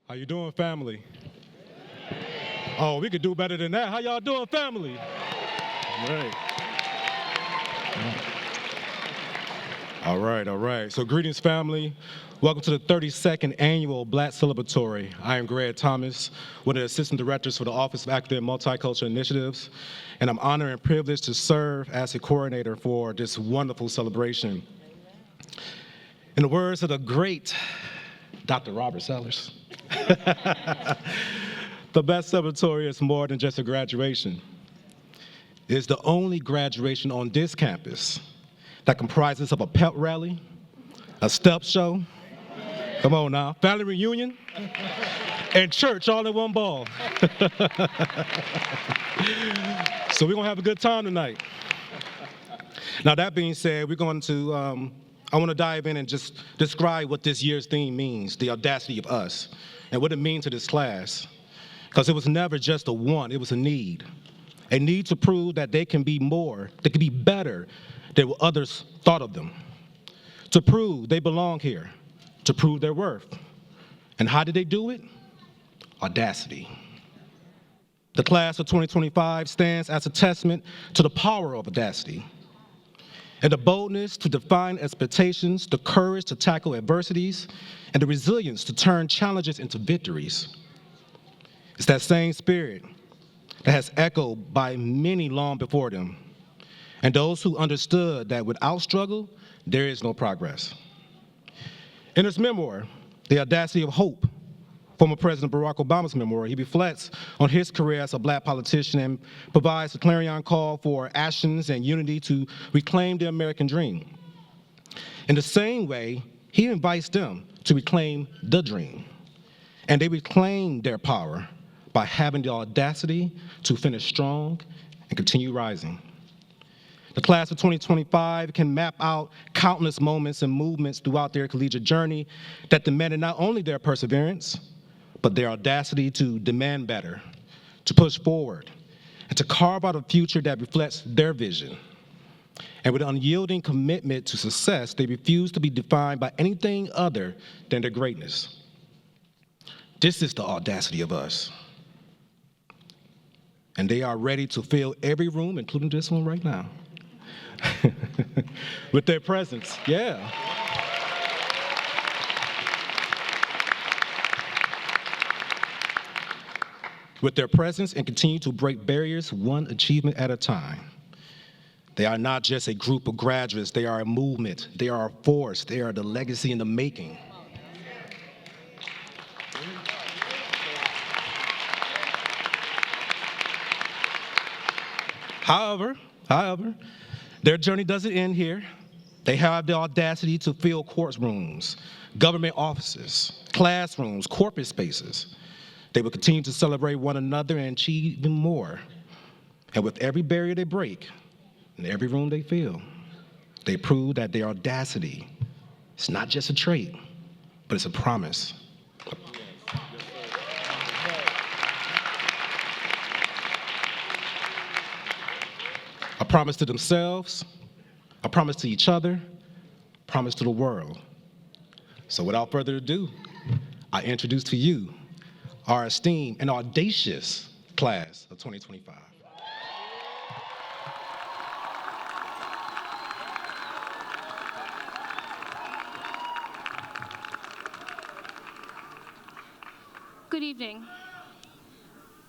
How you doing, family? Oh, we could do better than that. How y'all doing, family? All right. So greetings, family. Welcome to the 32nd Annual Black Celebratory. I am Greg Thomas, one of the Assistant Directors for the Office of Academic Multicultural Initiatives, and I'm honored and privileged to serve as a coordinator for this wonderful celebration. In the words of the great Dr. Robert Sellers, the Black Celebratory is more than just a graduation. It is the only graduation on this campus that comprises of a pep rally, a step show, come on now, family reunion, and church all in one ball. So we're gonna have a good time tonight. Now that being said, we're going to, I wanna dive in and just describe what this year's theme means, the audacity of us, and what it means to this class. Because it was never just a want, it was a need to prove that they can be more, they can be better than what others thought of them, to prove they belong here, to prove their worth. And how did they do it? Audacity. The class of 2025 stands as a testament to the power of audacity and the boldness to define expectations, the courage to tackle adversities, and the resilience to turn challenges into victories. It's that same spirit that has echoed by many long before them, and those who understood that without struggle, there is no progress. In his memoir, The Audacity of Hope, former President Barack Obama's memoir, he reflects on his career as a black politician and provides a clarion call for actions and unity to reclaim the American dream. In the same way, he invites them to reclaim the dream, and they reclaim their power by having the audacity to finish strong and continue rising. The class of 2025 can map out countless moments and movements throughout their collegiate journey that demanded not only their perseverance, but their audacity to demand better, to push forward, and to carve out a future that reflects their vision. And with an unyielding commitment to success, they refuse to be defined by anything other than their greatness. This is the audacity of us. And they are ready to fill every room, including this one right now, with their presence, yeah. With their presence and continue to break barriers one achievement at a time. They are not just a group of graduates, they are a movement, they are a force, they are the legacy in the making. However, their journey doesn't end here. They have the audacity to fill courtrooms, government offices, classrooms, corporate spaces. They will continue to celebrate one another and achieve even more. And with every barrier they break, in every room they fill, they prove that their audacity is not just a trait, but it's a promise. A promise to themselves, a promise to each other, a promise to the world. So without further ado, I introduce to you our esteemed and audacious class of 2025. Good evening.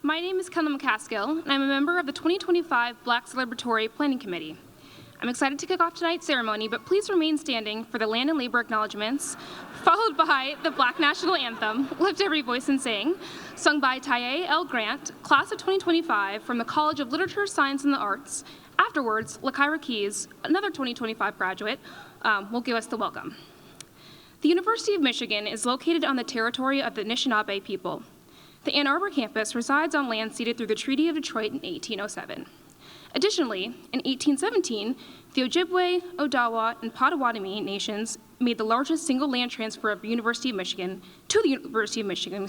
My name is Kendall McCaskill, and I'm a member of the 2025 Black Celebratory Planning Committee. I'm excited to kick off tonight's ceremony, but please remain standing for the land and labor acknowledgements, followed by the Black National Anthem, Lift Every Voice and Sing, sung by Taye L. Grant, class of 2025 from the College of Literature, Science, and the Arts. Afterwards, Lakaira Keys, another 2025 graduate, will give us the welcome. The University of Michigan is located on the territory of the Anishinaabe people. The Ann Arbor campus resides on land ceded through the Treaty of Detroit in 1807. Additionally, in 1817, the Ojibwe, Odawa, and Potawatomi nations made the largest single land transfer of the University of Michigan to the University of Michigan,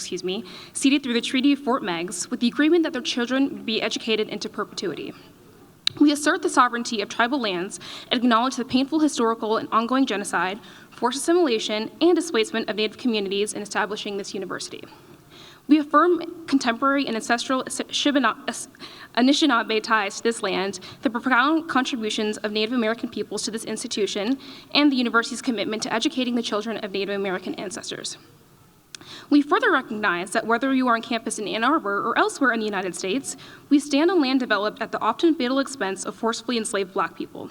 ceded through the Treaty of Fort Meigs with the agreement that their children would be educated into perpetuity. We assert the sovereignty of tribal lands and acknowledge the painful historical and ongoing genocide, forced assimilation, and displacement of Native communities in establishing this university. We affirm contemporary and ancestral Anishinaabe ties to this land, the profound contributions of Native American peoples to this institution, and the university's commitment to educating the children of Native American ancestors. We further recognize that whether you are on campus in Ann Arbor or elsewhere in the United States, we stand on land developed at the often fatal expense of forcibly enslaved Black people.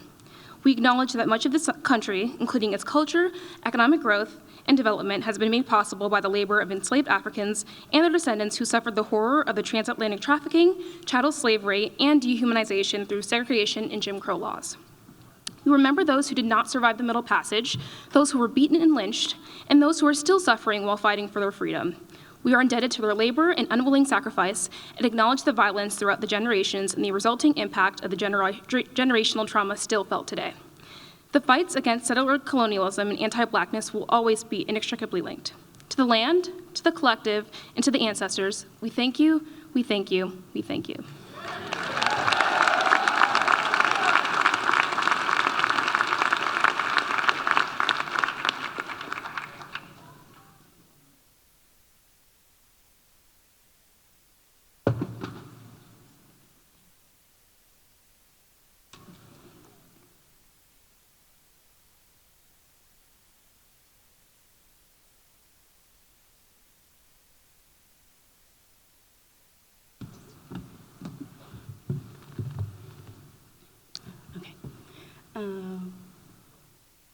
We acknowledge that much of this country, including its culture, economic growth, and development, has been made possible by the labor of enslaved Africans and their descendants who suffered the horror of the transatlantic trafficking, chattel slavery, and dehumanization through segregation and Jim Crow laws. We remember those who did not survive the Middle Passage, those who were beaten and lynched, and those who are still suffering while fighting for their freedom. We are indebted to their labor and unwilling sacrifice and acknowledge the violence throughout the generations and the resulting impact of the generational trauma still felt today. The fights against settler colonialism and anti-Blackness will always be inextricably linked. To the land, to the collective, and to the ancestors, we thank you, we thank you, we thank you.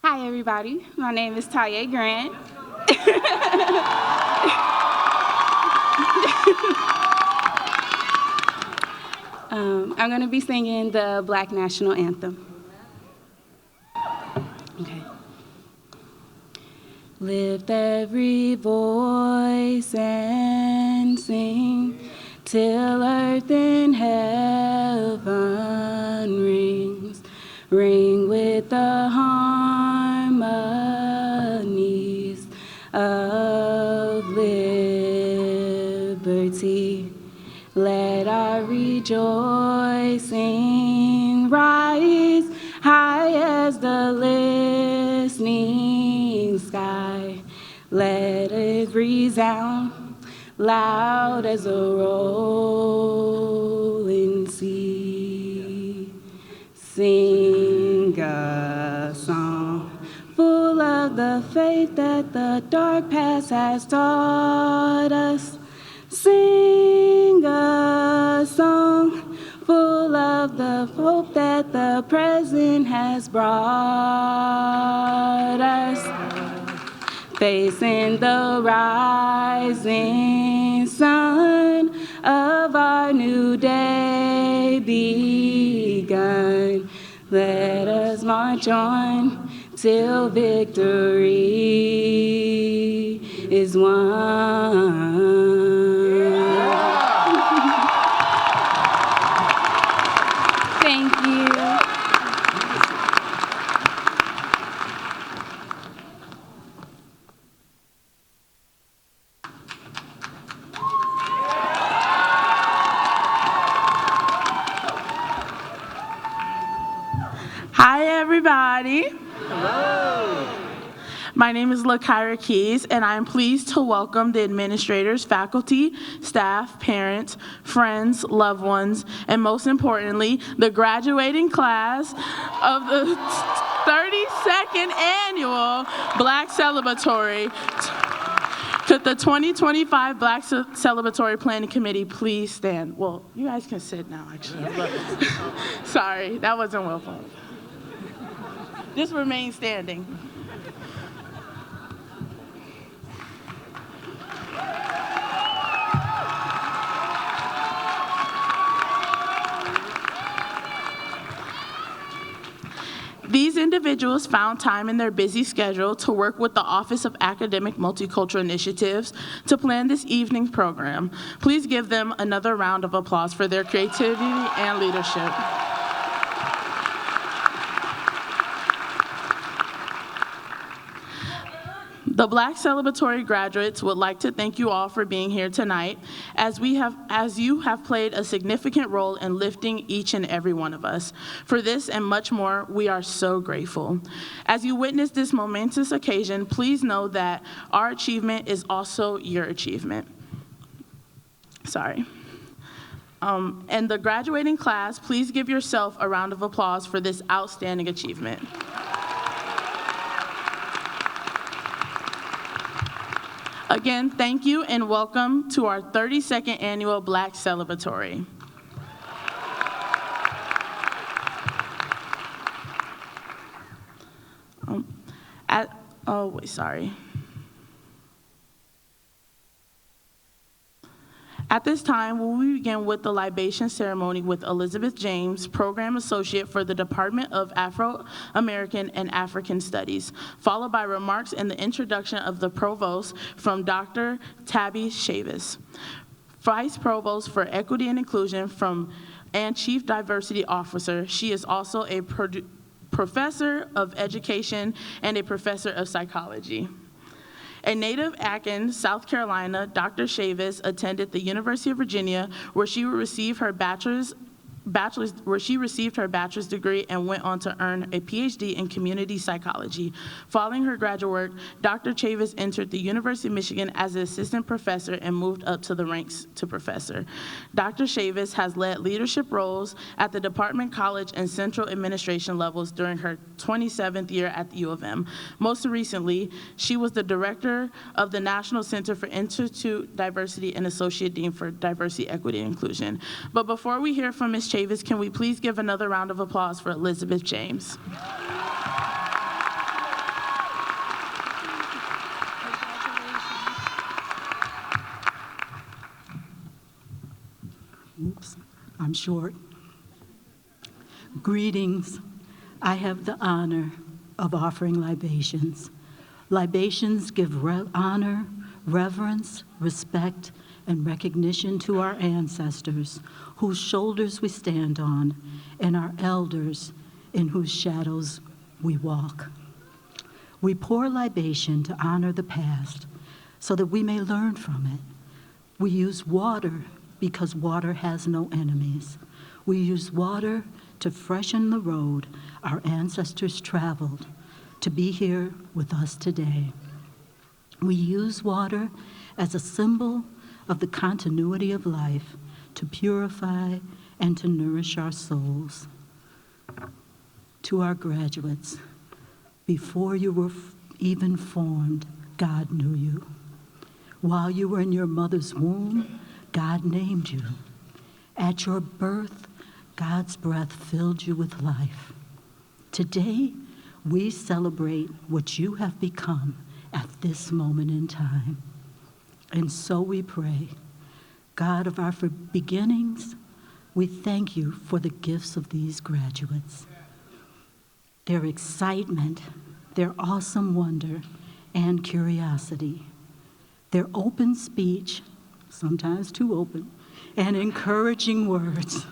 Hi, everybody. My name is Taye Grant. I'm going to be singing the Black National Anthem. Okay. Lift every voice and sing till earth and heaven rings. Ring with the harmonies of liberty. Let our rejoicing rise high as the listening sky. Let it resound loud as a rolling sea. Sing a song full of the faith that the dark past has taught us. Sing a song full of the hope that the present has brought us. Facing the rising sun of our new day begun. Let us march on till victory is won. Thank you. Hi, everybody. Hello. My name is LaKyra Keys, and I am pleased to welcome the administrators, faculty, staff, parents, friends, loved ones, and most importantly, the graduating class of the 32nd Annual Black Celebratory. Could the 2025 Black Celebratory Planning Committee please stand? Well, you guys can sit now, actually. Sorry, that wasn't willful. Just remain standing. These individuals found time in their busy schedule to work with the Office of Academic Multicultural Initiatives to plan this evening's program. Please give them another round of applause for their creativity and leadership. The Black Celebratory graduates would like to thank you all for being here tonight, as you have played a significant role in lifting each and every one of us. For this and much more, we are so grateful. As you witness this momentous occasion, please know that our achievement is also your achievement. Sorry. And the graduating class, please give yourself a round of applause for this outstanding achievement. Again, thank you and welcome to our 32nd annual Black Celebratory. At this time, we will begin with the libation ceremony with Elizabeth James, Program Associate for the Department of Afro-American and African Studies, followed by remarks and the introduction of the Provost from Dr. Tabby Chavis, Vice Provost for Equity and Inclusion and Chief Diversity Officer. She is also a Professor of Education and a Professor of Psychology. A native Athens, South Carolina, Dr. Chavis attended the University of Virginia, where she received her bachelor's degree and went on to earn a PhD in community psychology. Following her graduate work, Dr. Chavis entered the University of Michigan as an assistant professor and moved up to the ranks to professor. Dr. Chavis has led leadership roles at the department, college, and central administration levels during her 27th year at the U of M. Most recently, she was the director of the National Center for Institute Diversity and Associate Dean for Diversity, Equity, and Inclusion. But before we hear from Ms. Chavis, can we please give another round of applause for Elizabeth James? Oops, I'm short. Greetings. I have the honor of offering libations. Libations give honor, reverence, respect, and recognition to our ancestors, whose shoulders we stand on, and our elders in whose shadows we walk. We pour libation to honor the past so that we may learn from it. We use water because water has no enemies. We use water to freshen the road our ancestors traveled to be here with us today. We use water as a symbol of the continuity of life to purify and to nourish our souls. To our graduates, before you were even formed, God knew you. While you were in your mother's womb, God named you. At your birth, God's breath filled you with life. Today, we celebrate what you have become at this moment in time. And so we pray, God of our beginnings, we thank you for the gifts of these graduates. Their excitement, their awesome wonder, and curiosity. Their open speech, sometimes too open, and encouraging words.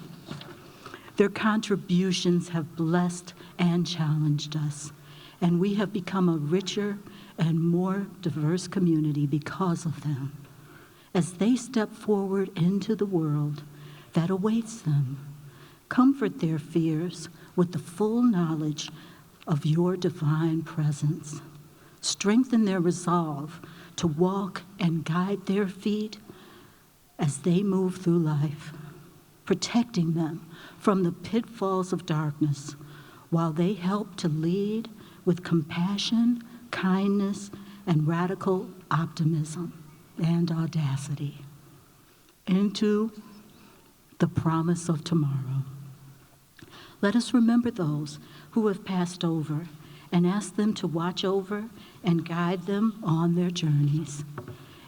Their contributions have blessed and challenged us, and we have become a richer and more diverse community because of them. As they step forward into the world that awaits them, comfort their fears with the full knowledge of your divine presence. Strengthen their resolve to walk and guide their feet as they move through life, protecting them from the pitfalls of darkness while they help to lead with compassion, kindness, and radical optimism and audacity into the promise of tomorrow. Let us remember those who have passed over and ask them to watch over and guide them on their journeys.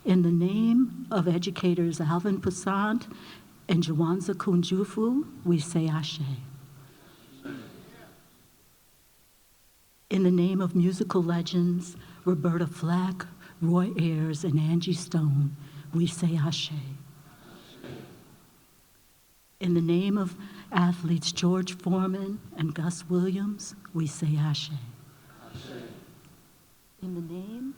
In the name of educators Alvin Poussant and Jawanza Kunjufu, we say Ashe. In the name of musical legends Roberta Flack, Roy Ayers, and Angie Stone, we say Ashe. In the name of athletes George Foreman and Gus Williams, we say Ashe. In the name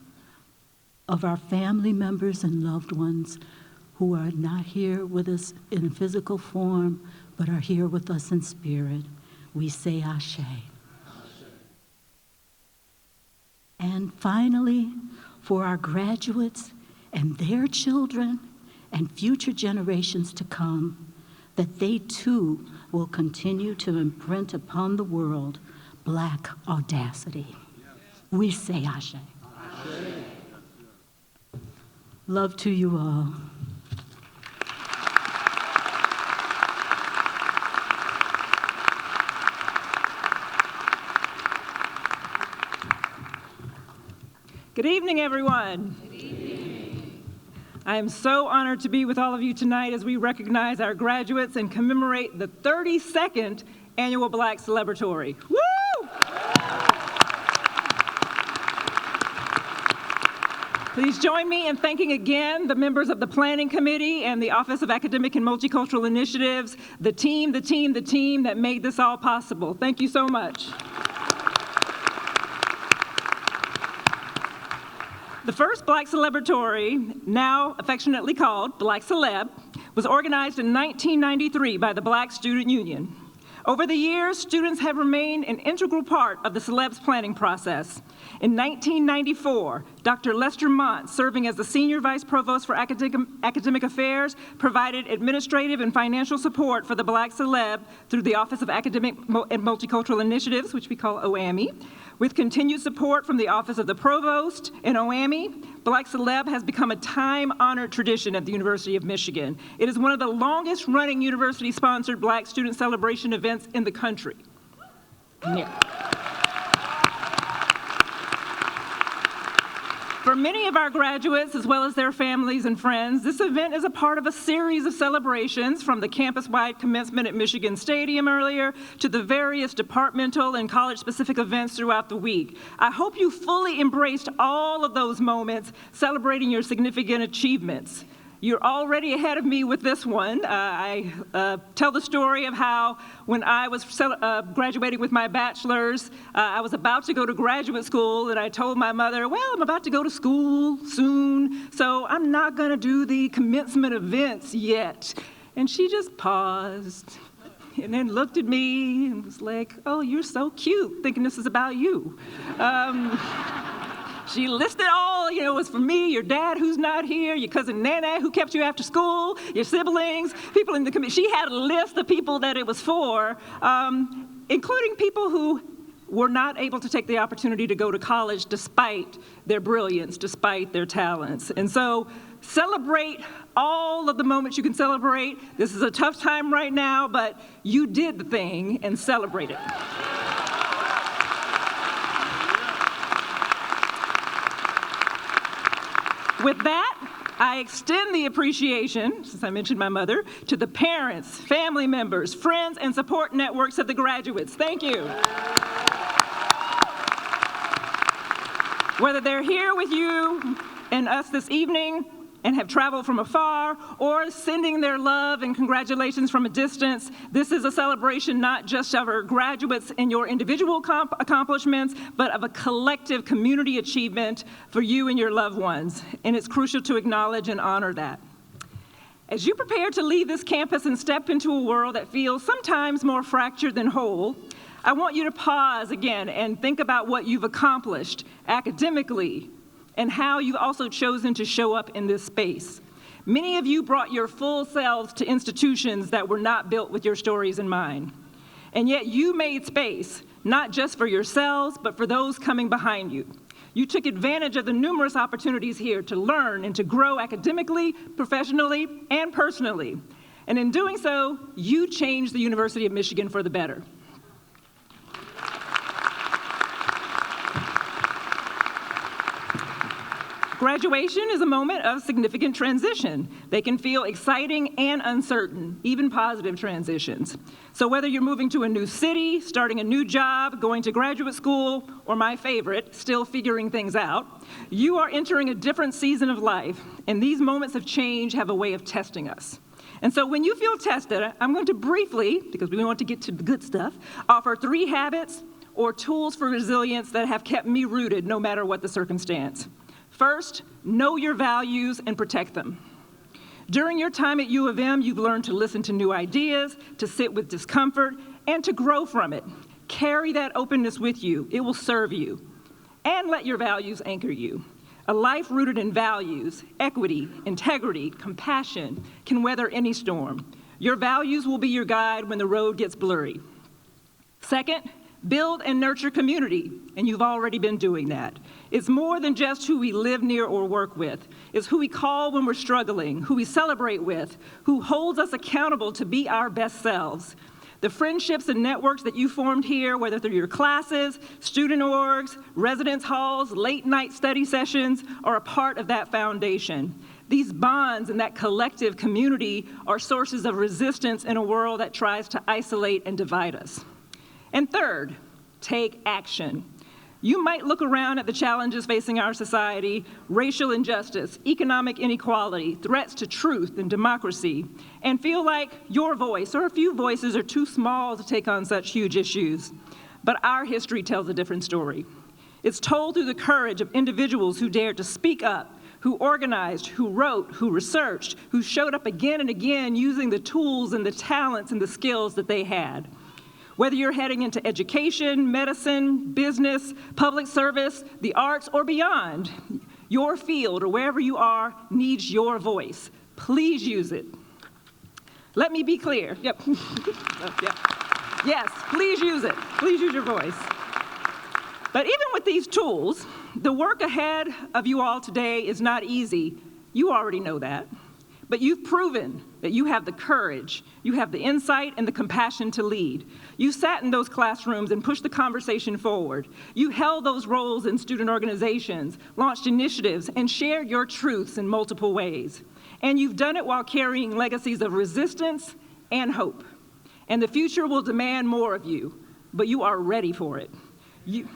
of our family members and loved ones who are not here with us in physical form, but are here with us in spirit, we say Ashe. And finally, for our graduates and their children and future generations to come, that they too will continue to imprint upon the world Black audacity. We say Ashe. Love to you all. Good evening, everyone. Good evening. I am so honored to be with all of you tonight as we recognize our graduates and commemorate the 32nd annual Black Celebratory. Woo! Please join me in thanking again the members of the Planning Committee and the Office of Academic and Multicultural Initiatives, the team that made this all possible. Thank you so much. The first Black Celebratory, now affectionately called Black Celeb, was organized in 1993 by the Black Student Union. Over the years, students have remained an integral part of the Celeb's planning process. In 1994, Dr. Lester Mont, serving as the Senior Vice Provost for Academic Affairs, provided administrative and financial support for the Black Celeb through the Office of Academic and Multicultural Initiatives, which we call OAMI. With continued support from the Office of the Provost and OAMI, Black Celeb has become a time-honored tradition at the University of Michigan. It is one of the longest-running university-sponsored Black student celebration events in the country. Yeah. For many of our graduates, as well as their families and friends, this event is a part of a series of celebrations, from the campus-wide commencement at Michigan Stadium earlier to the various departmental and college-specific events throughout the week. I hope you fully embraced all of those moments, celebrating your significant achievements. You're already ahead of me with this one. I tell the story of how when I was graduating with my bachelor's, I was about to go to graduate school, and I told my mother, well, I'm about to go to school soon, so I'm not gonna do the commencement events yet. And she just paused and then looked at me and was like, oh, you're so cute, thinking this is about you. She listed all, it was for me, your dad who's not here, your cousin Nana who kept you after school, your siblings, people in the community. She had a list of people that it was for, including people who were not able to take the opportunity to go to college despite their brilliance, despite their talents. And so celebrate all of the moments you can celebrate. This is a tough time right now, but you did the thing and celebrate it. With that, I extend the appreciation, since I mentioned my mother, to the parents, family members, friends, and support networks of the graduates. Thank you. Whether they're here with you and us this evening and have traveled from afar, or sending their love and congratulations from a distance, this is a celebration not just of our graduates and your individual accomplishments, but of a collective community achievement for you and your loved ones. And it's crucial to acknowledge and honor that. As you prepare to leave this campus and step into a world that feels sometimes more fractured than whole, I want you to pause again and think about what you've accomplished academically, and how you've also chosen to show up in this space. Many of you brought your full selves to institutions that were not built with your stories in mind. And yet you made space, not just for yourselves, but for those coming behind you. You took advantage of the numerous opportunities here to learn and to grow academically, professionally, and personally. And in doing so, you changed the University of Michigan for the better. Graduation is a moment of significant transition. They can feel exciting and uncertain, even positive transitions. So whether you're moving to a new city, starting a new job, going to graduate school, or my favorite, still figuring things out, you are entering a different season of life, and these moments of change have a way of testing us. And so when you feel tested, I'm going to briefly, because we want to get to the good stuff, offer 3 habits or tools for resilience that have kept me rooted no matter what the circumstance. First, know your values and protect them. During your time at U of M, you've learned to listen to new ideas, to sit with discomfort, and to grow from it. Carry that openness with you. It will serve you. And let your values anchor you. A life rooted in values, equity, integrity, compassion can weather any storm. Your values will be your guide when the road gets blurry. Second, build and nurture community, and you've already been doing that. It's more than just who we live near or work with. It's who we call when we're struggling, who we celebrate with, who holds us accountable to be our best selves. The friendships and networks that you formed here, whether through your classes, student orgs, residence halls, late-night study sessions, are a part of that foundation. These bonds and that collective community are sources of resistance in a world that tries to isolate and divide us. And third, take action. You might look around at the challenges facing our society, racial injustice, economic inequality, threats to truth and democracy, and feel like your voice or a few voices are too small to take on such huge issues. But our history tells a different story. It's told through the courage of individuals who dared to speak up, who organized, who wrote, who researched, who showed up again and again using the tools and the talents and the skills that they had. Whether you're heading into education, medicine, business, public service, the arts, or beyond, your field or wherever you are needs your voice. Please use it. Let me be clear. Yep. Yep. Yes, please use it. Please use your voice. But even with these tools, the work ahead of you all today is not easy. You already know that. But you've proven that you have the courage, you have the insight and the compassion to lead. You sat in those classrooms and pushed the conversation forward. You held those roles in student organizations, launched initiatives, and shared your truths in multiple ways. And you've done it while carrying legacies of resistance and hope. And the future will demand more of you, but you are ready for it. You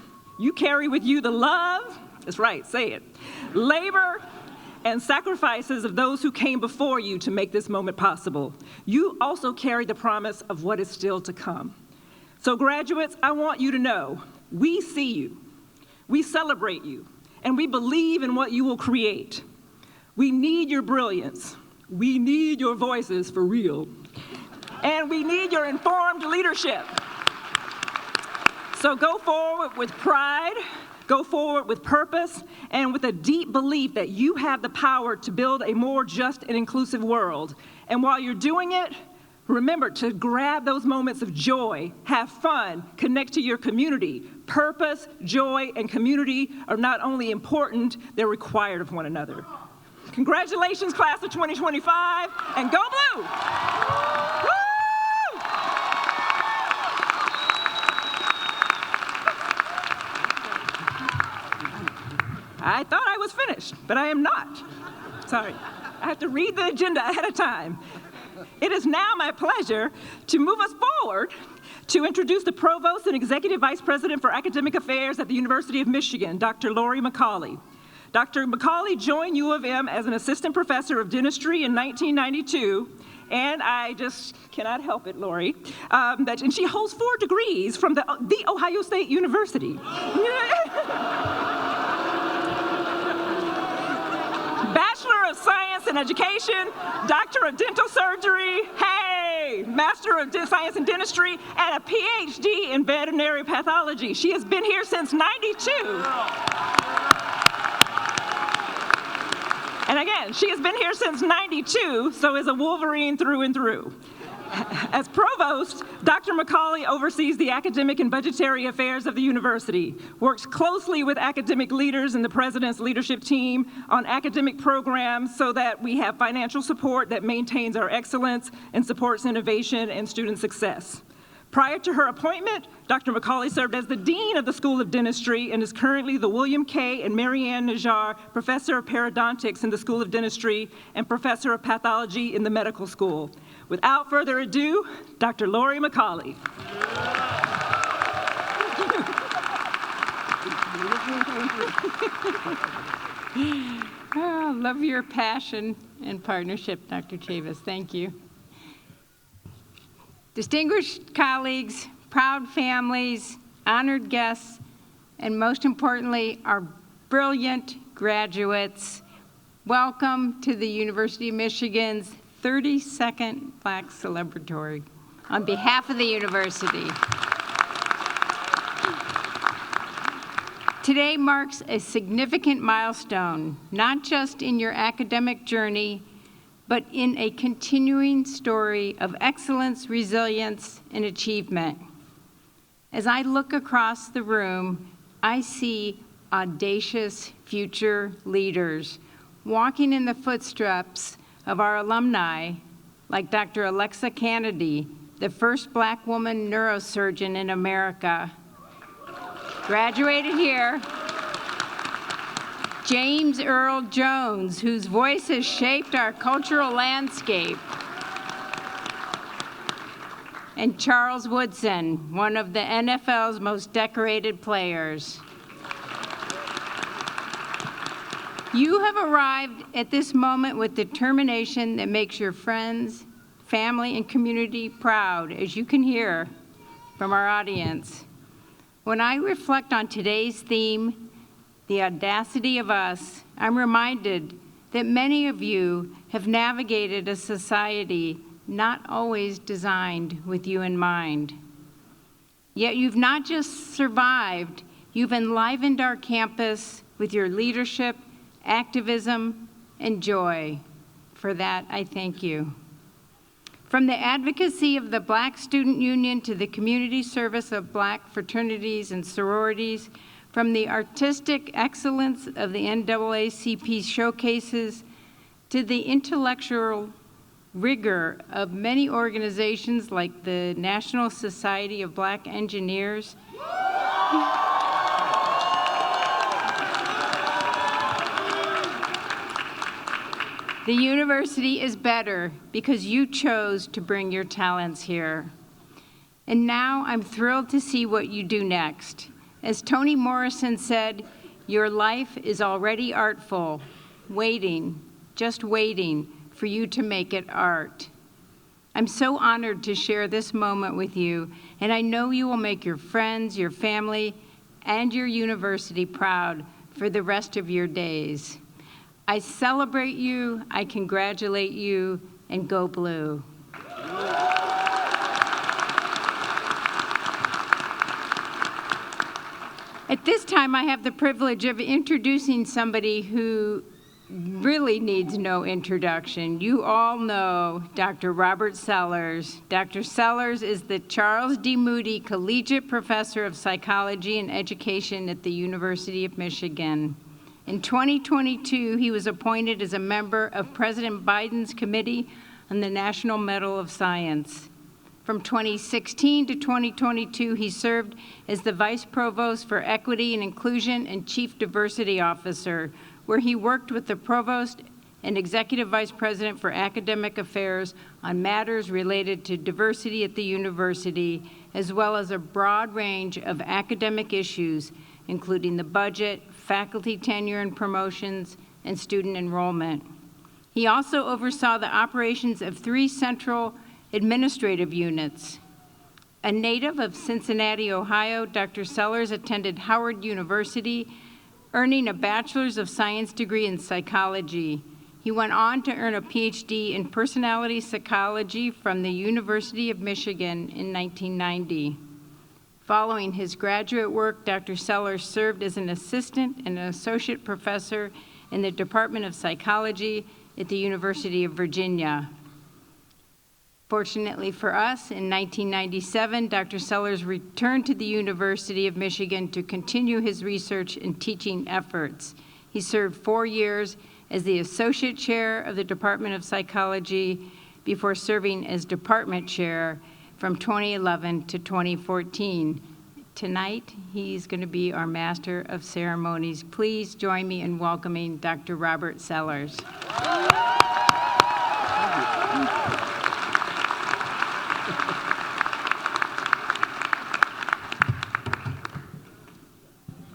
carry with you the love, that's right, say it, labor, and sacrifices of those who came before you to make this moment possible. You also carry the promise of what is still to come. So graduates, I want you to know, we see you, we celebrate you, and we believe in what you will create. We need your brilliance. We need your voices for real. And we need your informed leadership. So go forward with pride, go forward with purpose, and with a deep belief that you have the power to build a more just and inclusive world. And while you're doing it, remember to grab those moments of joy, have fun, connect to your community. Purpose, joy, and community are not only important, they're required of one another. Congratulations, class of 2025, and go Blue! Woo! I thought I was finished, but I am not. Sorry. I have to read the agenda ahead of time. It is now my pleasure to move us forward to introduce the Provost and Executive Vice President for Academic Affairs at the University of Michigan, Dr. Lori McCauley. Dr. McCauley joined U of M as an assistant professor of dentistry in 1992, and I just cannot help it, Lori, and she holds 4 degrees from the Ohio State University. Bachelor of Science in Education, Doctor of Dental Surgery, hey, Master of Science in Dentistry, and a PhD in Veterinary Pathology. She has been here since '92. And again, she has been here since '92, so is a Wolverine through and through. As provost, Dr. McCauley oversees the academic and budgetary affairs of the university, works closely with academic leaders and the president's leadership team on academic programs so that we have financial support that maintains our excellence and supports innovation and student success. Prior to her appointment, Dr. McCauley served as the Dean of the School of Dentistry and is currently the William K. and Marianne Najjar Professor of Periodontics in the School of Dentistry and Professor of Pathology in the Medical School. Without further ado, Dr. Lori McCauley. Oh, love your passion and partnership, Dr. Chavis. Thank you. Distinguished colleagues, proud families, honored guests, and most importantly, our brilliant graduates, welcome to the University of Michigan's 32nd Black Celebratory on behalf of the university. Today marks a significant milestone, not just in your academic journey, but in a continuing story of excellence, resilience, and achievement. As I look across the room, I see audacious future leaders walking in the footsteps of our alumni, like Dr. Alexa Kennedy, the first Black woman neurosurgeon in America, graduated here. James Earl Jones, whose voice has shaped our cultural landscape. And Charles Woodson, one of the NFL's most decorated players. You have arrived at this moment with determination that makes your friends, family, and community proud, as you can hear from our audience. When I reflect on today's theme, the audacity of us, I'm reminded that many of you have navigated a society not always designed with you in mind. Yet you've not just survived, you've enlivened our campus with your leadership, activism, and joy. For that, I thank you. From the advocacy of the Black Student Union to the community service of Black fraternities and sororities, from the artistic excellence of the NAACP showcases to the intellectual rigor of many organizations like the National Society of Black Engineers, the university is better because you chose to bring your talents here. And now I'm thrilled to see what you do next. As Toni Morrison said, your life is already artful, waiting, just waiting for you to make it art. I'm so honored to share this moment with you, and I know you will make your friends, your family, and your university proud for the rest of your days. I celebrate you, I congratulate you, and go blue. At this time, I have the privilege of introducing somebody who really needs no introduction. You all know Dr. Robert Sellers. Dr. Sellers is the Charles D. Moody Collegiate Professor of Psychology and Education at the University of Michigan. In 2022, he was appointed as a member of President Biden's Committee on the National Medal of Science. From 2016 to 2022, he served as the Vice Provost for Equity and Inclusion and Chief Diversity Officer, where he worked with the Provost and Executive Vice President for Academic Affairs on matters related to diversity at the university, as well as a broad range of academic issues, including the budget, faculty tenure and promotions, and student enrollment. He also oversaw the operations of 3 central administrative units. A native of Cincinnati, Ohio, Dr. Sellers attended Howard University, earning a Bachelor's of Science degree in psychology. He went on to earn a PhD in personality psychology from the University of Michigan in 1990. Following his graduate work, Dr. Sellers served as an assistant and an associate professor in the Department of Psychology at the University of Virginia. Fortunately for us, in 1997, Dr. Sellers returned to the University of Michigan to continue his research and teaching efforts. He served 4 years as the Associate Chair of the Department of Psychology before serving as Department Chair from 2011 to 2014. Tonight, he's going to be our Master of Ceremonies. Please join me in welcoming Dr. Robert Sellers.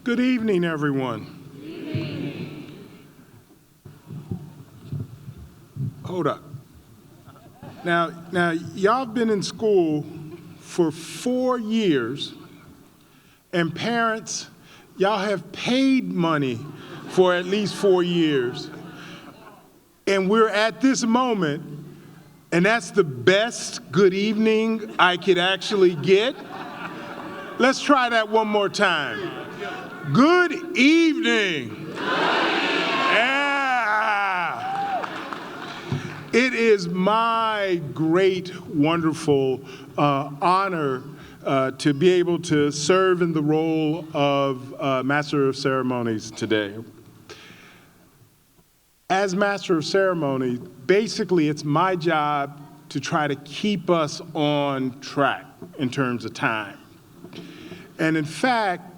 Good evening, everyone. Hold up. Now, y'all been in school for 4 years, and parents, y'all have paid money for at least 4 years. And we're at this moment, and that's the best good evening I could actually get. Let's try that one more time. Good evening. Yeah. It is my great, wonderful honor to be able to serve in the role of Master of Ceremonies today. As Master of Ceremony, basically it's my job to try to keep us on track in terms of time. And in fact,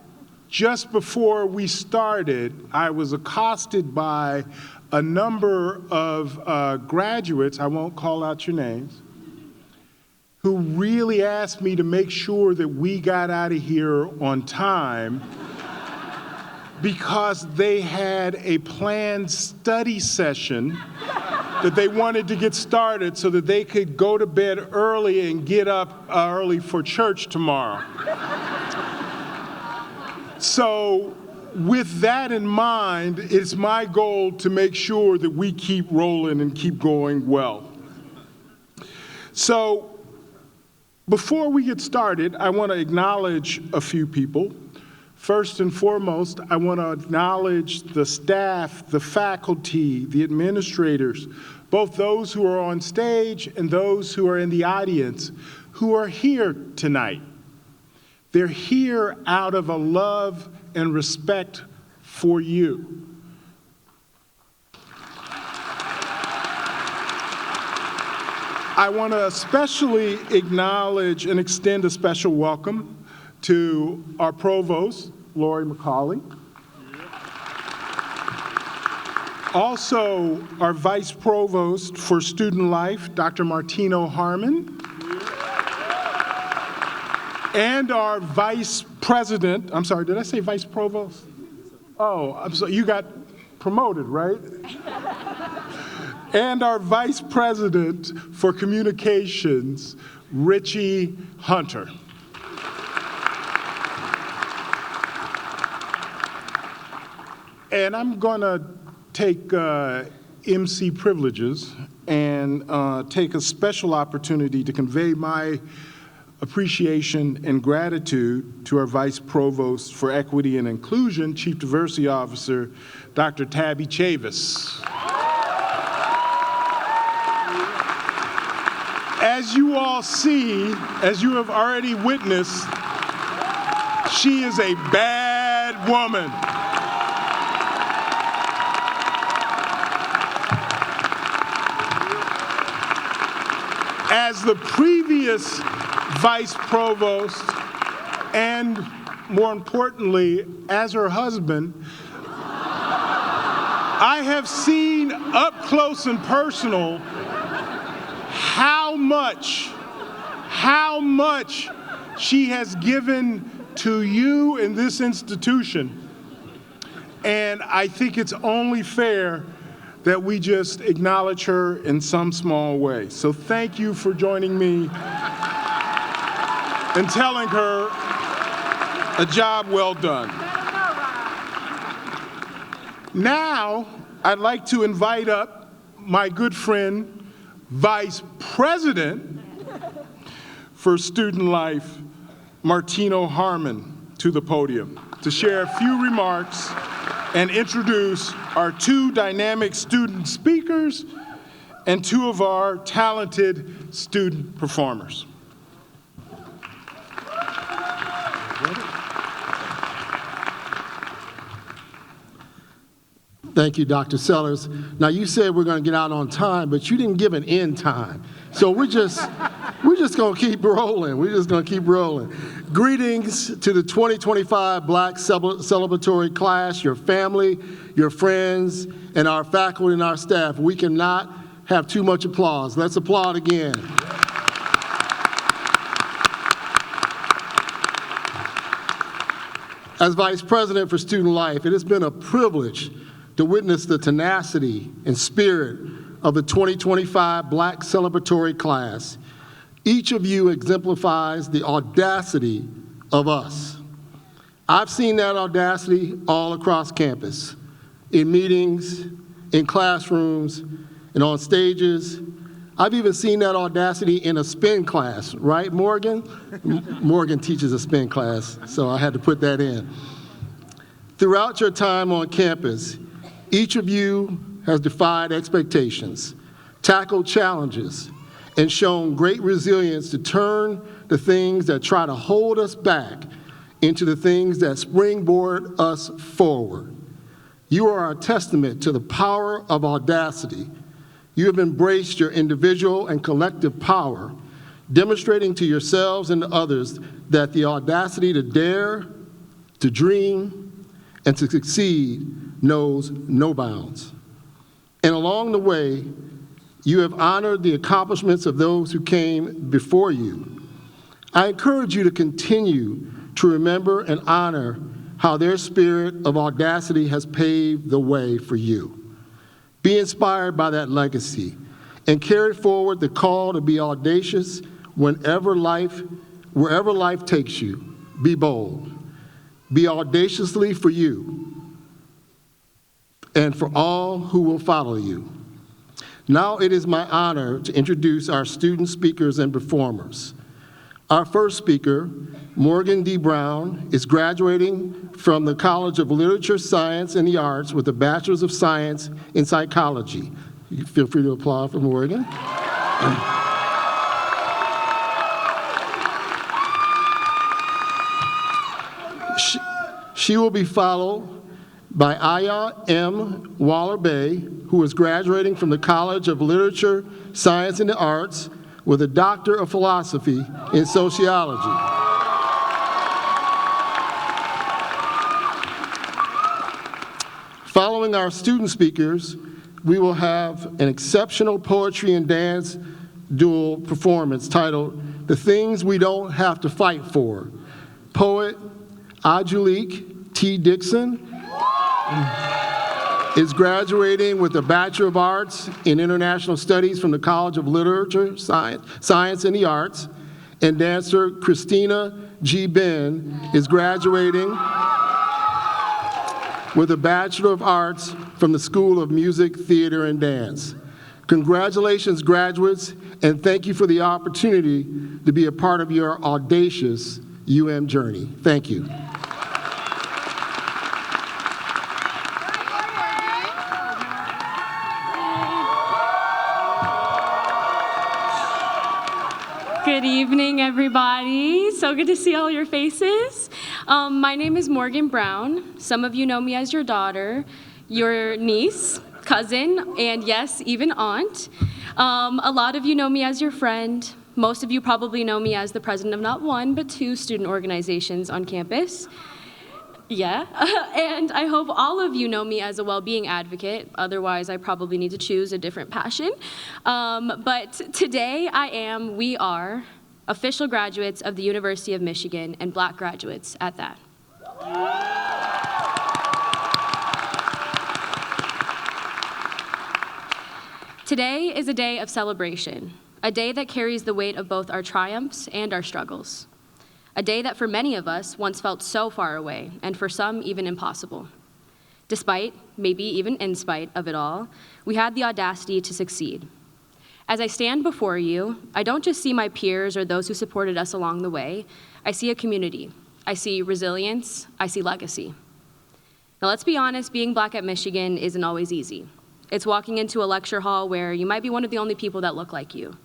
just before we started, I was accosted by a number of graduates, I won't call out your names, who really asked me to make sure that we got out of here on time because they had a planned study session that they wanted to get started so that they could go to bed early and get up early for church tomorrow. So with that in mind, it's my goal to make sure that we keep rolling and keep going well. So before we get started, I want to acknowledge a few people. First and foremost, I want to acknowledge the staff, the faculty, the administrators, both those who are on stage and those who are in the audience who are here tonight. They're here out of a love and respect for you. I want to especially acknowledge and extend a special welcome to our provost, Lori McCauley. Also, our vice provost for student life, Dr. Martino Harmon. And our vice president, I'm sorry, did I say vice provost? Oh, I'm sorry, you got promoted, right? And our vice president for communications, Richie Hunter. And I'm gonna take MC privileges and take a special opportunity to convey my appreciation and gratitude to our Vice Provost for Equity and Inclusion, Chief Diversity Officer, Dr. Tabby Chavis. As you all see, as you have already witnessed, she is a bad woman. As the previous vice provost, and more importantly, as her husband, I have seen up close and personal how much she has given to you in this institution. And I think it's only fair that we just acknowledge her in some small way. So thank you for joining me and telling her a job well done. Now, I'd like to invite up my good friend, Vice President for Student Life, Martino Harmon, to the podium to share a few remarks and introduce our two dynamic student speakers and two of our talented student performers. Thank you, Dr. Sellers. Now, you said we're going to get out on time, but you didn't give an end time. So we're just going to keep rolling. We're just going to keep rolling. Greetings to the 2025 Black Celebratory class, your family, your friends, and our faculty and our staff. We cannot have too much applause. Let's applaud again. As Vice President for Student Life, it has been a privilege to witness the tenacity and spirit of the 2025 Black Celebratory class. Each of you exemplifies the audacity of us. I've seen that audacity all across campus, in meetings, in classrooms, and on stages. I've even seen that audacity in a spin class, right, Morgan? Morgan teaches a spin class, so I had to put that in. Throughout your time on campus, each of you has defied expectations, tackled challenges, and shown great resilience to turn the things that try to hold us back into the things that springboard us forward. You are a testament to the power of audacity. You have embraced your individual and collective power, demonstrating to yourselves and to others that the audacity to dare, to dream, and to succeed knows no bounds. And along the way, you have honored the accomplishments of those who came before you. I encourage you to continue to remember and honor how their spirit of audacity has paved the way for you. Be inspired by that legacy and carry forward the call to be audacious wherever life takes you. Be bold. Be audaciously for you and for all who will follow you. Now it is my honor to introduce our student speakers and performers. Our first speaker, Morgan D. Brown, is graduating from the College of Literature, Science, and the Arts with a Bachelor's of Science in Psychology. You feel free to applaud for Morgan. She will be followed by Aya M. Waller-Bay, who is graduating from the College of Literature, Science, and the Arts with a Doctor of Philosophy in Sociology. Following our student speakers, we will have an exceptional poetry and dance dual performance titled The Things We Don't Have to Fight For. Poet Ajulik T. Dixon is graduating with a Bachelor of Arts in International Studies from the College of Literature, Science, and the Arts. And dancer Christina G. Ben is graduating with a Bachelor of Arts from the School of Music, Theater, and Dance. Congratulations, graduates, and thank you for the opportunity to be a part of your audacious UM journey. Thank you. Good evening, everybody. So good to see all your faces. My name is Morgan Brown. Some of you know me as your daughter, your niece, cousin, and yes, even aunt. A lot of you know me as your friend. Most of you probably know me as the president of not one, but two student organizations on campus. Yeah, and I hope all of you know me as a well-being advocate. Otherwise, I probably need to choose a different passion. But today, we are official graduates of the University of Michigan, and Black graduates at that. Today is a day of celebration, a day that carries the weight of both our triumphs and our struggles. A day that for many of us once felt so far away, and for some even impossible. Despite, maybe even in spite of it all, we had the audacity to succeed. As I stand before you, I don't just see my peers or those who supported us along the way. I see a community. I see resilience. I see legacy. Now let's be honest, being Black at Michigan isn't always easy. It's walking into a lecture hall where you might be one of the only people that look like you.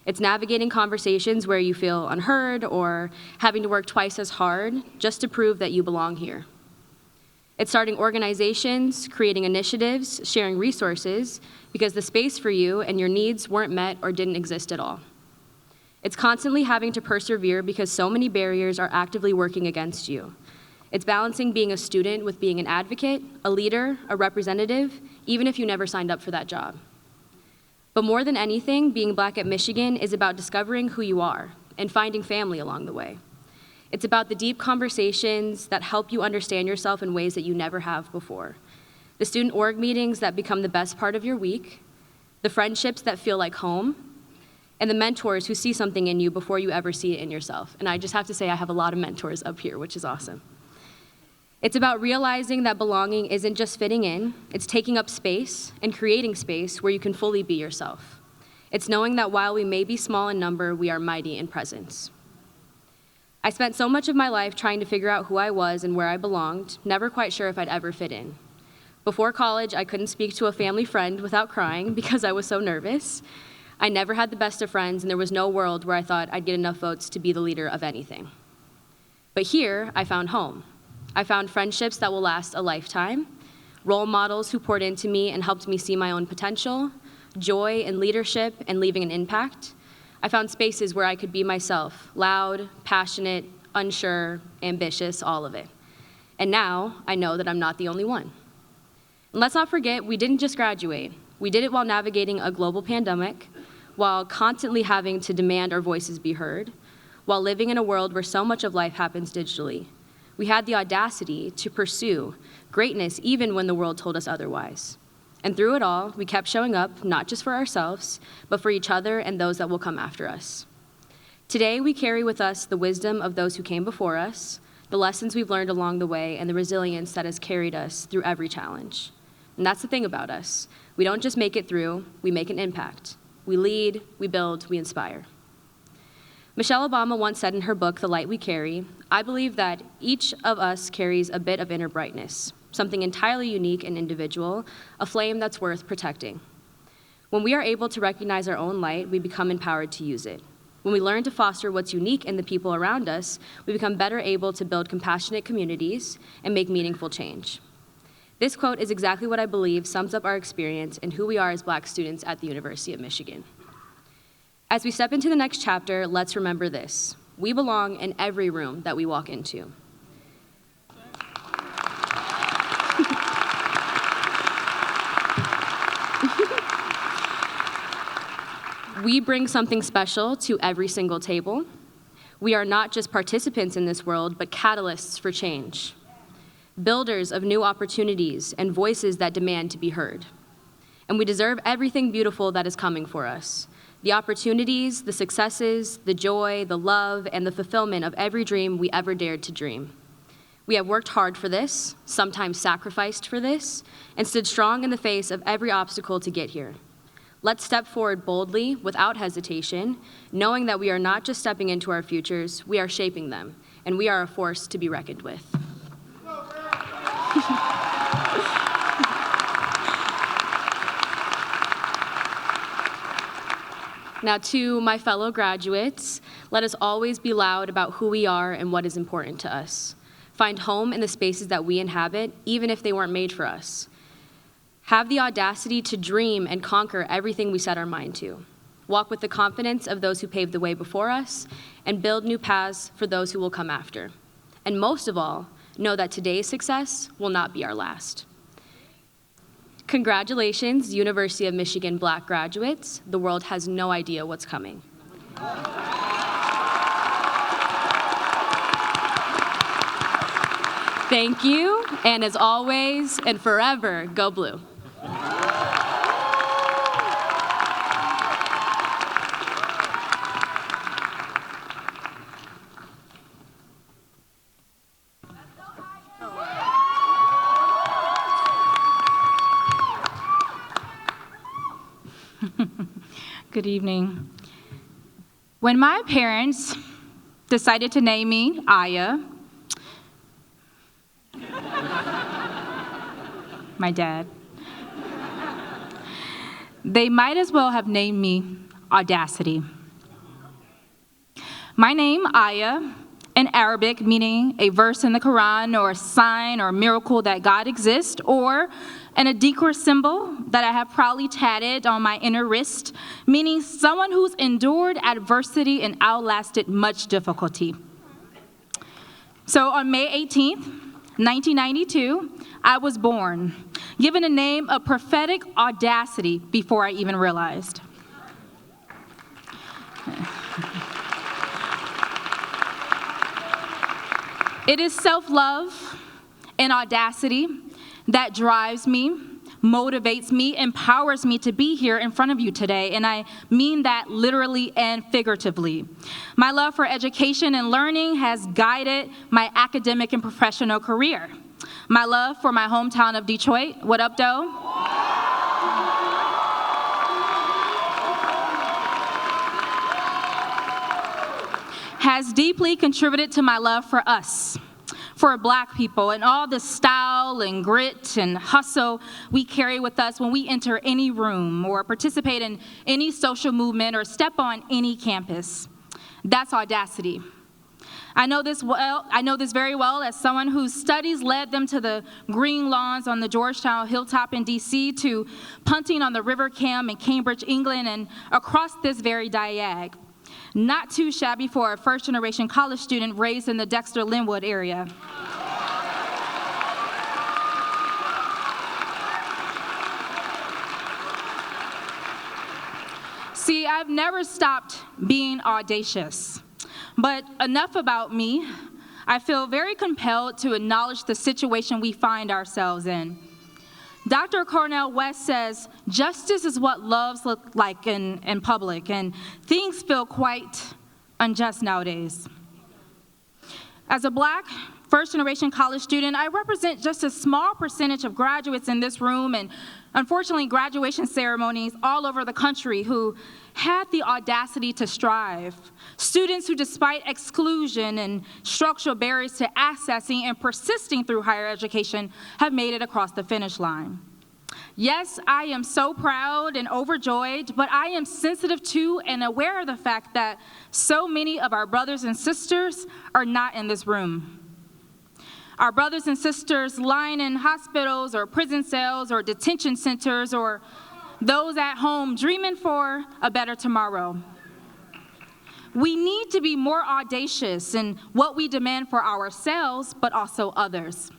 It's navigating conversations where you feel unheard or having to work twice as hard just to prove that you belong here. It's starting organizations, creating initiatives, sharing resources, because the space for you and your needs weren't met or didn't exist at all. It's constantly having to persevere because so many barriers are actively working against you. It's balancing being a student with being an advocate, a leader, a representative, even if you never signed up for that job. But more than anything, being Black at Michigan is about discovering who you are and finding family along the way. It's about the deep conversations that help you understand yourself in ways that you never have before. The student org meetings that become the best part of your week, the friendships that feel like home, and the mentors who see something in you before you ever see it in yourself. And I just have to say I have a lot of mentors up here, which is awesome. It's about realizing that belonging isn't just fitting in, it's taking up space and creating space where you can fully be yourself. It's knowing that while we may be small in number, we are mighty in presence. I spent so much of my life trying to figure out who I was and where I belonged, never quite sure if I'd ever fit in. Before college, I couldn't speak to a family friend without crying because I was so nervous. I never had the best of friends, and there was no world where I thought I'd get enough votes to be the leader of anything. But here, I found home. I found friendships that will last a lifetime, role models who poured into me and helped me see my own potential, joy in leadership and leaving an impact. I found spaces where I could be myself, loud, passionate, unsure, ambitious, all of it. And now, I know that I'm not the only one. And let's not forget, we didn't just graduate. We did it while navigating a global pandemic, while constantly having to demand our voices be heard, while living in a world where so much of life happens digitally. We had the audacity to pursue greatness even when the world told us otherwise. And through it all, we kept showing up, not just for ourselves, but for each other and those that will come after us. Today, we carry with us the wisdom of those who came before us, the lessons we've learned along the way, and the resilience that has carried us through every challenge. And that's the thing about us. We don't just make it through, we make an impact. We lead, we build, we inspire. Michelle Obama once said in her book, The Light We Carry, I believe that each of us carries a bit of inner brightness, something entirely unique and individual, a flame that's worth protecting. When we are able to recognize our own light, we become empowered to use it. When we learn to foster what's unique in the people around us, we become better able to build compassionate communities and make meaningful change. This quote is exactly what I believe sums up our experience and who we are as Black students at the University of Michigan. As we step into the next chapter, let's remember this. We belong in every room that we walk into. We bring something special to every single table. We are not just participants in this world, but catalysts for change, builders of new opportunities and voices that demand to be heard. And we deserve everything beautiful that is coming for us. The opportunities, the successes, the joy, the love, and the fulfillment of every dream we ever dared to dream. We have worked hard for this, sometimes sacrificed for this, and stood strong in the face of every obstacle to get here. Let's step forward boldly, without hesitation, knowing that we are not just stepping into our futures, we are shaping them, and we are a force to be reckoned with. Now, to my fellow graduates, let us always be loud about who we are and what is important to us. Find home in the spaces that we inhabit, even if they weren't made for us. Have the audacity to dream and conquer everything we set our mind to. Walk with the confidence of those who paved the way before us, and build new paths for those who will come after. And most of all, know that today's success will not be our last. Congratulations, University of Michigan Black graduates. The world has no idea what's coming. Thank you, and as always, and forever, go blue. Good evening. When my parents decided to name me Aya, my dad, they might as well have named me Audacity. My name, Aya, in Arabic, meaning a verse in the Quran or a sign or a miracle that God exists, or an adikar symbol that I have proudly tatted on my inner wrist, meaning someone who's endured adversity and outlasted much difficulty. So on May 18th, 1992, I was born, given a name of prophetic audacity before I even realized. It is self-love and audacity that drives me, motivates me, empowers me to be here in front of you today, and I mean that literally and figuratively. My love for education and learning has guided my academic and professional career. My love for my hometown of Detroit, what up, doe? has deeply contributed to my love for us, for Black people, and all the style and grit and hustle we carry with us when we enter any room or participate in any social movement or step on any campus. That's audacity. I know this very well as someone whose studies led them to the green lawns on the Georgetown Hilltop in DC, to punting on the River Cam in Cambridge, England, and across this very diag. Not too shabby for a first-generation college student raised in the Dexter-Linwood area. See, I've never stopped being audacious. But enough about me. I feel very compelled to acknowledge the situation we find ourselves in. Dr. Cornel West says, justice is what loves look like in public, and things feel quite unjust nowadays. As a Black first-generation college student, I represent just a small percentage of graduates in this room and unfortunately graduation ceremonies all over the country who had the audacity to strive. Students who, despite exclusion and structural barriers to accessing and persisting through higher education, have made it across the finish line. Yes, I am so proud and overjoyed, but I am sensitive to and aware of the fact that so many of our brothers and sisters are not in this room. Our brothers and sisters lying in hospitals or prison cells or detention centers, or those at home dreaming for a better tomorrow. We need to be more audacious in what we demand for ourselves, but also others.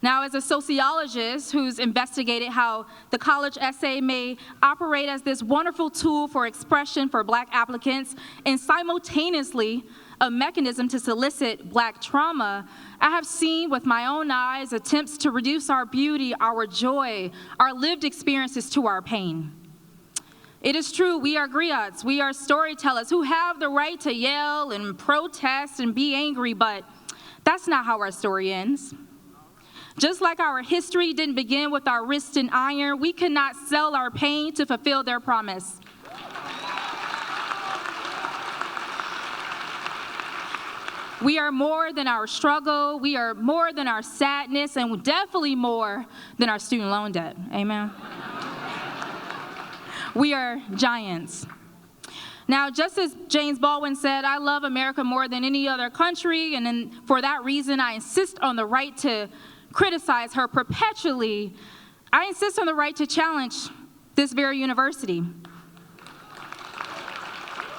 Now, as a sociologist who's investigated how the college essay may operate as this wonderful tool for expression for Black applicants and simultaneously a mechanism to solicit Black trauma, I have seen with my own eyes attempts to reduce our beauty, our joy, our lived experiences to our pain. It is true, we are griots, we are storytellers who have the right to yell and protest and be angry, but that's not how our story ends. Just like our history didn't begin with our wrists in iron, we cannot sell our pain to fulfill their promise. We are more than our struggle, we are more than our sadness, and definitely more than our student loan debt, amen? We are giants. Now, just as James Baldwin said, I love America more than any other country, and then for that reason, I insist on the right to criticize her perpetually. I insist on the right to challenge this very university.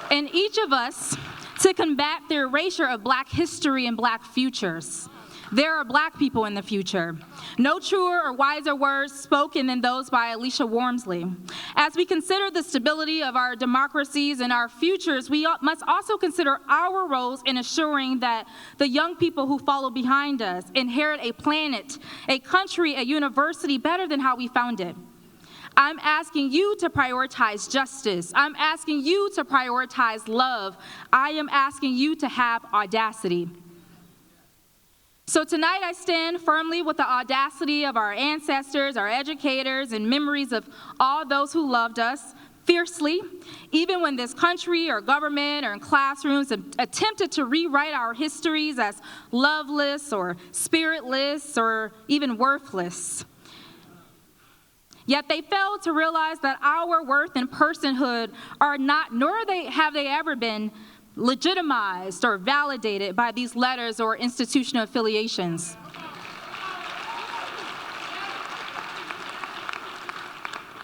And each of us to combat the erasure of Black history and Black futures. There are Black people in the future. No truer or wiser words spoken than those by Alicia Wormsley. As we consider the stability of our democracies and our futures, we must also consider our roles in assuring that the young people who follow behind us inherit a planet, a country, a university better than how we found it. I'm asking you to prioritize justice. I'm asking you to prioritize love. I am asking you to have audacity. So tonight I stand firmly with the audacity of our ancestors, our educators, and memories of all those who loved us fiercely, even when this country or government or in classrooms attempted to rewrite our histories as loveless or spiritless or even worthless. Yet they failed to realize that our worth and personhood are not, nor have they ever been, legitimized or validated by these letters or institutional affiliations.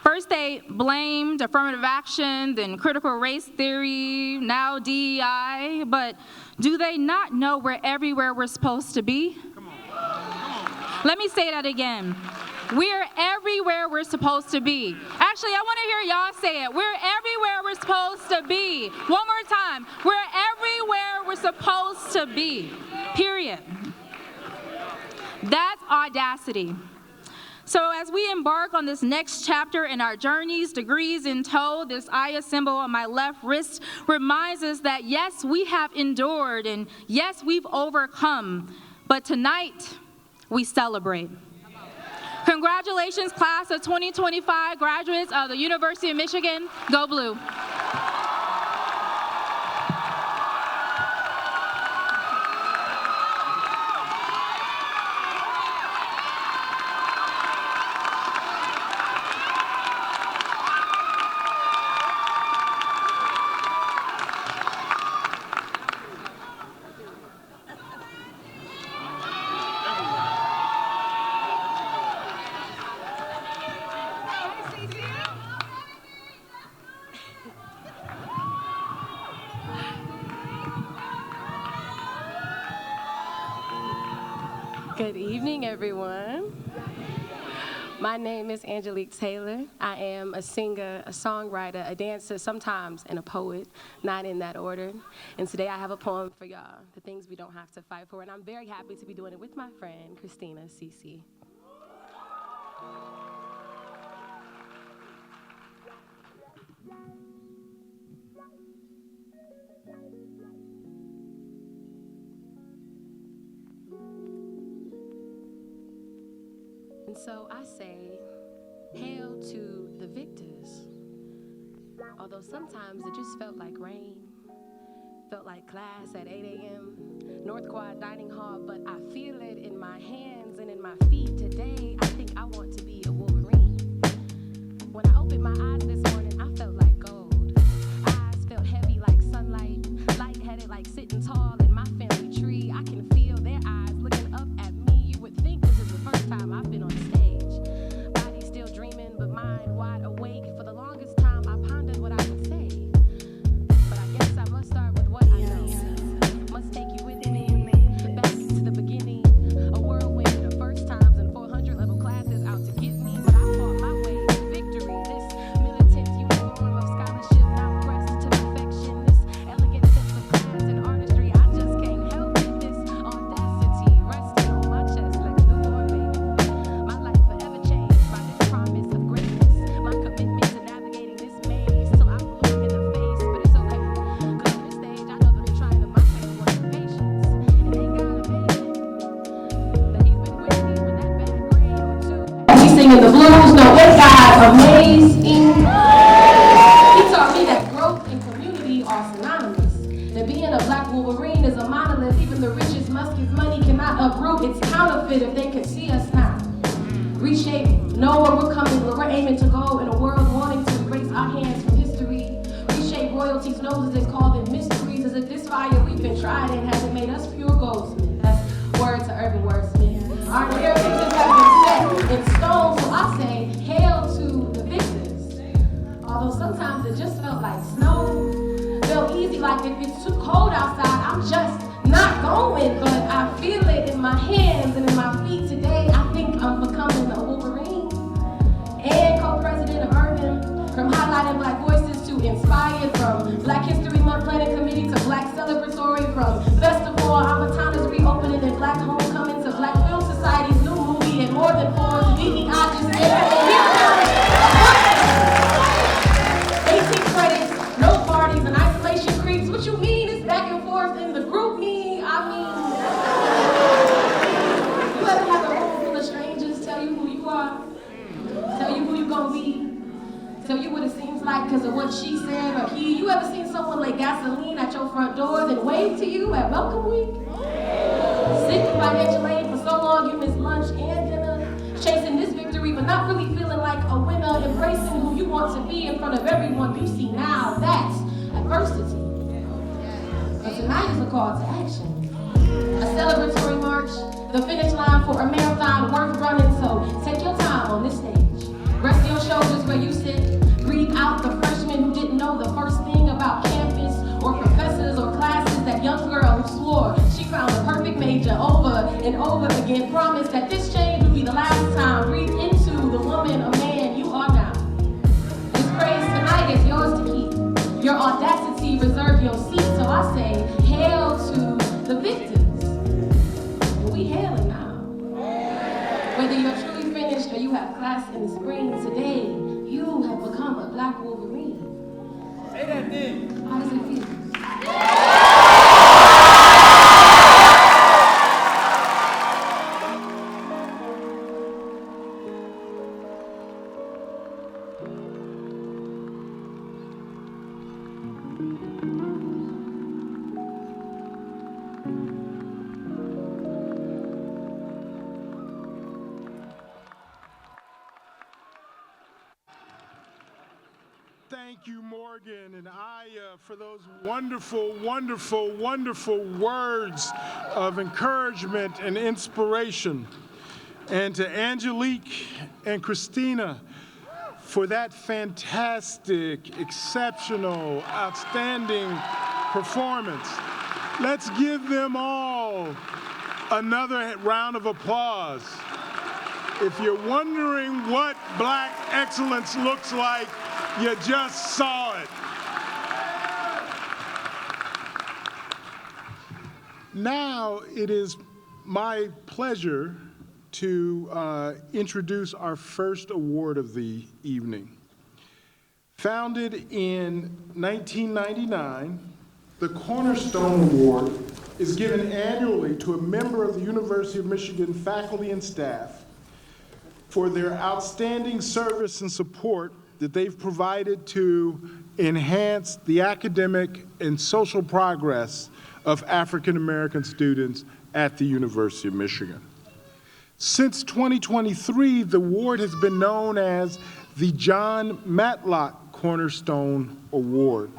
First, they blamed affirmative action, then critical race theory, now DEI, but do they not know we're everywhere we're supposed to be? Let me say that again. We're everywhere we're supposed to be. Actually, I want to hear y'all say it. We're everywhere we're supposed to be. One more time. We're everywhere we're supposed to be. Period. That's audacity. So as we embark on this next chapter in our journeys, degrees in tow, this Aya symbol on my left wrist reminds us that yes, we have endured, and yes, we've overcome. But tonight, we celebrate. Congratulations, class of 2025 graduates of the University of Michigan. Go Blue. Good evening, everyone. My name is Angelique Taylor. I am a singer, a songwriter, a dancer, sometimes, and a poet, not in that order. And today I have a poem for y'all, the things we don't have to fight for. And I'm very happy to be doing it with my friend, Christina CC. And so I say, hail to the victors. Although sometimes it just felt like rain, felt like class at 8 a.m., North Quad Dining Hall, but I feel it in my hands and in my feet. Today, I think I want to be a Wolverine. When I opened my eyes this morning, I felt like gold. Eyes felt heavy like sunlight, lightheaded like sitting tall in my family tree. I can feel their eyes looking up at me. You would think this is the first time I've been on stage. Body still dreaming, but mind wide awake. For the longest time, I pondered what I would say. But I guess I must start with what I know. Must take you with me back to the beginning. A whirlwind of first times and 400 level classes out to get me. But I fought my way to victory. This militant uniform of scholarship now pressed to perfection. This elegant sense of class and artistry. I just can't help it. This audacity resting on my chest like a newborn baby. My life forever changed by this promise of greatness. My commitment to navigating this maze till I'm blue in the face. But it's okay, 'cause on this stage I know that they're trying to my face was patience. And thank God I made it. That he's been with me when that bad grade or two. We singing the blues, no it God amazing. He taught me that growth and community are synonymous. That being a black Wolverine is a monolith. Even the richest must give money cannot uproot its counterfeit if they could see us now. Reshape, know where we're coming, where we're aiming to go in a world wanting to erase our hands from history. Reshape royalties, noses and call them mysteries, as if this fire we've been tried and hasn't made us pure goldsmiths. That's word to urban wordsmith. Our heritages have been set in stone, so I say, hail to the victors. Although sometimes it just felt like snow. Felt easy, like if it's too cold outside, I'm just not going. But I feel it in my hands and in my feet today. I think I'm becoming a Wolverine. And co-president of Urban, from highlighting black voices to inspired, from Black History Month Planning Committee to Black Celebratory, from Festival Amatanas reopening and Black Homecoming to Black Film Society's new movie and more than four to DEI just did 18 credits, no parties, and isolation creeps. What you mean it's back and forth in the group me? I mean, you ever have a room full of strangers tell you who you are? Tell you who you gonna be? Tell you what it seems like because of what she said or he? You ever seen someone lay gasoline at your front door then wave to you at welcome week? Sick of financial aid for so long you miss lunch and dinner. Chasing this victory but not really feeling like a winner. Embracing who you want to be in front of everyone you see now. That's adversity. But tonight is a call to action. A celebratory march, the finish line for a marathon worth running. So take your time on this stage. Rest your shoulders where you sit. Breathe out the freshman who didn't know the first thing about campus or professors or classes. That young girl who swore she found a perfect major over and over again. Promised that this change would be the last time. Breathe into the woman or man you are now. This praise tonight is yours to keep. Your audacity reserve your seat. So I say, hail to the victors. And we hailing now. Whether you're truly finished or you have class in the spring, today you have become a black Wolverine. Say that thing. How does it feel? Thank you, Morgan, and for those wonderful, wonderful, wonderful words of encouragement and inspiration. And to Angelique and Christina for that fantastic, exceptional, outstanding performance. Let's give them all Another round of applause. If you're wondering what Black excellence looks like, you just saw it. Now it is my pleasure to introduce our first award of the evening. Founded in 1999, the Cornerstone Award is given annually to a member of the University of Michigan faculty and staff for their outstanding service and support that they've provided to enhance the academic and social progress of African American students at the University of Michigan. Since 2023, the award has been known as the John Matlock Cornerstone Award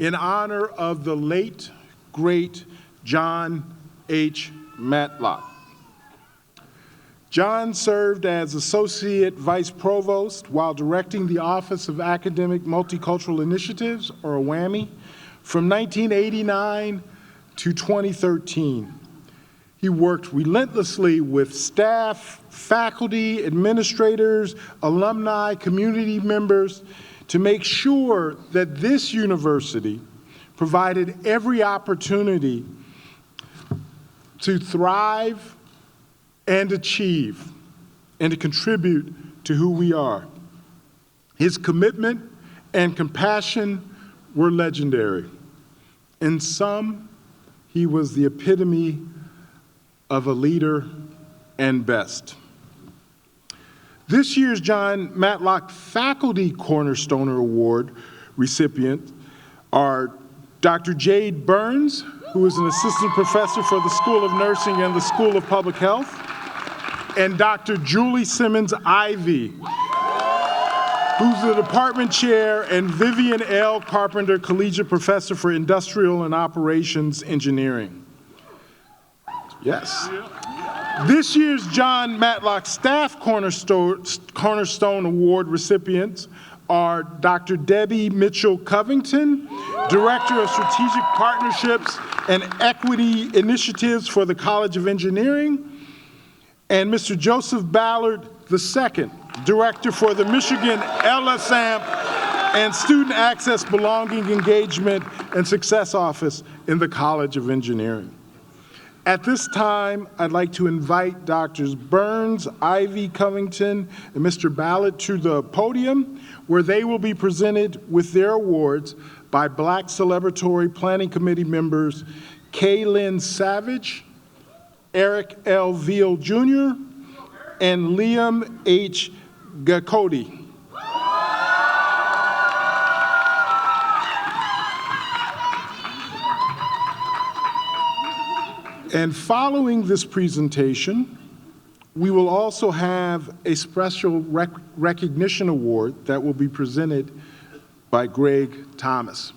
in honor of the late, great John H. Matlock. John served as Associate Vice Provost while directing the Office of Academic Multicultural Initiatives, or WAMI, from 1989 to 2013. He worked relentlessly with staff, faculty, administrators, alumni, community members to make sure that this university provided every opportunity to thrive and achieve and to contribute to who we are. His commitment and compassion were legendary. In sum, he was the epitome of a leader and best. This year's John Matlock Faculty Cornerstoner Award recipients are Dr. Jade Burns, who is an assistant professor for the School of Nursing and the School of Public Health, and Dr. Julie Simmons Ivey, who's the department chair and Vivian L. Carpenter Collegiate Professor for Industrial and Operations Engineering. Yes. This year's John Matlock Staff Cornerstone Award recipients are Dr. Debbie Mitchell Covington, Director of Strategic Partnerships and Equity Initiatives for the College of Engineering, and Mr. Joseph Ballard II, Director for the Michigan LSAMP and Student Access, Belonging, Engagement, and Success Office in the College of Engineering. At this time, I'd like to invite Drs. Burns, Ivey, Covington, and Mr. Ballard to the podium, where they will be presented with their awards by Black Celebratory Planning Committee members Kaylin Savage, Eric L. Veal Jr., and Liam H. Gakoti. And following this presentation, we will also have a special recognition award that will be presented by Greg Thomas.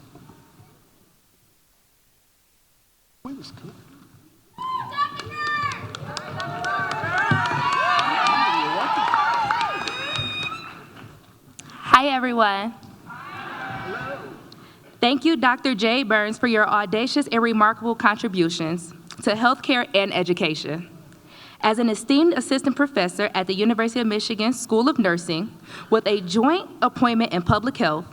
Hi, everyone. Thank you, Dr. J. Burns, for your audacious and remarkable contributions to healthcare and education. As an esteemed assistant professor at the University of Michigan School of Nursing with a joint appointment in public health,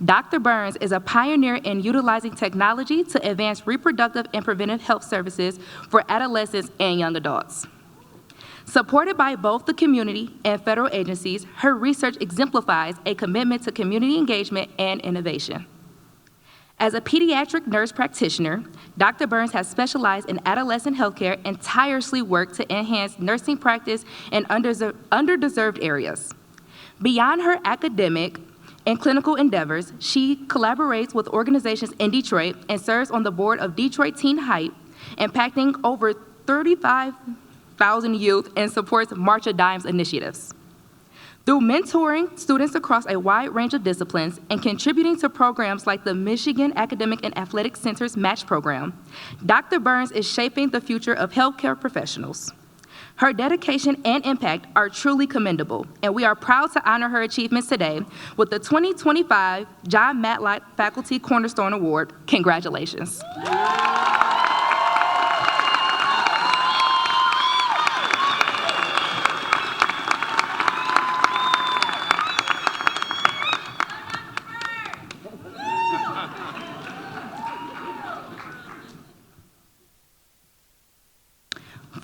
Dr. Burns is a pioneer in utilizing technology to advance reproductive and preventive health services for adolescents and young adults. Supported by both the community and federal agencies, her research exemplifies a commitment to community engagement and innovation. As a pediatric nurse practitioner, Dr. Burns has specialized in adolescent healthcare and tirelessly worked to enhance nursing practice in underdeserved areas. Beyond her academic and clinical endeavors, she collaborates with organizations in Detroit and serves on the board of Detroit Teen Hype, impacting over 35,000 youth and supports March of Dimes initiatives. Through mentoring students across a wide range of disciplines and contributing to programs like the Michigan Academic and Athletic Center's Match Program, Dr. Burns is shaping the future of healthcare professionals. Her dedication and impact are truly commendable, and we are proud to honor her achievements today with the 2025 John Matlock Faculty Cornerstone Award. Congratulations.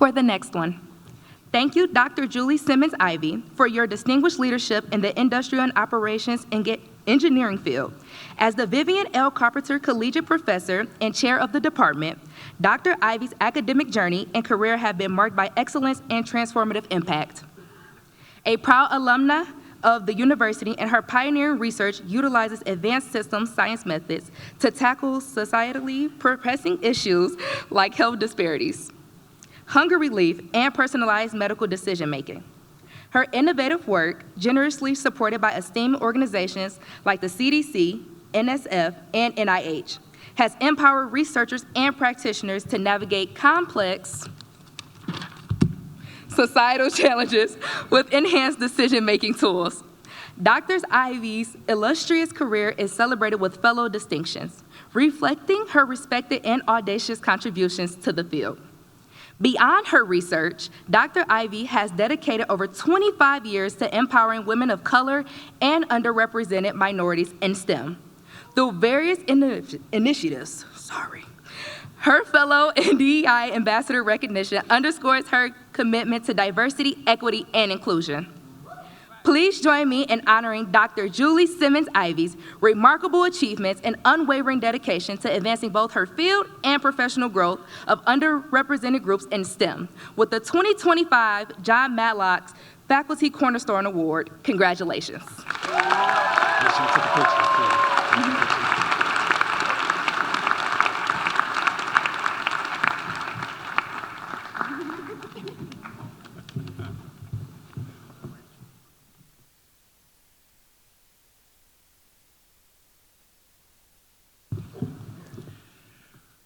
for the next one. Thank you, Dr. Julie Simmons-Ivy, for your distinguished leadership in the industrial and operations engineering field. As the Vivian L. Carpenter Collegiate Professor and Chair of the Department, Dr. Ivy's academic journey and career have been marked by excellence and transformative impact. A proud alumna of the university, and her pioneering research utilizes advanced systems science methods to tackle societally pressing issues like health disparities, hunger relief, and personalized medical decision-making. Her innovative work, generously supported by esteemed organizations like the CDC, NSF, and NIH, has empowered researchers and practitioners to navigate complex societal challenges with enhanced decision-making tools. Dr. Ivy's illustrious career is celebrated with fellow distinctions, reflecting her respected and audacious contributions to the field. Beyond her research, Dr. Ivy has dedicated over 25 years to empowering women of color and underrepresented minorities in STEM. Through various initiatives, her fellow and DEI ambassador recognition underscores her commitment to diversity, equity, and inclusion. Please join me in honoring Dr. Julie Simmons-Ivy's remarkable achievements and unwavering dedication to advancing both her field and professional growth of underrepresented groups in STEM with the 2025 John Matlock's Faculty Cornerstone Award. Congratulations.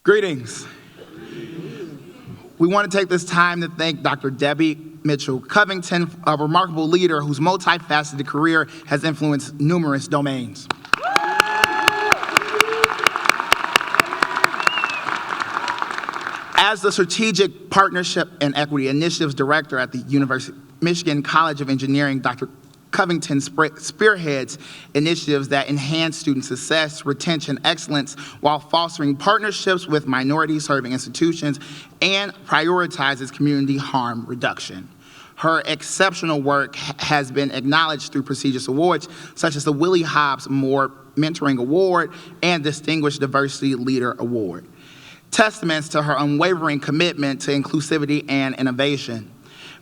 Greetings. We want to take this time to thank Dr. Debbie Mitchell Covington, a remarkable leader whose multifaceted career has influenced numerous domains. As the Strategic Partnership and Equity Initiatives Director at the University of Michigan College of Engineering, Dr. Covington spearheads initiatives that enhance student success, retention, excellence, while fostering partnerships with minority-serving institutions and prioritizes community harm reduction. Her exceptional work has been acknowledged through prestigious awards such as the Willie Hobbs Moore Mentoring Award and Distinguished Diversity Leader Award, testaments to her unwavering commitment to inclusivity and innovation.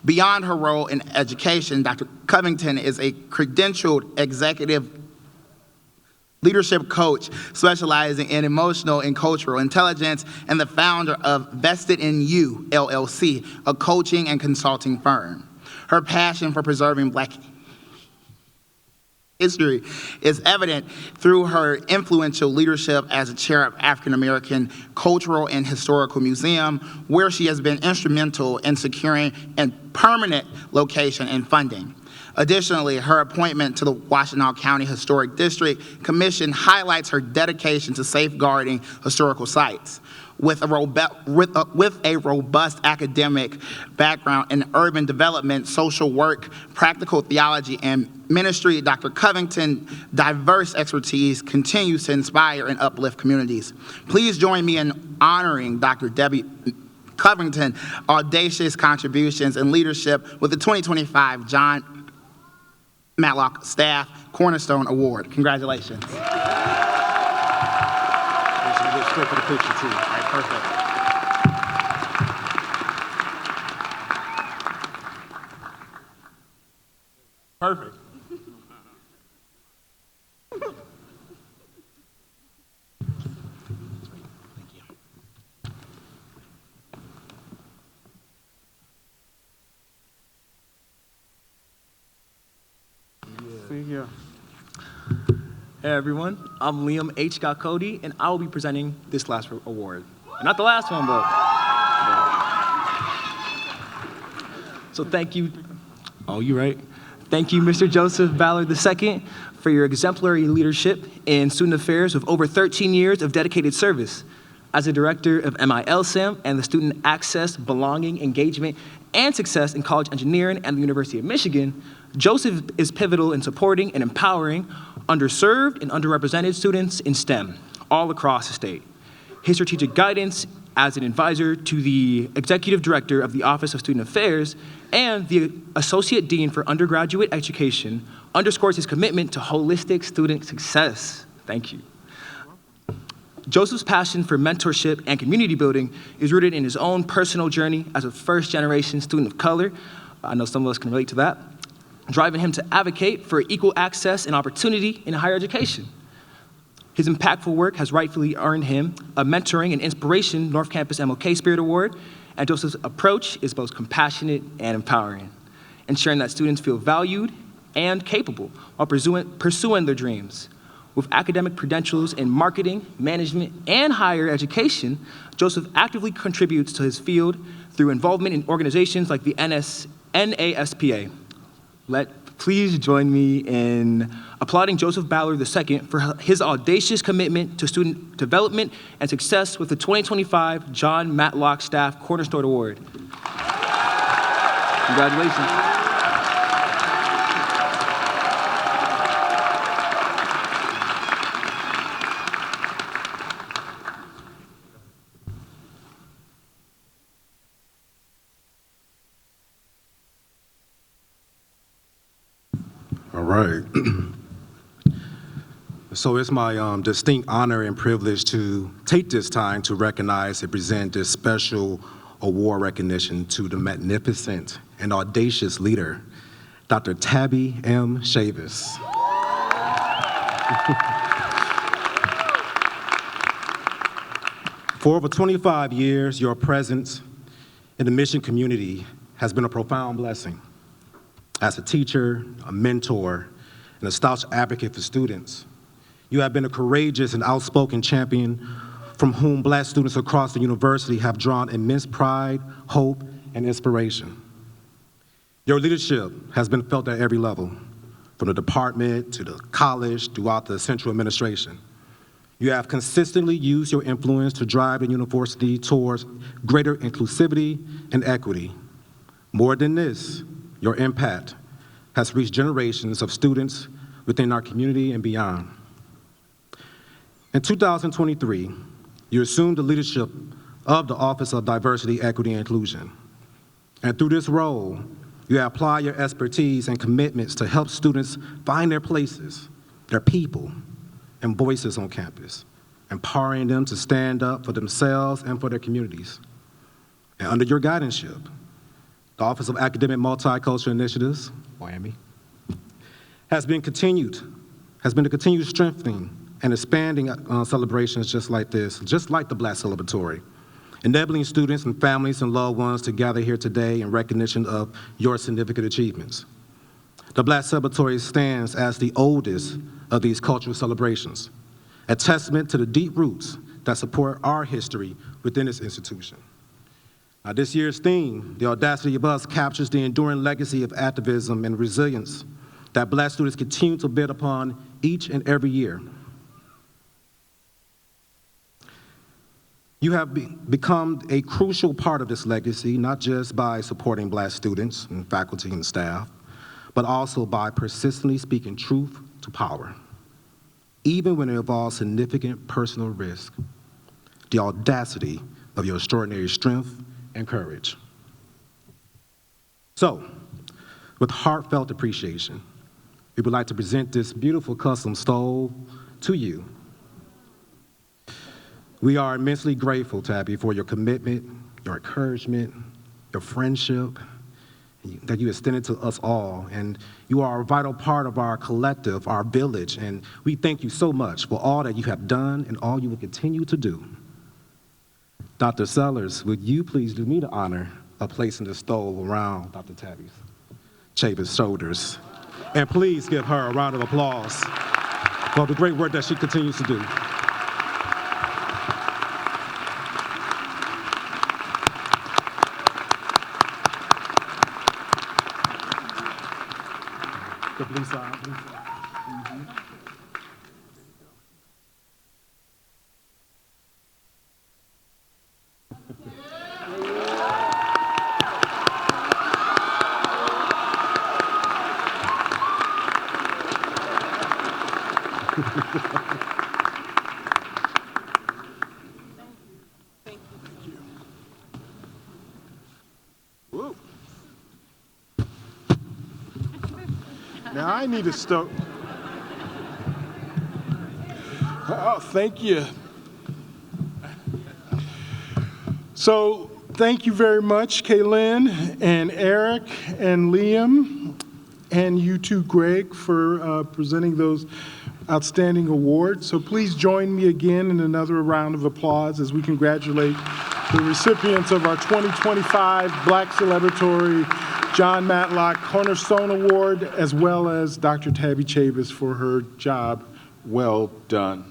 Beyond her role in education, Dr. Covington is a credentialed executive leadership coach specializing in emotional and cultural intelligence and the founder of Vested in You, LLC, a coaching and consulting firm. Her passion for preserving Black history is evident through her influential leadership as a chair of African American Cultural and Historical Museum, where she has been instrumental in securing a permanent location and funding. Additionally, her appointment to the Washtenaw County Historic District Commission highlights her dedication to safeguarding historical sites. With a robust academic background in urban development, social work, practical theology, and ministry, Dr. Covington's diverse expertise continues to inspire and uplift communities. Please join me in honoring Dr. Debbie Covington's audacious contributions and leadership with the 2025 John Matlock Staff Cornerstone Award. Congratulations. Straight for the picture too. All right, perfect. Perfect. See here. Hey everyone, I'm Liam H. Cody, and I will be presenting this last award. Not the last one, but. So thank you. Oh, you right. Thank you, Mr. Joseph Ballard II, for your exemplary leadership in student affairs with over 13 years of dedicated service. As a director of MILSAM and the Student Access, Belonging, Engagement, and Success in College Engineering at the University of Michigan, Joseph is pivotal in supporting and empowering underserved and underrepresented students in STEM all across the state. His strategic guidance as an advisor to the Executive Director of the Office of Student Affairs and the Associate Dean for Undergraduate Education, underscores his commitment to holistic student success. Thank you. Joseph's passion for mentorship and community building is rooted in his own personal journey as a first-generation student of color. I know some of us can relate to that, driving him to advocate for equal access and opportunity in higher education. His impactful work has rightfully earned him a Mentoring and Inspiration North Campus MLK Spirit Award, and Joseph's approach is both compassionate and empowering, ensuring that students feel valued and capable while pursuing their dreams. With academic credentials in marketing, management, and higher education, Joseph actively contributes to his field through involvement in organizations like the NASPA. Please join me in applauding Joseph Ballard II for his audacious commitment to student development and success with the 2025 John Matlock Staff Cornerstone Award. Congratulations. All right. So it's my distinct honor and privilege to take this time to recognize and present this special award recognition to the magnificent and audacious leader, Dr. Tabby M. Chavis. For over 25 years, your presence in the Mission community has been a profound blessing. As a teacher, a mentor, and a staunch advocate for students, you have been a courageous and outspoken champion from whom Black students across the university have drawn immense pride, hope, and inspiration. Your leadership has been felt at every level, from the department to the college, throughout the central administration. You have consistently used your influence to drive the university towards greater inclusivity and equity. More than this, your impact has reached generations of students within our community and beyond. In 2023, you assumed the leadership of the Office of Diversity, Equity, and Inclusion. And through this role, you apply your expertise and commitments to help students find their places, their people, and voices on campus, empowering them to stand up for themselves and for their communities. And under your guidance-ship, the Office of Academic Multicultural Initiatives, Miami, has been to continue strengthening and expanding celebrations just like this, just like the Black Celebratory, enabling students and families and loved ones to gather here today in recognition of your significant achievements. The Black Celebratory stands as the oldest of these cultural celebrations, a testament to the deep roots that support our history within this institution. Now, this year's theme, The Audacity of Us, captures the enduring legacy of activism and resilience that Black students continue to build upon each and every year. You have become a crucial part of this legacy, not just by supporting Black students and faculty and staff, but also by persistently speaking truth to power, even when it involves significant personal risk. The audacity of your extraordinary strength and courage. So, with heartfelt appreciation, we would like to present this beautiful custom stole to you. We are immensely grateful, Tabby, for your commitment, your encouragement, your friendship that you extended to us all. And you are a vital part of our collective, our village, and we thank you so much for all that you have done and all you will continue to do. Dr. Sellers, would you please do me the honor of placing the stole around Dr. Tabby Chavis' shoulders? And please give her a round of applause for the great work that she continues to do. The blue side, blue side. Mm-hmm. I need a stove. Oh, thank you. So, thank you very much, Kaylin and Eric and Liam, and you too, Greg, for presenting those outstanding awards. So please join me again in another round of applause as we congratulate the recipients of our 2025 Black Celebratory John Matlock Cornerstone Award, as well as Dr. Tabby Chavis for her job well done.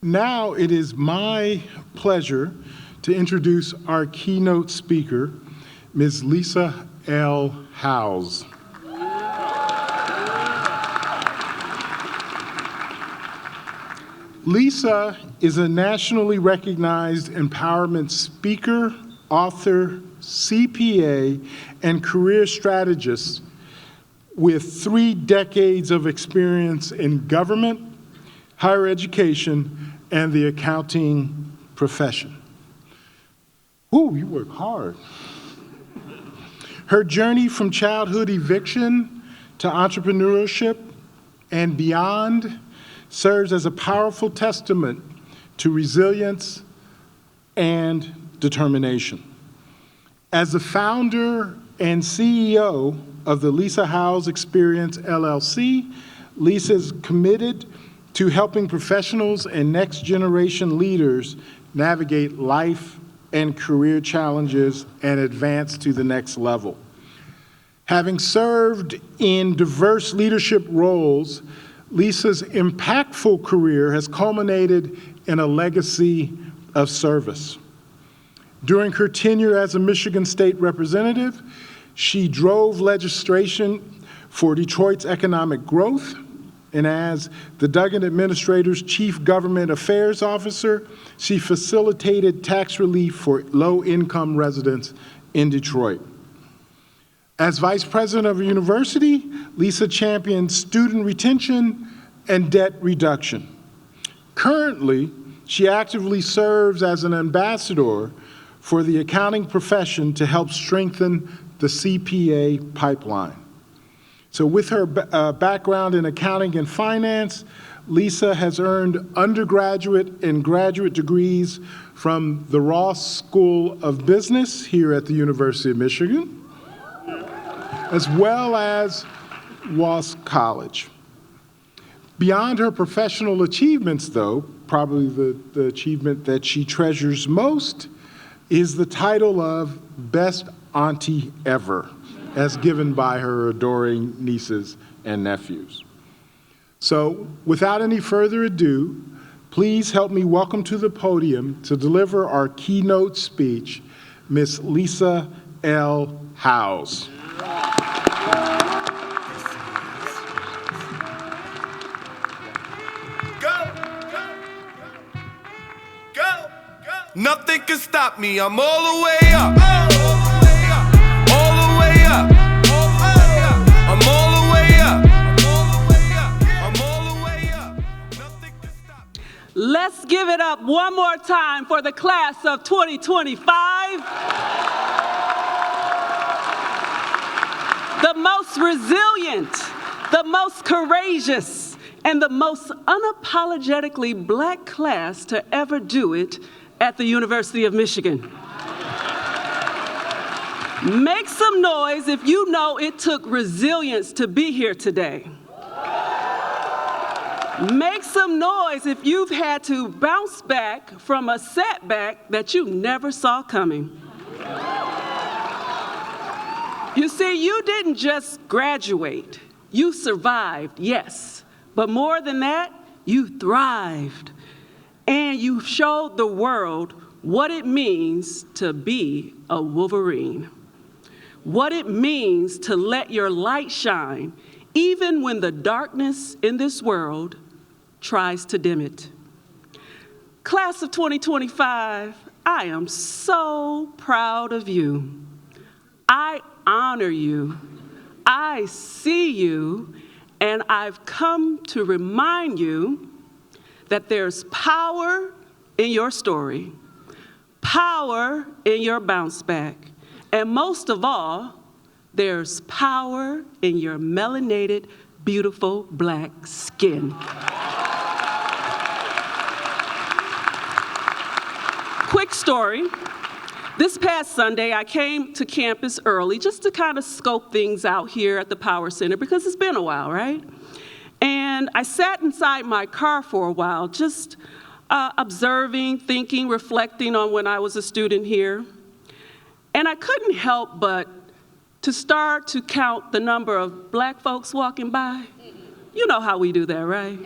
Now it is my pleasure to introduce our keynote speaker, Ms. Lisa L. Howes. Lisa is a nationally recognized empowerment speaker, author, CPA, and career strategist with 3 decades of experience in government, higher education, and the accounting profession. Ooh, you work hard. Her journey from childhood eviction to entrepreneurship and beyond serves as a powerful testament to resilience and determination. As the founder and CEO of the Lisa Howes Experience, LLC, Lisa is committed to helping professionals and next generation leaders navigate life and career challenges and advance to the next level. Having served in diverse leadership roles, Lisa's impactful career has culminated in a legacy of service. During her tenure as a Michigan State Representative, she drove legislation for Detroit's economic growth, and as the Duggan administrator's chief government affairs officer, she facilitated tax relief for low-income residents in Detroit. As vice president of a university, Lisa championed student retention and debt reduction. Currently, she actively serves as an ambassador for the accounting profession to help strengthen the CPA pipeline. So with her background in accounting and finance, Lisa has earned undergraduate and graduate degrees from the Ross School of Business here at the University of Michigan, as well as Ross College. Beyond her professional achievements, though, probably the achievement that she treasures most is the title of Best Auntie Ever, as given by her adoring nieces and nephews. So, without any further ado, please help me welcome to the podium to deliver our keynote speech, Ms. Lisa L. Howes. Nothing can stop me, I'm all the way up. All the way up. I'm all the way up. I'm all the way up. Nothing can stop me. Let's give it up one more time for the class of 2025. The most resilient, the most courageous, and the most unapologetically Black class to ever do it at the University of Michigan. Make some noise if you know it took resilience to be here today. Make some noise if you've had to bounce back from a setback that you never saw coming. You see, you didn't just graduate. You survived, yes, but more than that, you thrived. And you showed the world what it means to be a Wolverine. What it means to let your light shine, even when the darkness in this world tries to dim it. Class of 2025, I am so proud of you. I honor you. I see you, and I've come to remind you that there's power in your story, power in your bounce back, and most of all, There's power in your melanated, beautiful black skin. Quick story. This past Sunday, I came to campus early just to kind of scope things out here at the Power Center because it's been a while, right? And I sat inside my car for a while, just observing, thinking, reflecting on when I was a student here. And I couldn't help but to start to count the number of black folks walking by. You know how we do that, right?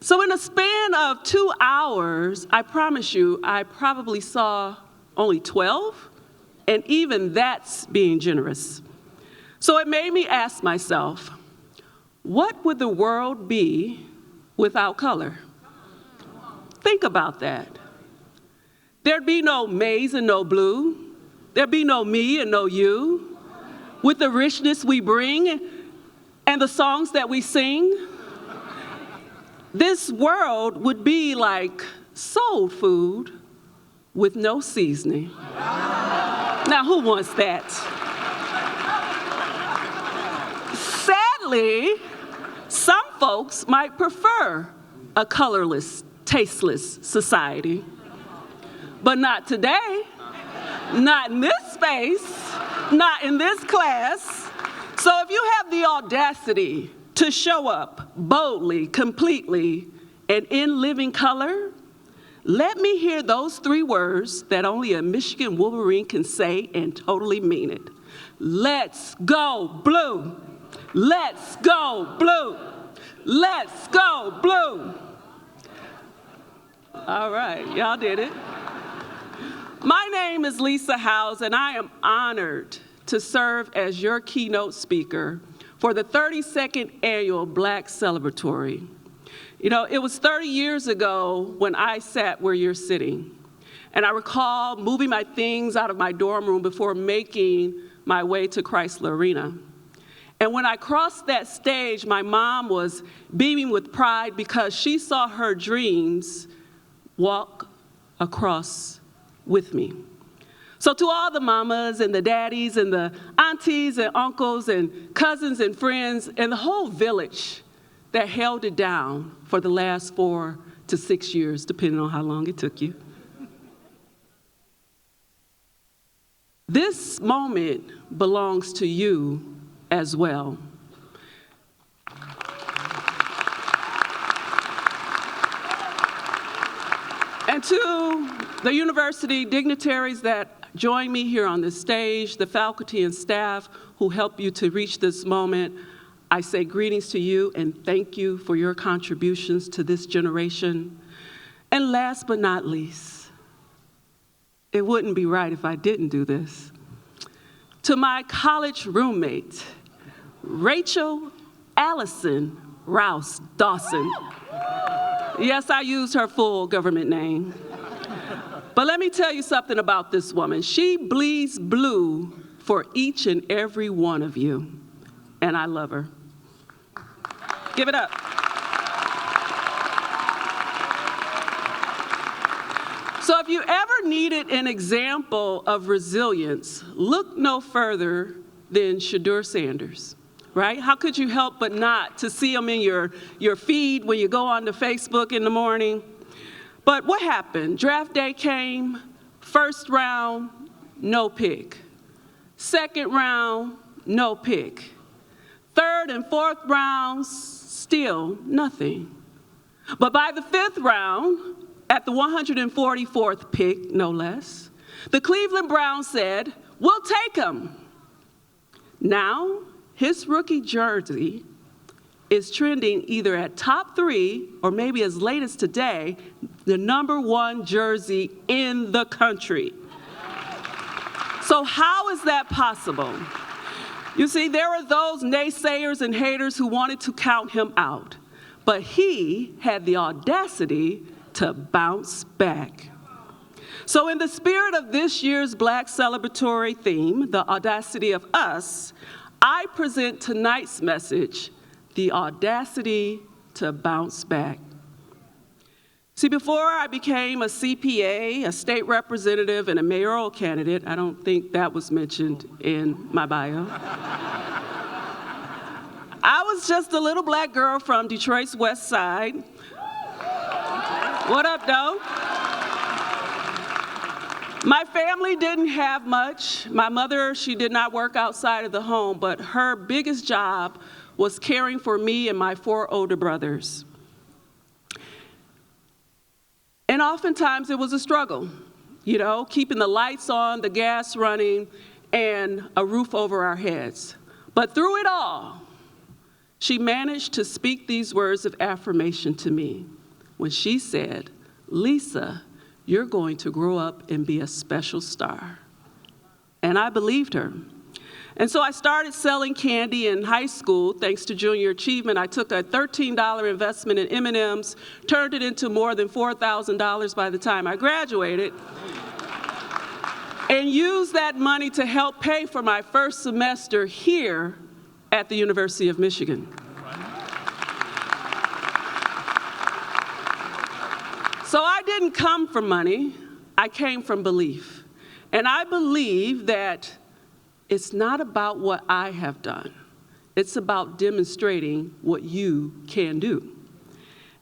So in a span of 2 hours, I promise you, I probably saw only 12, and even that's being generous. So it made me ask myself, what would the world be without color? Think about that. There'd be no maize and no blue. There'd be no me and no you. With the richness we bring and the songs that we sing, this world would be like soul food with no seasoning. Now, who wants that? Sadly, some folks might prefer a colorless, tasteless society. But not today, not in this space, not in this class. So if you have the audacity to show up boldly, completely, and in living color, let me hear those 3 words that only a Michigan Wolverine can say and totally mean it. Let's go blue. Let's go blue. Let's go blue. All right, y'all did it. My name is Lisa Howes, and I am honored to serve as your keynote speaker for the 32nd annual Black Celebratory. You know, it was 30 years ago when I sat where you're sitting. And I recall moving my things out of my dorm room before making my way to Chrysler Arena. And when I crossed that stage, my mom was beaming with pride because she saw her dreams walk across with me. So to all the mamas and the daddies and the aunties and uncles and cousins and friends and the whole village that held it down for the last 4 to 6 years, depending on how long it took you. This moment belongs to you as well. And to the university dignitaries that join me here on this stage, the faculty and staff who help you to reach this moment, I say greetings to you and thank you for your contributions to this generation. And last but not least, it wouldn't be right if I didn't do this. To my college roommate, Rachel Allison Rouse Dawson. Yes, I used her full government name. But let me tell you something about this woman. She bleeds blue for each and every one of you, and I love her. Give it up. So if you ever needed an example of resilience, look no further than Shadur Sanders, right? How could you help but not to see him in your feed when you go on to Facebook in the morning? But what happened? Draft day came, first round, no pick. Second round, no pick. Third and fourth rounds, still nothing. But by the 5th round, at the 144th pick, no less, the Cleveland Browns said, "We'll take him." Now, his rookie jersey is trending either at top 3 or maybe as late as today, the #1 jersey in the country. So how is that possible? You see, there were those naysayers and haters who wanted to count him out, but he had the audacity to bounce back. So in the spirit of this year's Black Celebratory theme, the audacity of us, I present tonight's message, the audacity to bounce back. See, before I became a CPA, a state representative, and a mayoral candidate, I don't think that was mentioned in my bio. I was just a little black girl from Detroit's West Side. What up, though? My family didn't have much. My mother, she did not work outside of the home, but her biggest job was caring for me and my 4 older brothers. And oftentimes it was a struggle, you know, keeping the lights on, the gas running, and a roof over our heads. But through it all, she managed to speak these words of affirmation to me when she said, "Lisa, you're going to grow up and be a special star." And I believed her. And so I started selling candy in high school. Thanks to Junior Achievement, I took a $13 investment in M&Ms, turned it into more than $4,000 by the time I graduated, and used that money to help pay for my first semester here at the University of Michigan. So I didn't come from money, I came from belief. And I believe that it's not about what I have done. It's about demonstrating what you can do.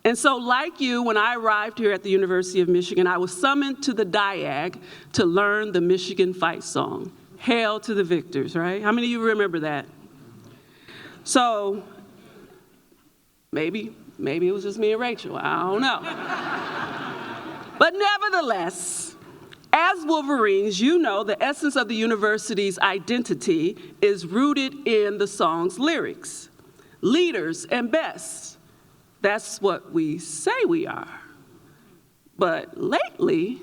And so like you, when I arrived here at the University of Michigan, I was summoned to the DIAG to learn the Michigan fight song, "Hail to the Victors," right? How many of you remember that? So maybe it was just me and Rachel, I don't know. But nevertheless, as Wolverines, you know the essence of the university's identity is rooted in the song's lyrics. Leaders and best, that's what we say we are. But lately,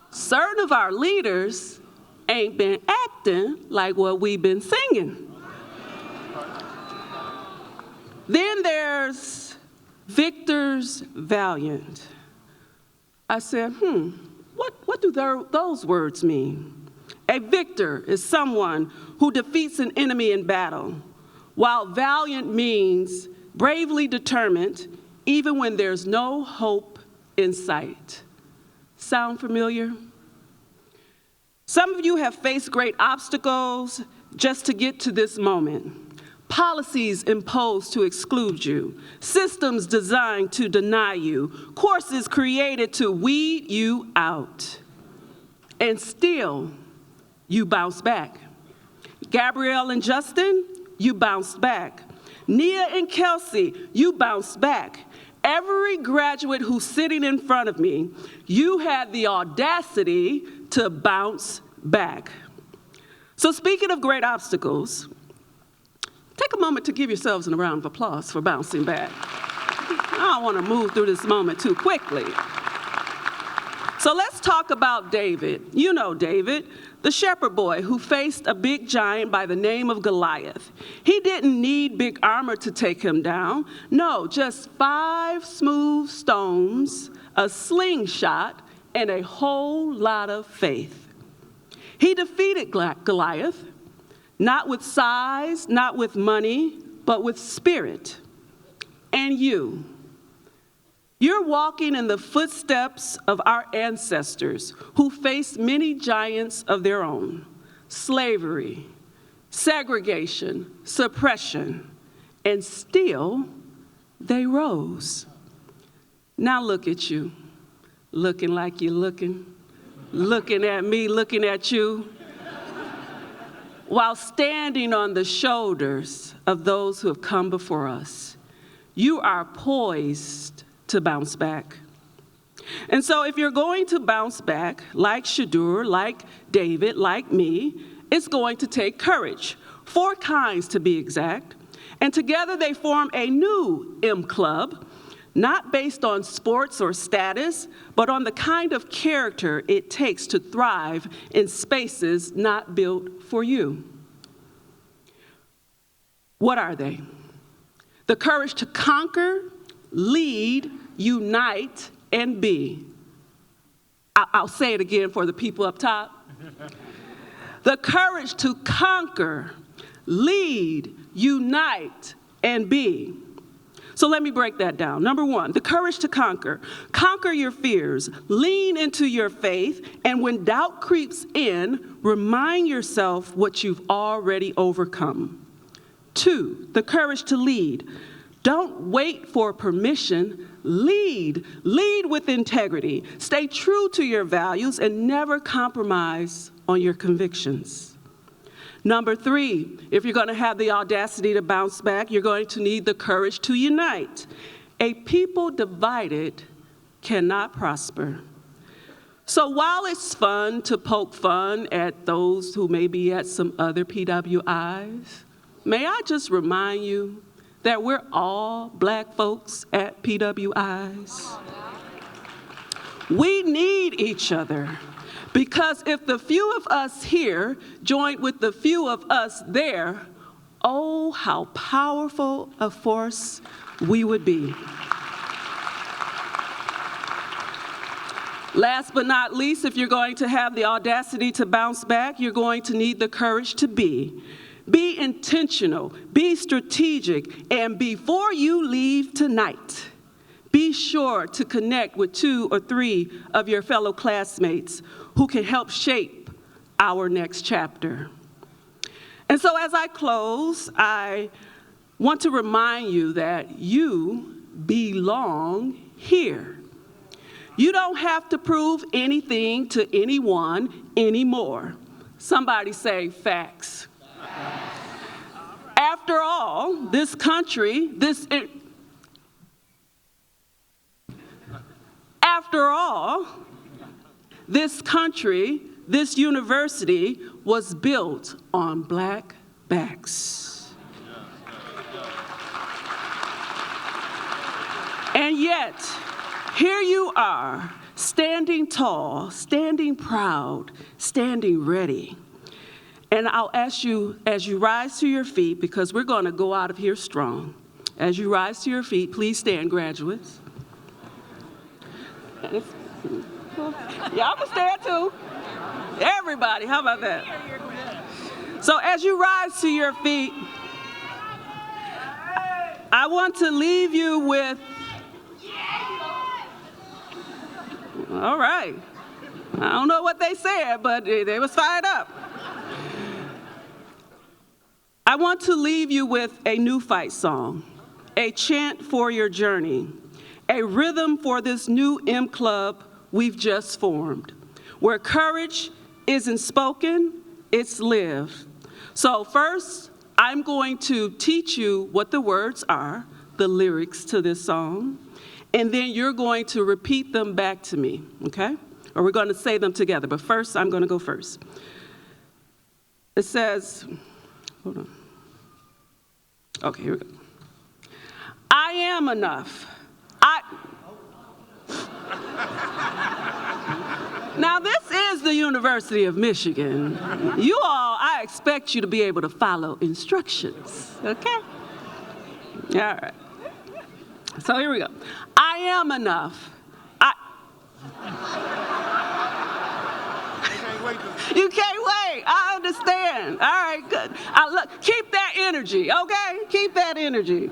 certain of our leaders ain't been acting like what we've been singing. Then there's victors valiant. I said, what do those words mean? A victor is someone who defeats an enemy in battle, while valiant means bravely determined, even when there's no hope in sight. Sound familiar? Some of you have faced great obstacles just to get to this moment. Policies imposed to exclude you, systems designed to deny you, courses created to weed you out. And still, you bounce back. Gabrielle and Justin, you bounced back. Nia and Kelsey, you bounced back. Every graduate who's sitting in front of me, you had the audacity to bounce back. So speaking of great obstacles, take a moment to give yourselves a round of applause for bouncing back. I don't want to move through this moment too quickly. So let's talk about David. You know David, the shepherd boy who faced a big giant by the name of Goliath. He didn't need big armor to take him down. No, just 5 smooth stones, a slingshot, and a whole lot of faith. He defeated Goliath, not with size, not with money, but with spirit. And you're walking in the footsteps of our ancestors who faced many giants of their own: slavery, segregation, suppression, and still they rose. Now look at you, looking like you're looking at me, looking at you, while standing on the shoulders of those who have come before us. You are poised to bounce back. And so if you're going to bounce back, like Shadur, like David, like me, it's going to take courage, 4 kinds to be exact. And together they form a new M Club, not based on sports or status, but on the kind of character it takes to thrive in spaces not built for you. What are they? The courage to conquer, lead, unite, and be. I'll say it again for the people up top. The courage to conquer, lead, unite, and be. So let me break that down. Number one, the courage to conquer. Conquer your fears, lean into your faith, and when doubt creeps in, remind yourself what you've already overcome. Two, the courage to lead. Don't wait for permission, lead. Lead with integrity. Stay true to your values and never compromise on your convictions. Number three, if you're going to have the audacity to bounce back, you're going to need the courage to unite. A people divided cannot prosper. So while it's fun to poke fun at those who may be at some other PWIs, may I just remind you that we're all Black folks at PWIs. We need each other. Because if the few of us here joined with the few of us there, oh, how powerful a force we would be. Last but not least, if you're going to have the audacity to bounce back, you're going to need the courage to be. Be intentional, be strategic, and before you leave tonight, be sure to connect with 2 or 3 of your fellow classmates who can help shape our next chapter. And so as I close, I want to remind you that you belong here. You don't have to prove anything to anyone anymore. Somebody say facts. After all, this country, this university was built on Black backs. And yet, here you are, standing tall, standing proud, standing ready. And I'll ask you, as you rise to your feet, because we're going to go out of here strong. As you rise to your feet, please stand, graduates. Y'all can stand too. Everybody, how about that? So as you rise to your feet, I want to leave you with, all right. I don't know what they said, but they was fired up. I want to leave you with a new fight song, a chant for your journey, a rhythm for this new M Club we've just formed, where courage isn't spoken, it's lived. So first, I'm going to teach you what the words are, the lyrics to this song, and then you're going to repeat them back to me, okay? Or we're going to say them together, but first, I'm going to go first. It says, hold on. Okay, here we go. I am enough. Now, this is the University of Michigan. You all, I expect you to be able to follow instructions, okay? All right. So here we go. I am enough. You can't wait. I understand. All right, good. Keep that energy, okay? Keep that energy.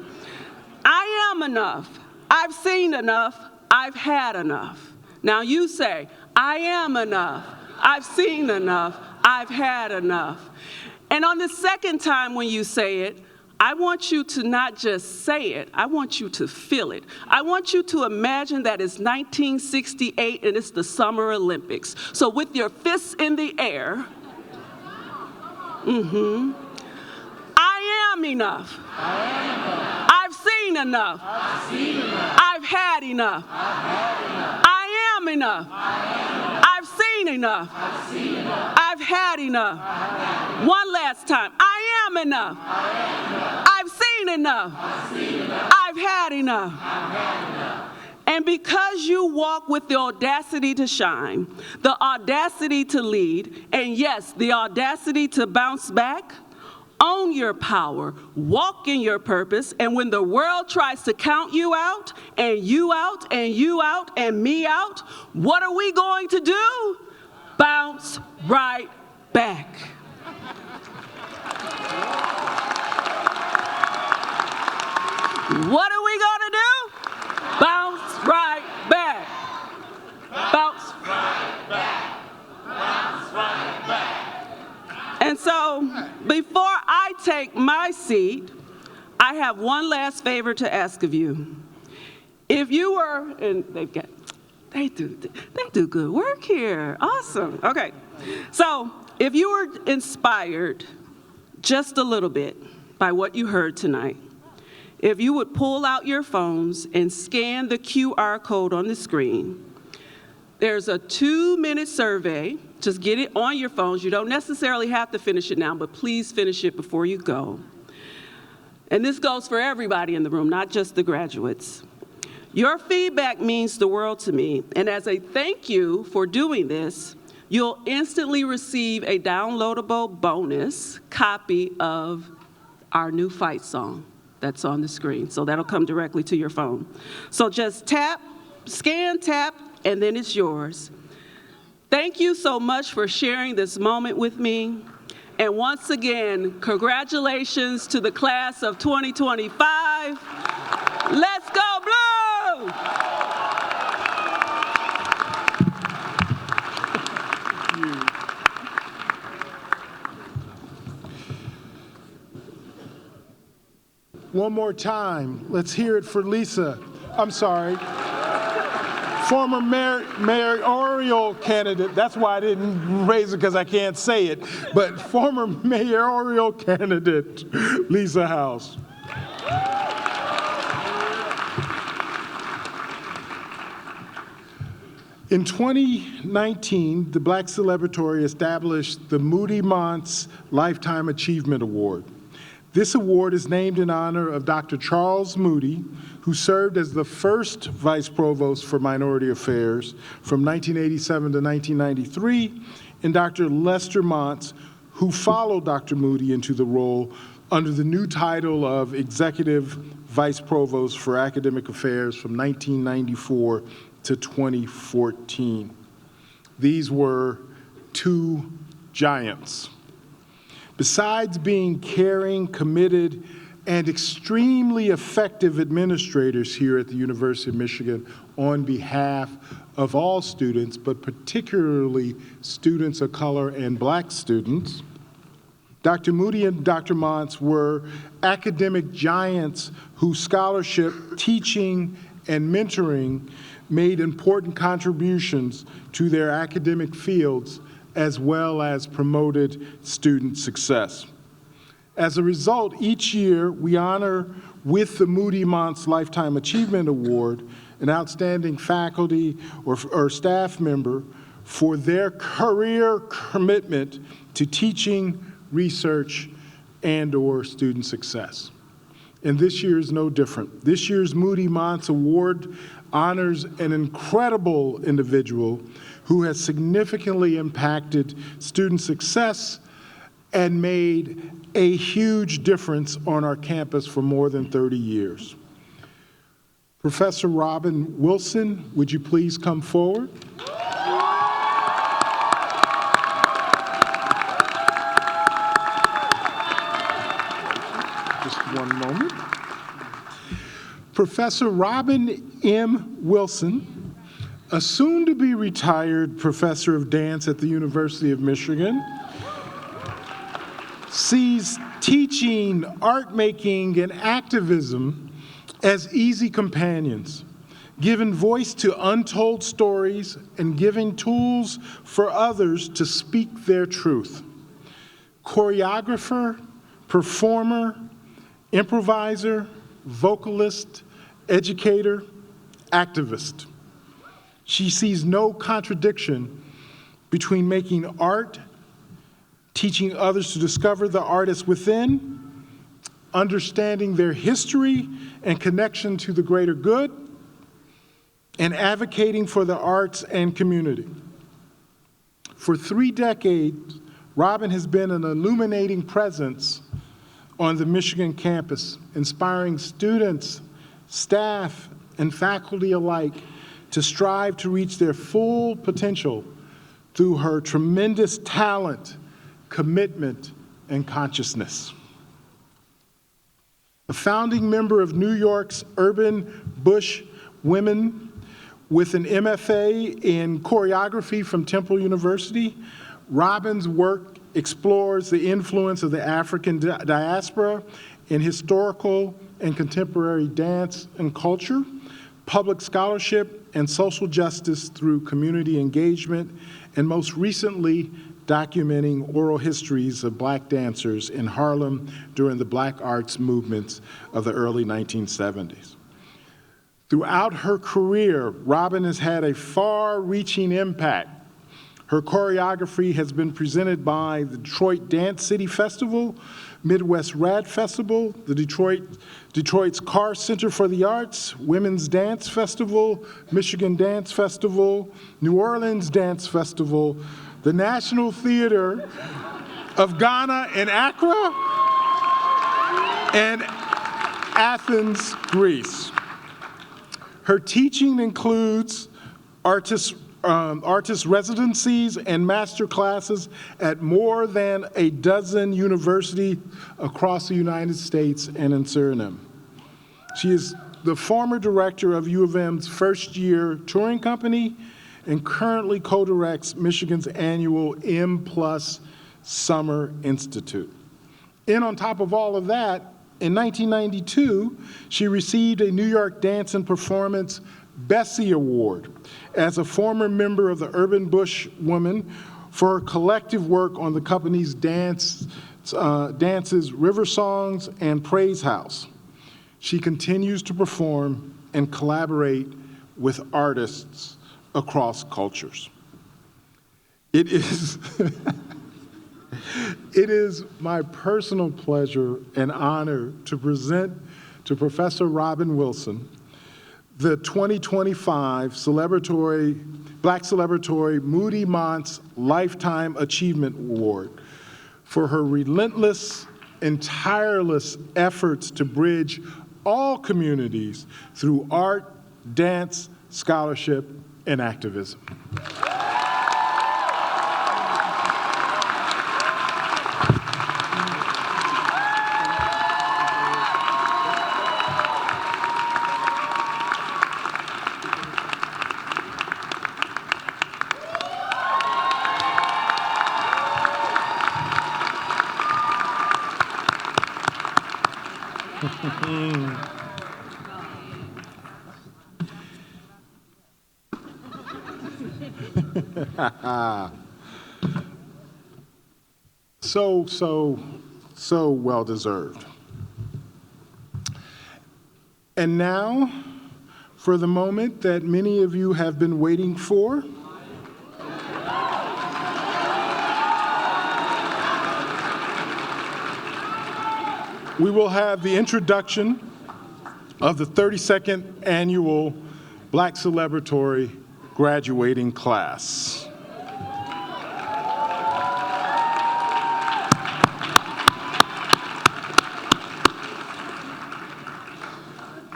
I am enough. I've seen enough. I've had enough. Now you say, I am enough. I've seen enough. I've had enough. And on the second time when you say it, I want you to not just say it, I want you to feel it. I want you to imagine that it's 1968 and it's the Summer Olympics. So with your fists in the air, I am enough. I've seen enough. I've had enough. I am enough. I've seen enough. I've had enough. One last time. I am enough. I've seen enough. I've had enough. And because you walk with the audacity to shine, the audacity to lead, and yes, the audacity to bounce back, own your power, walk in your purpose, and when the world tries to count you out, and you out, and you out, and me out, what are we going to do? Bounce right back. What are we going to so before I take my seat, I have one last favor to ask of you. If you were, and they do good work here. Awesome. Okay. So if you were inspired just a little bit by what you heard tonight, if you would pull out your phones and scan the QR code on the screen, there's a 2-minute survey. Just get it on your phones. You don't necessarily have to finish it now, but please finish it before you go. And this goes for everybody in the room, not just the graduates. Your feedback means the world to me, and as a thank you for doing this, you'll instantly receive a downloadable bonus copy of our new fight song that's on the screen. So that'll come directly to your phone. So just tap, scan, tap, and then it's yours. Thank you so much for sharing this moment with me. And once again, congratulations to the class of 2025. Let's go, Blue! One more time, let's hear it for Lisa. I'm sorry. Former mayoral candidate, that's why I didn't raise it because I can't say it, but former mayoral candidate, Lisa House. In 2019, the Black Celebratory established the Moody Monts Lifetime Achievement Award. This award is named in honor of Dr. Charles Moody, who served as the first Vice Provost for Minority Affairs from 1987 to 1993, and Dr. Lester Monts, who followed Dr. Moody into the role under the new title of Executive Vice Provost for Academic Affairs from 1994 to 2014. These were two giants. Besides being caring, committed, and extremely effective administrators here at the University of Michigan on behalf of all students, but particularly students of color and Black students, Dr. Moody and Dr. Monts were academic giants whose scholarship, teaching, and mentoring made important contributions to their academic fields as well as promoted student success. As a result, each year we honor with the Moody Monts Lifetime Achievement Award an outstanding faculty or staff member for their career commitment to teaching, research, and/or student success. And this year is no different. This year's Moody Monts Award honors an incredible individual who has significantly impacted student success and made a huge difference on our campus for more than 30 years. Professor Robin Wilson, would you please come forward? Just one moment. Professor Robin M. Wilson, a soon-to-be retired professor of dance at the University of Michigan, sees teaching, art making, and activism as easy companions, giving voice to untold stories and giving tools for others to speak their truth. Choreographer, performer, improviser, vocalist, educator, activist. She sees no contradiction between making art, teaching others to discover the artists within, understanding their history and connection to the greater good, and advocating for the arts and community. For 3 decades, Robin has been an illuminating presence on the Michigan campus, inspiring students, staff, and faculty alike to strive to reach their full potential through her tremendous talent, commitment, and consciousness. A founding member of New York's Urban Bush Women with an MFA in choreography from Temple University, Robin's work explores the influence of the African diaspora in historical and contemporary dance and culture, public scholarship, and social justice through community engagement, and most recently, documenting oral histories of Black dancers in Harlem during the Black arts movements of the early 1970s. Throughout her career, Robin has had a far-reaching impact. Her choreography has been presented by the Detroit Dance City Festival, Midwest Rad Festival, the Detroit's Carr Center for the Arts, Women's Dance Festival, Michigan Dance Festival, New Orleans Dance Festival, the National Theater of Ghana in Accra, and Athens, Greece. Her teaching includes artist residencies and master classes at more than a dozen universities across the United States and in Suriname. She is the former director of U of M's first-year touring company and currently co-directs Michigan's annual M+ Summer Institute. And on top of all of that, in 1992, she received a New York Dance and Performance Bessie Award as a former member of the Urban Bush Women for her collective work on the company's dances River Songs and Praise House. She continues to perform and collaborate with artists across cultures. It is, it is my personal pleasure and honor to present to Professor Robin Wilson the 2025 Black Celebratory Moody Monts Lifetime Achievement Award for her relentless and tireless efforts to bridge all communities through art, dance, scholarship, and activism. So well deserved. And now, for the moment that many of you have been waiting for, we will have the introduction of the 32nd annual Black Celebratory graduating class.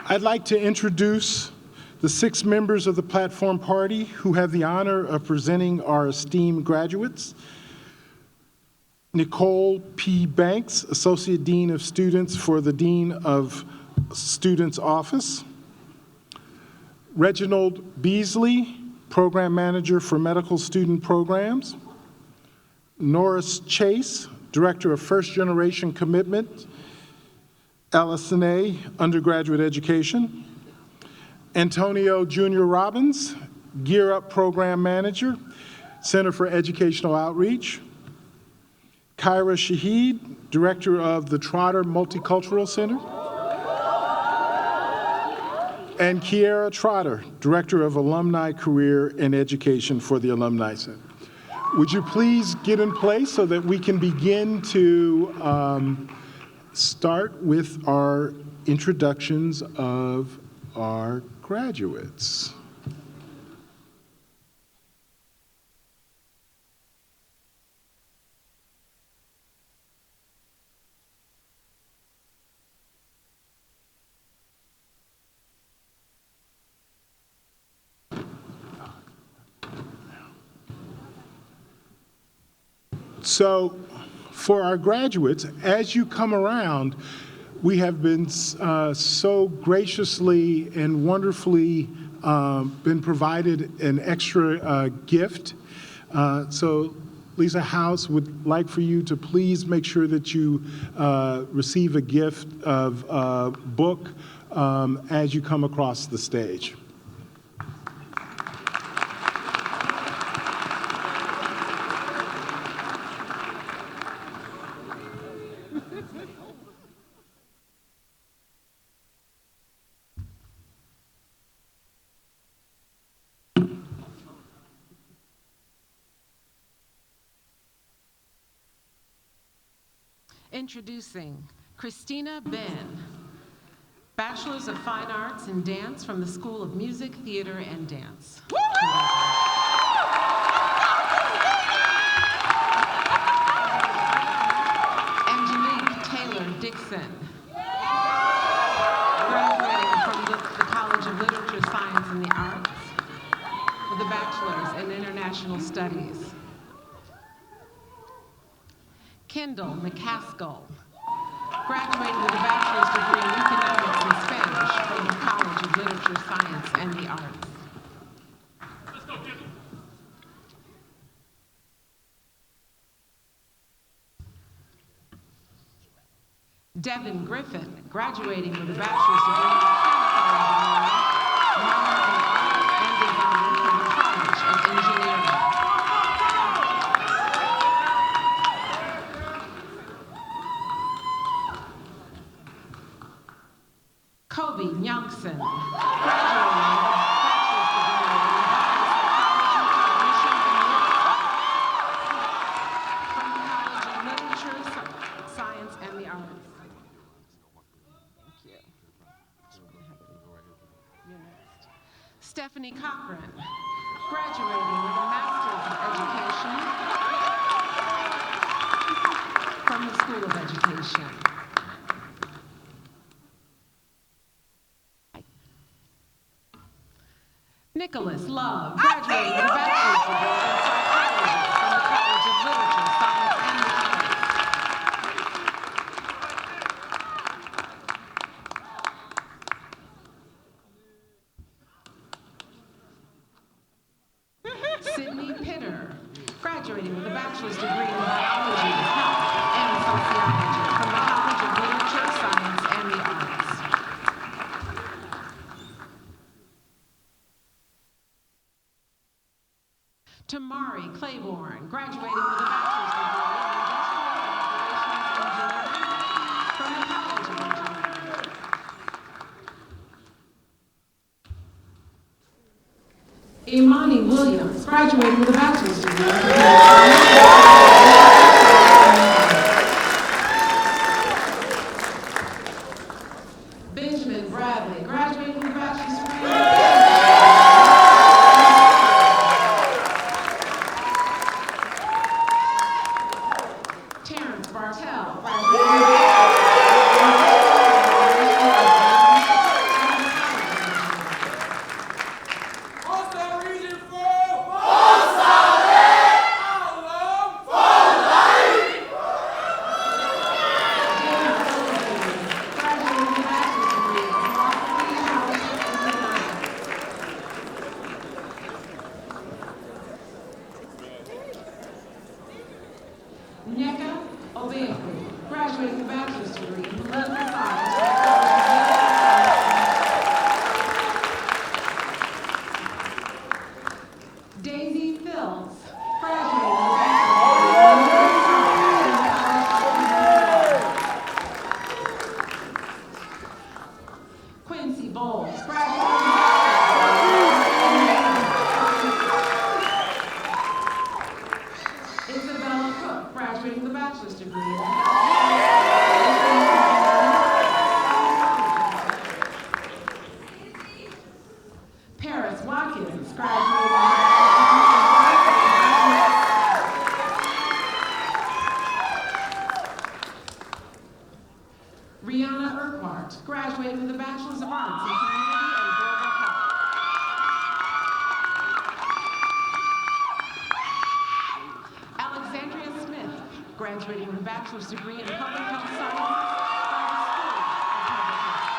I'd like to introduce the 6 members of the platform party who have the honor of presenting our esteemed graduates. Nicole P. Banks, Associate Dean of Students for the Dean of Students Office. Reginald Beasley, Program Manager for Medical Student Programs. Norris Chase, Director of First Generation Commitment, LS&A, Undergraduate Education. Antonio Jr. Robbins, Gear Up Program Manager, Center for Educational Outreach. Kyra Shahid, Director of the Trotter Multicultural Center. And Kiera Trotter, Director of Alumni Career and Education for the Alumni Center. Would you please get in place so that we can begin to start with our introductions of our graduates. So, for our graduates, as you come around, we have been so graciously and wonderfully been provided an extra gift. So Lisa House would like for you to please make sure that you receive a gift of a book as you come across the stage. Introducing Christina Ben, Bachelor's of Fine Arts in Dance from the School of Music, Theater, and Dance. Angelique Taylor Dixon, graduating from the College of Literature, Science, and the Arts with a Bachelor's in International Studies. Kendall McCaskill, graduating with a bachelor's degree in economics and Spanish from the College of Literature, Science, and the Arts. Devin Griffin, graduating with a bachelor's degree in mechanical engineering, minor in art and design from the College of Engineering. Kobe Youngson, graduating with a bachelor's degree in environmental psychology, cognition, and from the College of Literature, Science, and the Arts. Thank you. You're next. Stephanie Cochran, graduating with a Master's of Education from the School of Education. Nicholas Love, graduating with a bachelor's degree in psychology from the College of Literature, Science, and the Arts. Sydney Pitter, graduating with a bachelor's degree in biology, health, and sociology from the College of Literature, Science, and the Arts. Tamari Claiborne, graduating with a bachelor's degree in industrial operations engineering from the College of Engineering. Imani Williams, graduating with a bachelor's degree in Benjamin Bradley, graduating with a bachelor's degree in graduating with a bachelor's degree in public health sciences from the School of Public Health.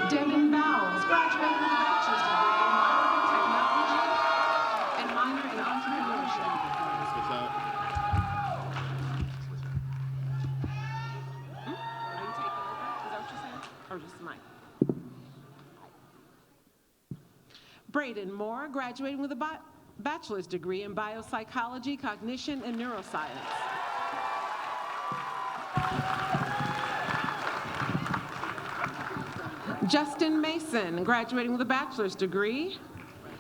Devin Bowles, graduating with a bachelor's degree in marketing technology and minor in entrepreneurship. Are you taking over? Is that what you're saying? Or just Mike? Braden Moore, graduating with a bachelor's degree in biopsychology, cognition, and neuroscience. Justin Mason, graduating with a bachelor's degree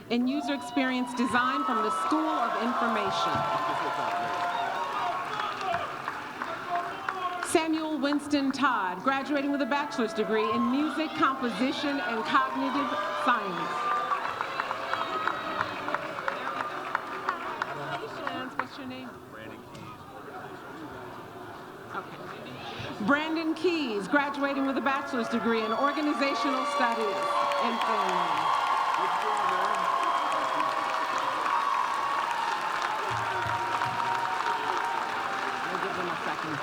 in user experience design from the School of Information. Samuel Winston Todd, graduating with a bachelor's degree in music, composition, and cognitive science. What's your name? Brandon Keys, graduating with a bachelor's degree in organizational studies and planning. I'll give them a second.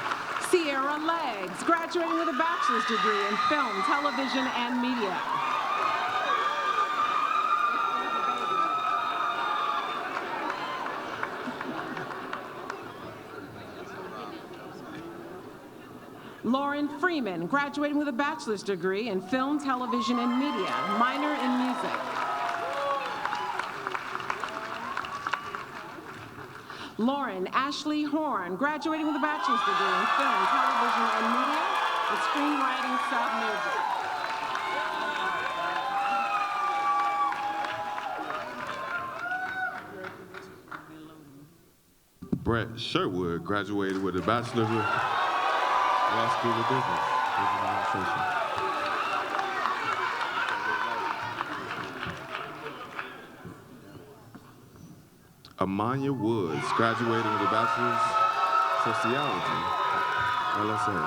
Sierra Leggs, graduating with a bachelor's degree in film, television, and media. Lauren Freeman, graduating with a bachelor's degree in film, television, and media, minor in music. Lauren Ashley Horn, graduating with a bachelor's degree in film, television, and media, with screenwriting sub-major. Brett Sherwood, graduated with a bachelor's of Law School of Business Administration. Amanya Woods, graduating with a bachelor's sociology, LSA.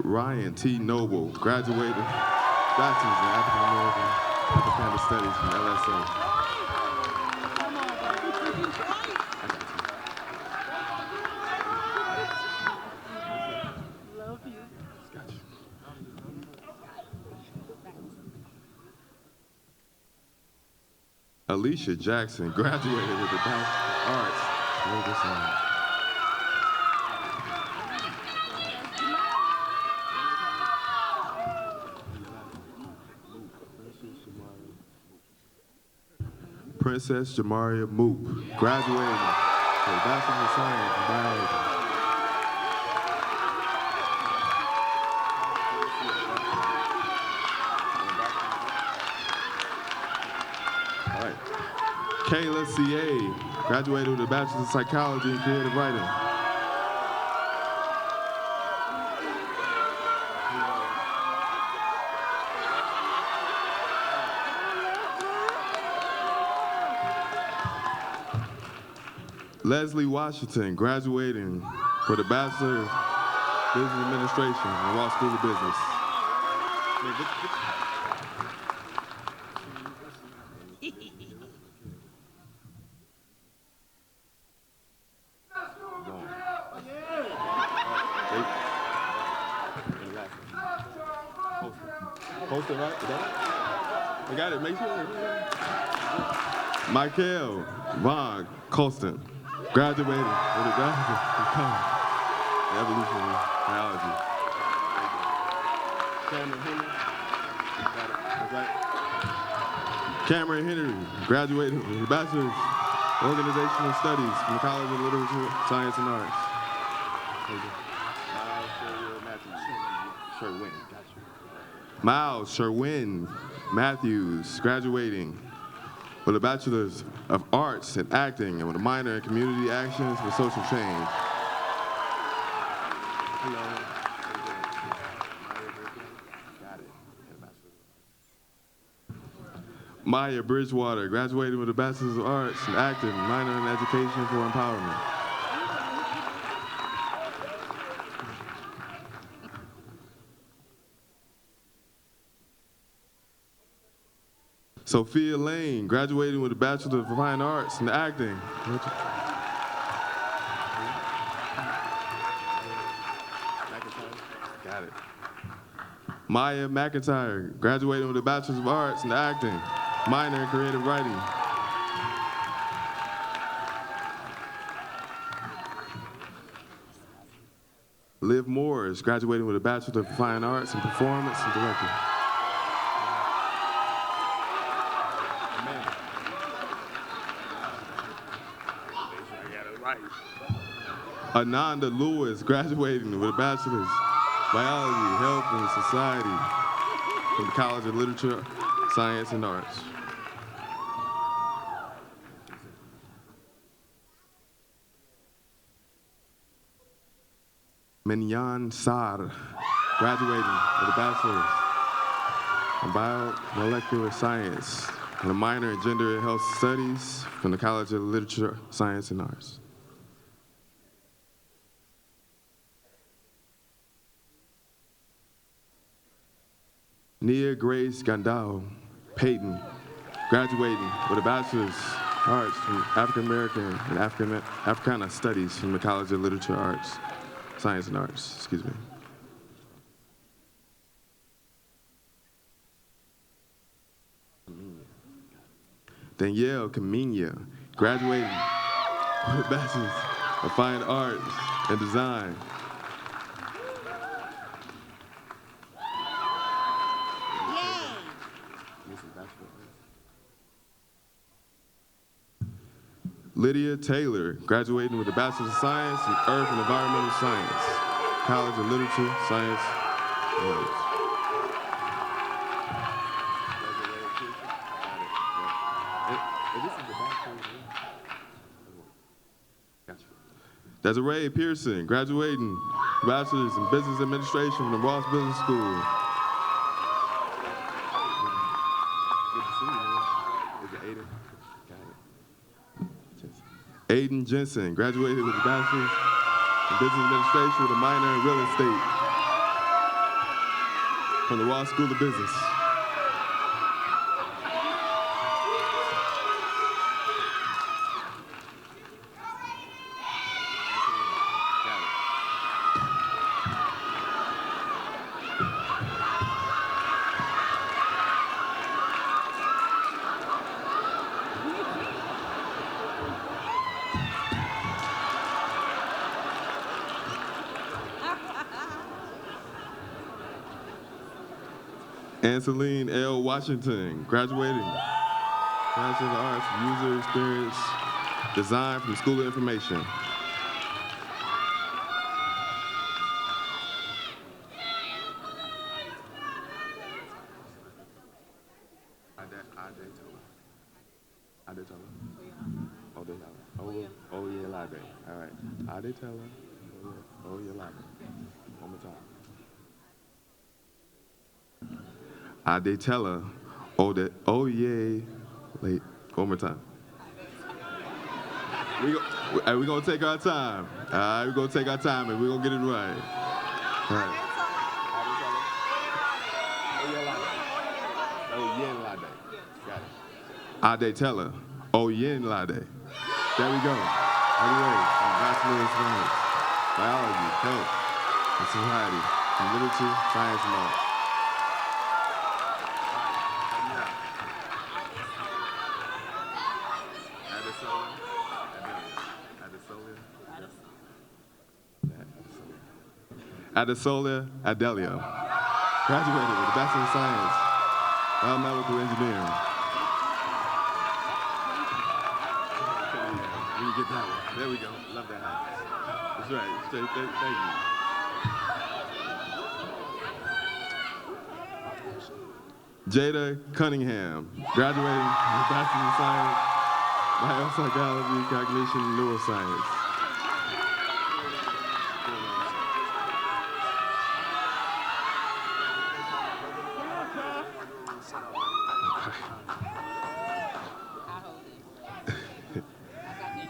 Ryan T. Noble, graduated bachelor's in African American Africana Studies from LSA. Alicia Jackson, graduated with a Bachelor of Arts in Legal Science. Princess Jamaria Moop, graduating with a Bachelor of Science in Biology. All right. Kayla C.A., graduated with a Bachelor of Psychology and Creative Writing. Leslie Washington, graduating with a Bachelor of Business Administration from Law School of Business. Posted right? I got it, make sure. Michael Von Colston, graduated with a Bachelor of Evolutionary Biology. Cameron Henry, graduated with a Bachelor of Organizational Studies from the College of Literature, Science, and Arts. Miles Sherwin Matthews, graduating with a Bachelor's of Arts in Acting and with a minor in Community Actions for Social Change. Maya Bridgewater, graduated with a Bachelor's of Arts in Acting, minor in Education for Empowerment. Sophia Lane, graduating with a Bachelor of Fine Arts in Acting. Got it. Maya McIntyre, graduating with a Bachelor's of Arts in Acting, minor in Creative Writing. Liv Morris, graduating with a Bachelor of Fine Arts in Performance and Directing. Ananda Lewis, graduating with a Bachelor's Biology, Health, and Society from the College of Literature, Science, and Arts. Minyan Sar, graduating with a Bachelor's in Biomolecular Science and a minor in Gender and Health Studies from the College of Literature, Science, and Arts. Nia Grace Gandao Payton, graduating with a Bachelor's of Arts from African American and Africana Studies from the College of Literature, Arts, Science, and Arts, excuse me. Danielle Camina, graduating with a Bachelor's of Fine Arts and Design. Lydia Taylor, graduating with a Bachelor's of Science in Earth and Environmental Science, College of Literature, Science, and Arts. Desiree Pearson, graduating Bachelor's in Business Administration from the Ross Business School. Good to see you, man. Is it Aiden? Got it. Aiden Jensen, graduated with a Bachelor's in Business Administration with a minor in Real Estate from the Ross School of Business. Anseline L. Washington, graduating Bachelor of Arts, User Experience Design from the School of Information. Oh yeah, library. All right. Adetella. Oh yeah, library. One more time. Adetella, oh yeah, wait, one more time. We're gonna take our time. All right, we're gonna take our time and we're gonna get it right. All right. Adetella, oh yeah, Lade. There we go. Anyway, Bachelor of Science, Biology, Health, and Society, and Literature, Science, and Arts. Adesola Adelio, graduated with a Bachelor of Science, Biomedical Engineering. We can get that one. There we go. Love that house. That's right. Thank you. Jada Cunningham, graduating with a Bachelor of Science, Biopsychology, Cognition, and Neuroscience.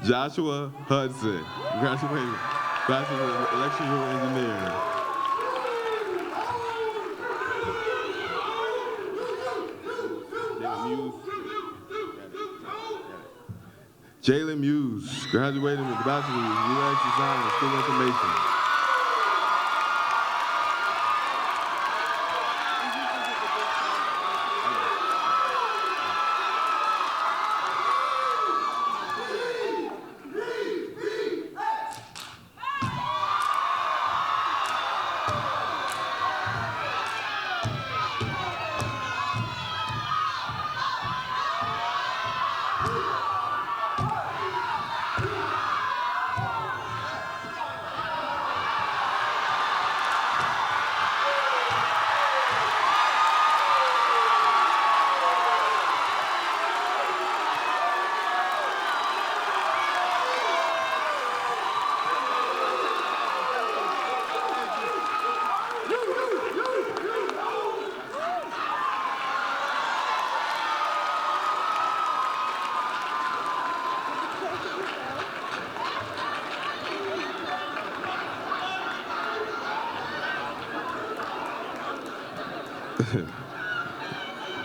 Joshua Hudson, graduating Bachelor of Electrical Engineering. Jalen Muse, graduating with a Bachelor of UX Design and School Information.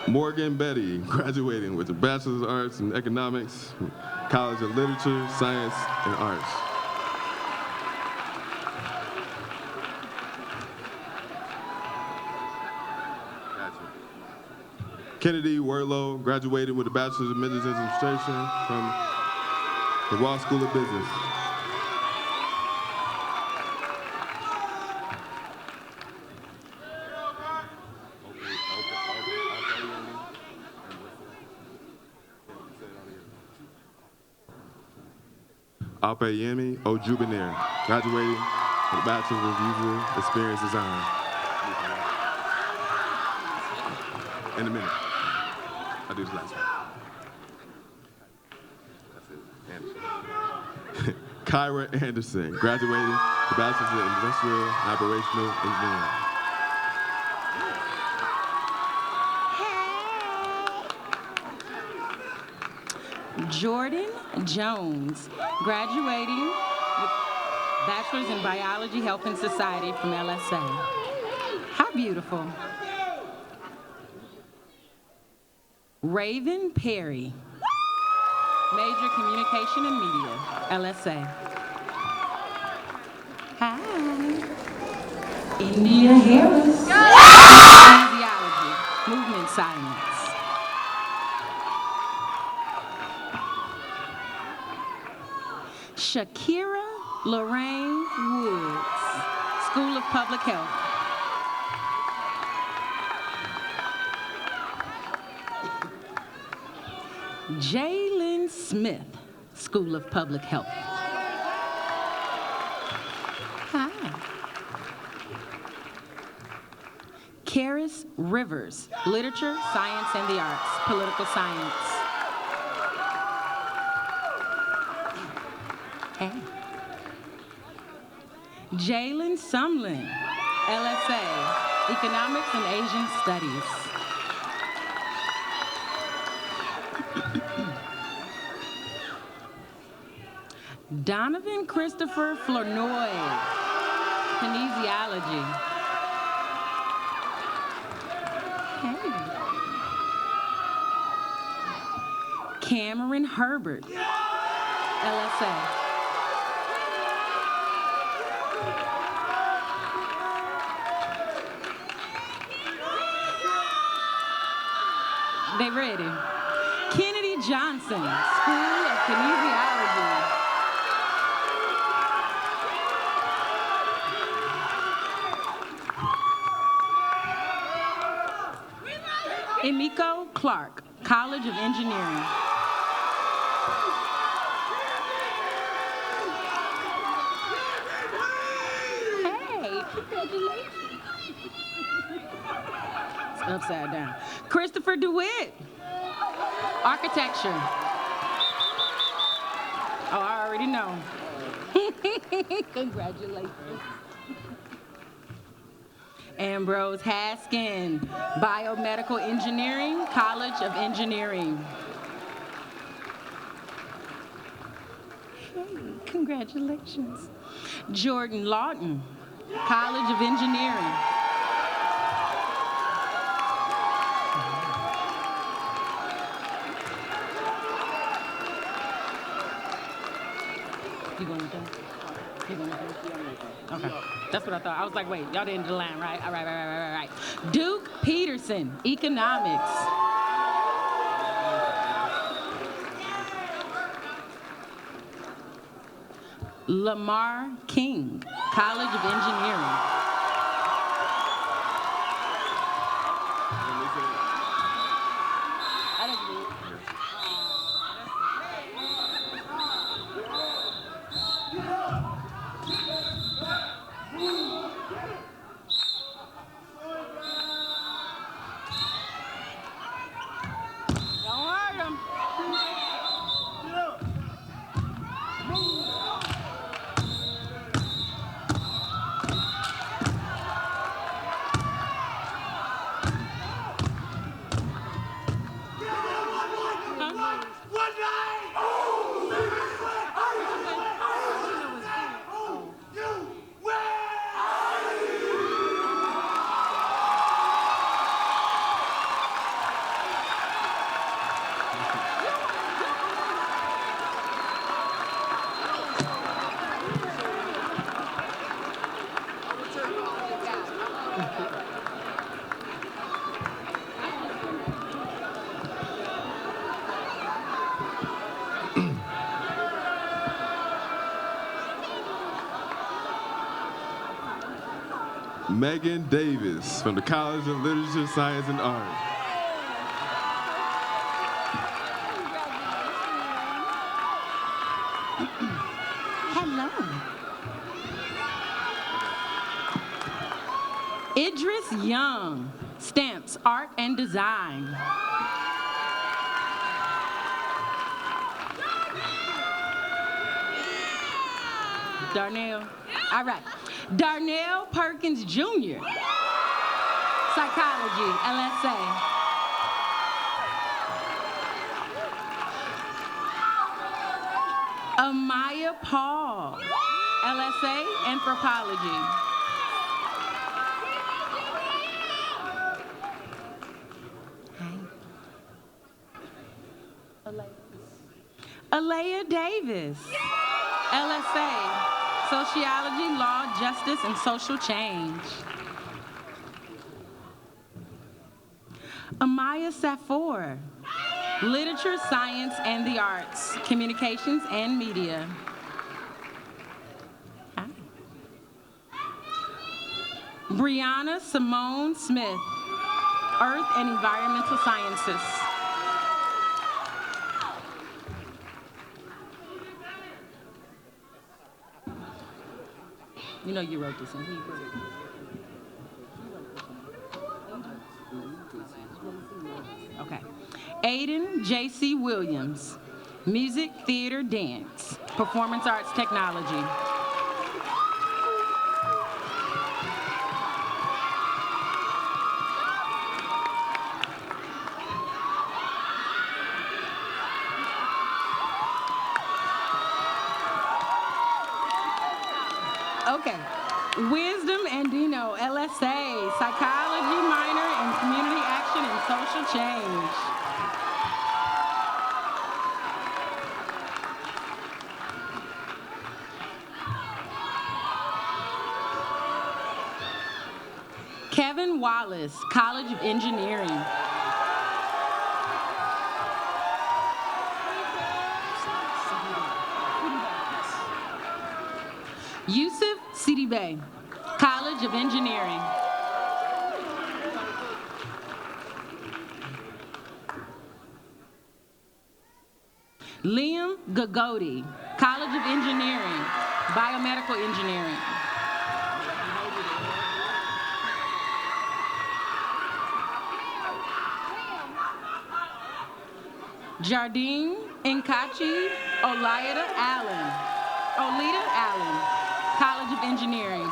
Morgan Betty, graduating with a Bachelor's of Arts in Economics from College of Literature, Science, and Arts. Kennedy Werlow, graduated with a Bachelor's of Business Administration from the Wall School of Business. Alpayemi Ojubinir, graduating with a Bachelor's of User Experience Design. In a minute. I'll do this last one. That's it. Kyra Anderson, graduating with a Bachelor's of Industrial and Operational Engineering. Jordan Jones, graduating with Bachelor's in Biology, Health, and Society from LSA. How beautiful. Raven Perry, major Communication and Media, LSA. Hi. India Harris, Physiology, Movement Science. Shakira Lorraine Woods, School of Public Health. Jalen Smith, School of Public Health. Hi. Karis Rivers, Literature, Science, and the Arts, Political Science. Hey. Jalen Sumlin, LSA, Economics and Asian Studies. Donovan Christopher Flournoy, Kinesiology. Hey. Cameron Herbert, LSA. They ready. Kennedy Johnson, School of Kinesiology. Emiko Clark, College of Engineering. Hey, congratulations. It's upside down. Christopher DeWitt, Architecture. Oh, I already know. Congratulations. Ambrose Haskin, Biomedical Engineering, College of Engineering. Hey, congratulations. Jordan Lawton, College of Engineering. You going with that? You going with that? Okay, that's what I thought. I was like, wait, y'all didn't do the line, right? All right. Duke Peterson, Economics. Lamar King, College of Engineering. Megan Davis from the College of Literature, Science, and Art. Hello. Idris Young, Stamps, Art and Design. Darnell. All right. Darnell Perkins Jr., Psychology, LSA. Amaya Paul, LSA, Anthropology. Alea Davis, LSA, Sociology, Law, Justice, and Social Change. Amaya Safour, Literature, Science, and the Arts, Communications, and Media. Hi. Brianna Simone Smith, Earth and Environmental Sciences. You know you wrote this in Hebrew. Okay. Aiden J.C. Williams, Music, Theater, Dance, Performance Arts Technology. Okay. Wisdom Andino, LSA, Psychology minor in Community Action and Social Change. Kevin Wallace, College of Engineering. Yusuf Sidibe, College of Engineering. Liam Gagodi, College of Engineering, Biomedical Engineering. Jardine Nkachi Olida Allen, College of Engineering.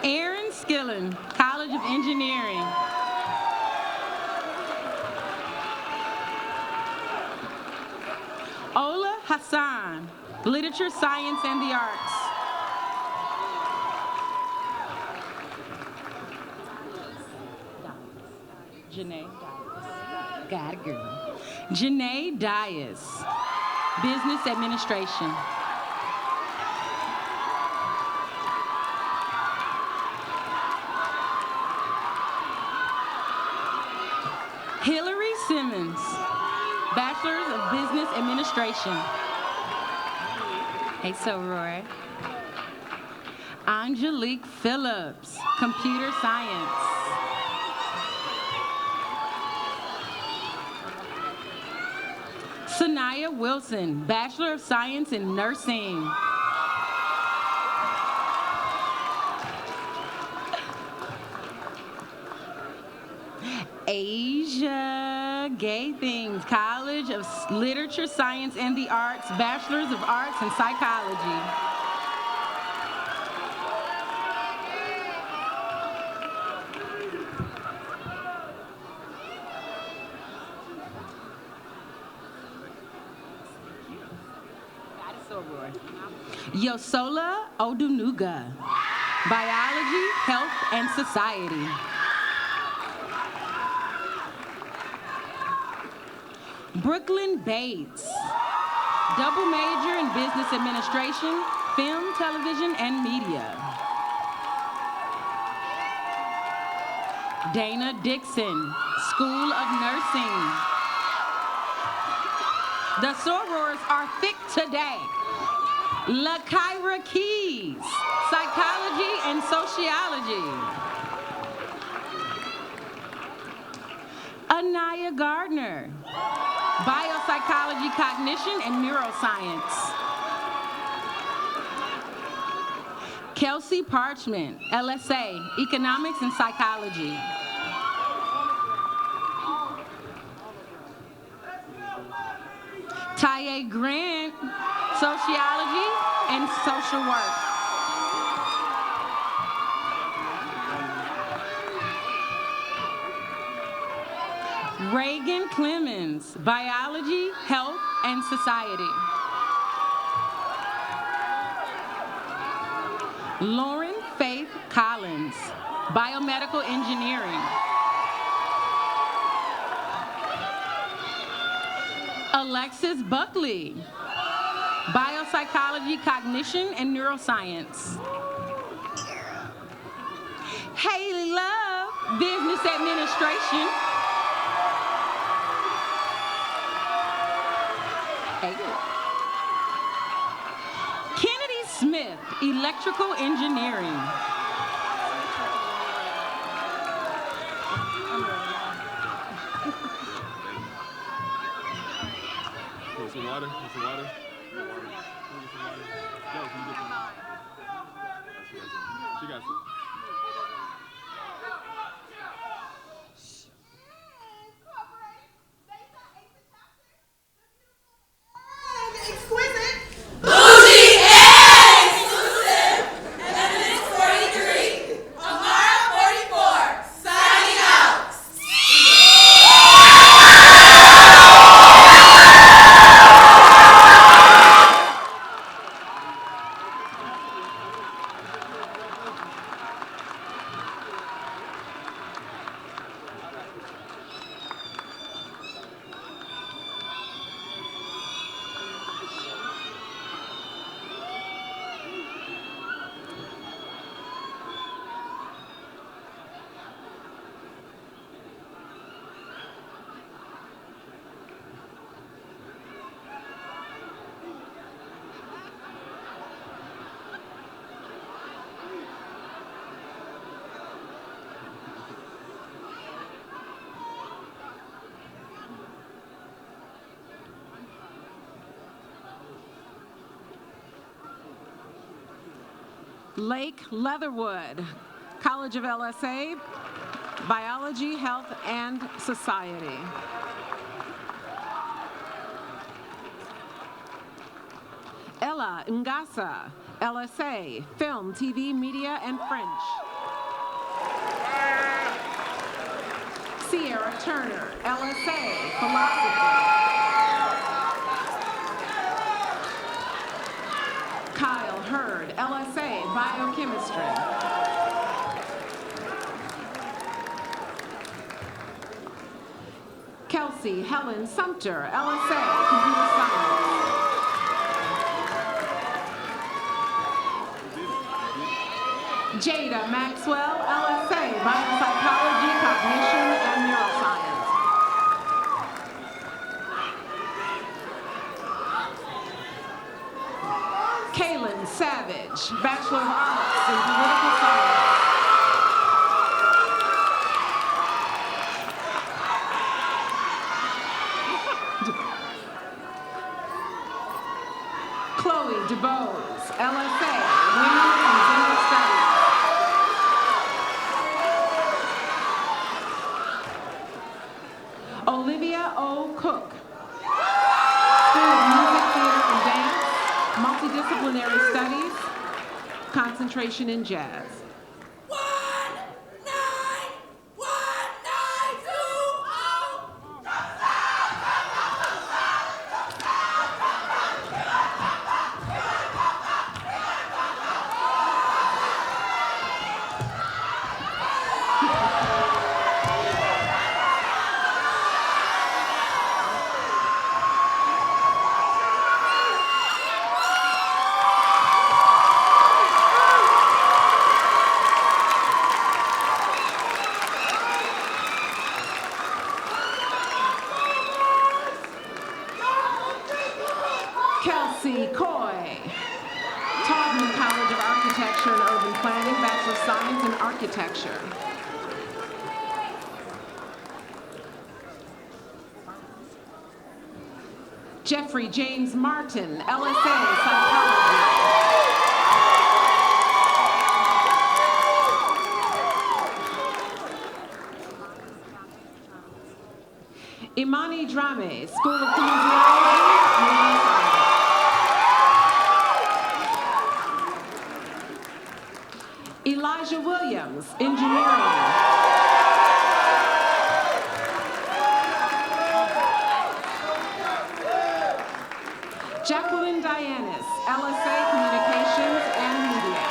Aaron Skillen, College of Engineering. Ola Hassan, Literature, Science, and the Arts. Janae Dias. Got it, girl. Janae Dias, Business Administration. Hillary Simmons, Bachelor's of Business Administration. Hey, so Roy. Angelique Phillips, Computer Science. Sanaya Wilson, Bachelor of Science in Nursing. Asia Gay Things, College of Literature, Science, and the Arts, Bachelor's of Arts in Psychology. Yosola Odunuga, Biology, Health, and Society. Brooklyn Bates, double major in business administration, film, television, and media. Dana Dixon, School of Nursing. The sorors are thick today. LaKyra Keys, Psychology and Sociology. Anaya Gardner, Biopsychology, Cognition, and Neuroscience. Kelsey Parchment, LSA, Economics and Psychology. Tye Grant, Sociology and Social Work. Reagan Clemens, Biology, Health, and Society. Lauren Faith Collins, Biomedical Engineering. Alexis Buckley, Biopsychology, Cognition, and Neuroscience. Haley Love, Business Administration. Kennedy Smith, Electrical Engineering. Some water? Some water? She got some. Lake Leatherwood, College of LSA, Biology, Health, and Society. Ella Ngasa, LSA, Film, TV, Media, and French. Sierra Turner, LSA, Philosophy. Kyle Hurd, LSA, Biochemistry. Kelsey Helen Sumter, LSA, Computer Science. Jada Maxwell, LSA, Biopsychology, Cognition, and Neuroscience. Kaylin Savage, Bachelor of Arts in Political Science. Chloe DeBose, LSA, Women and Gender Studies. Olivia O. Cook, School of Music, Theater, and Dance, Multidisciplinary Studies, concentration in jazz. Kelsey Coy, Taubman College of Architecture and Urban Planning, Bachelor of Science in Architecture. Jeffrey James Martin, LSA, Psychology. Imani Drame, School of Kinesiology, Neuroscience. Elijah Williams, Engineering. Jacqueline Dianis, LSA, Communications and Media.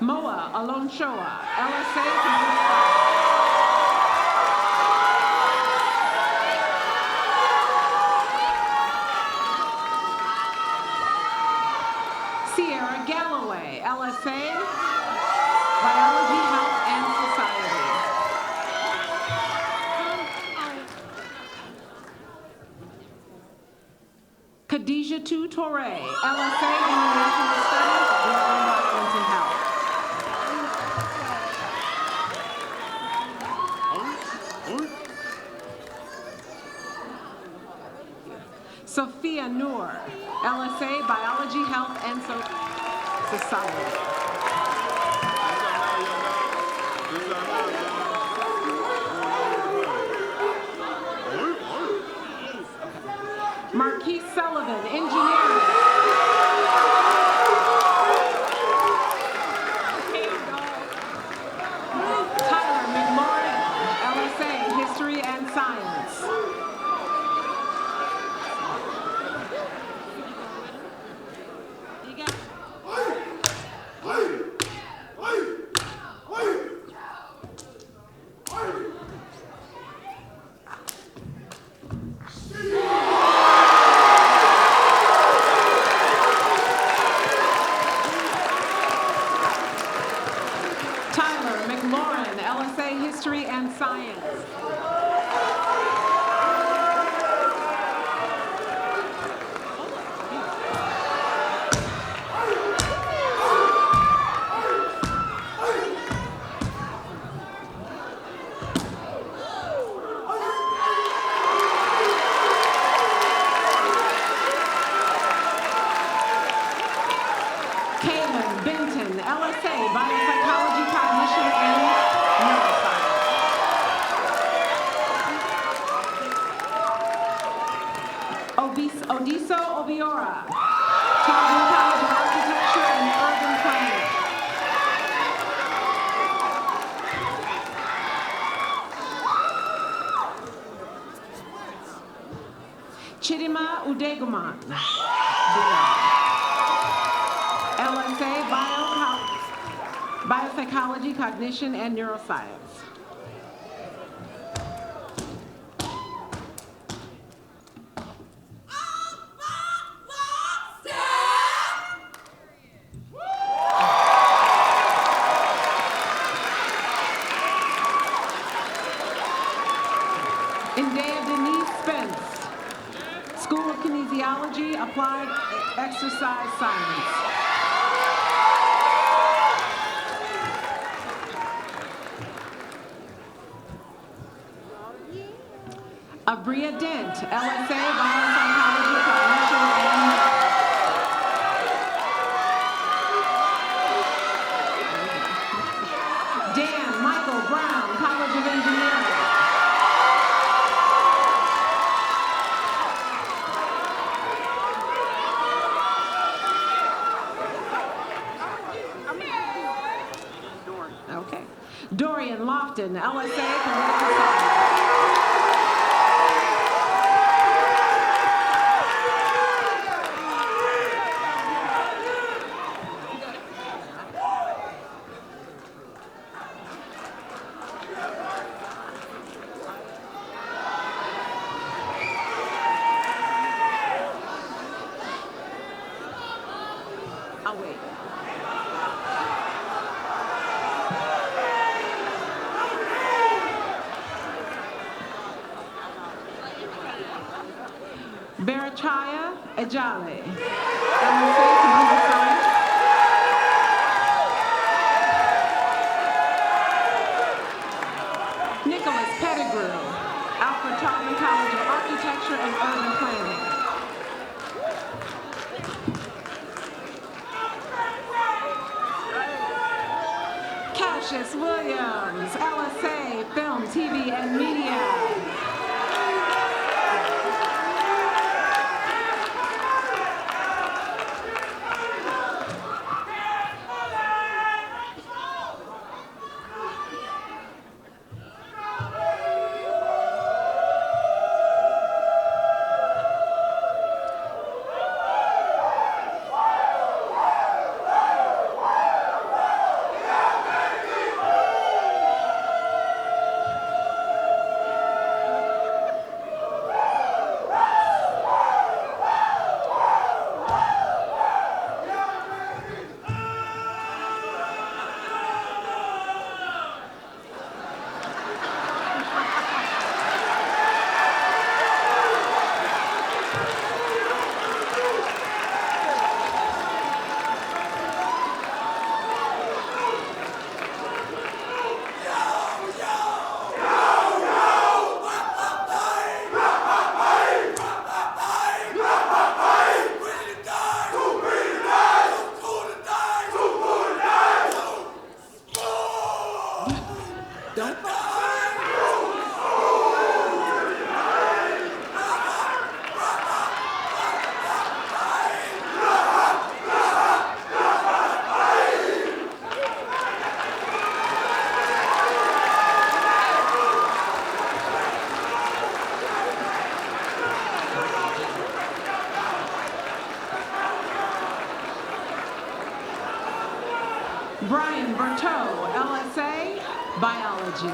Moa Alonshoa, LSA, Computer Science. Sierra Galloway, LSA, Biology, Health, and Society. Khadijah Torre, LSA, International Studies, Global Environment and Health. Sophia Noor, LSA, Biology, Health, and Society. Marquise Sullivan, Engineering. Tyler McMorgan, LSA, History and Science. Tyler McLaurin, LSA, History and Science. Kaylin Benton, LSA, Biopsychology, Cognition, and Neuroscience. Odiso Obiora, Taubman College of Architecture and Urban Planning. Chidima Udeguman, LSA, Biopsychology, Cognition, and Neuroscience. Indea Denise Spence, School of Kinesiology, Applied Exercise Science. Abria Dent, LSA, Biopsychology, Cognition, and Dan Michael Brown, College of Engineering. Okay. Dorian Lofton, LSA, Political Science. I'll wait. Barachaya Ajale, LSA Computer Science. Nicholas Pettigrew, Alfred Tarleton College of Architecture and Urban Planning. Cassius Williams, LSA Film, TV, and Media. Brian Berteau, LSA, Biology.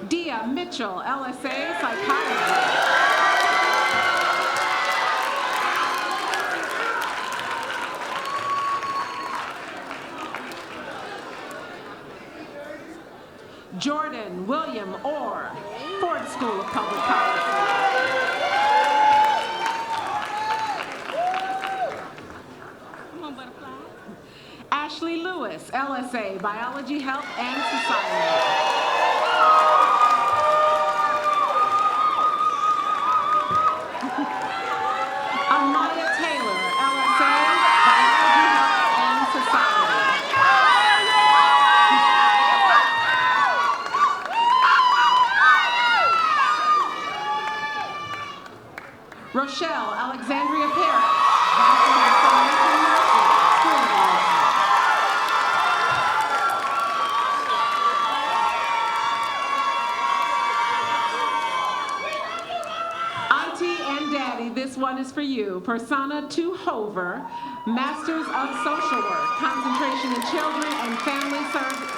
Dia Mitchell, LSA, Psychology. Jordan William Orr, Ford School of Public Policy. Ashley Lewis, LSA, Biology, Health, and Society. Amaya Taylor, LSA, Biology, Health, and Society. Rochelle Alexandria Parrish, Bachelor of Science in Nursing, School of Nursing. Auntie and Daddy, this one is for you. Persona 2 Hover, Masters of Social Work, Concentration in Children and Family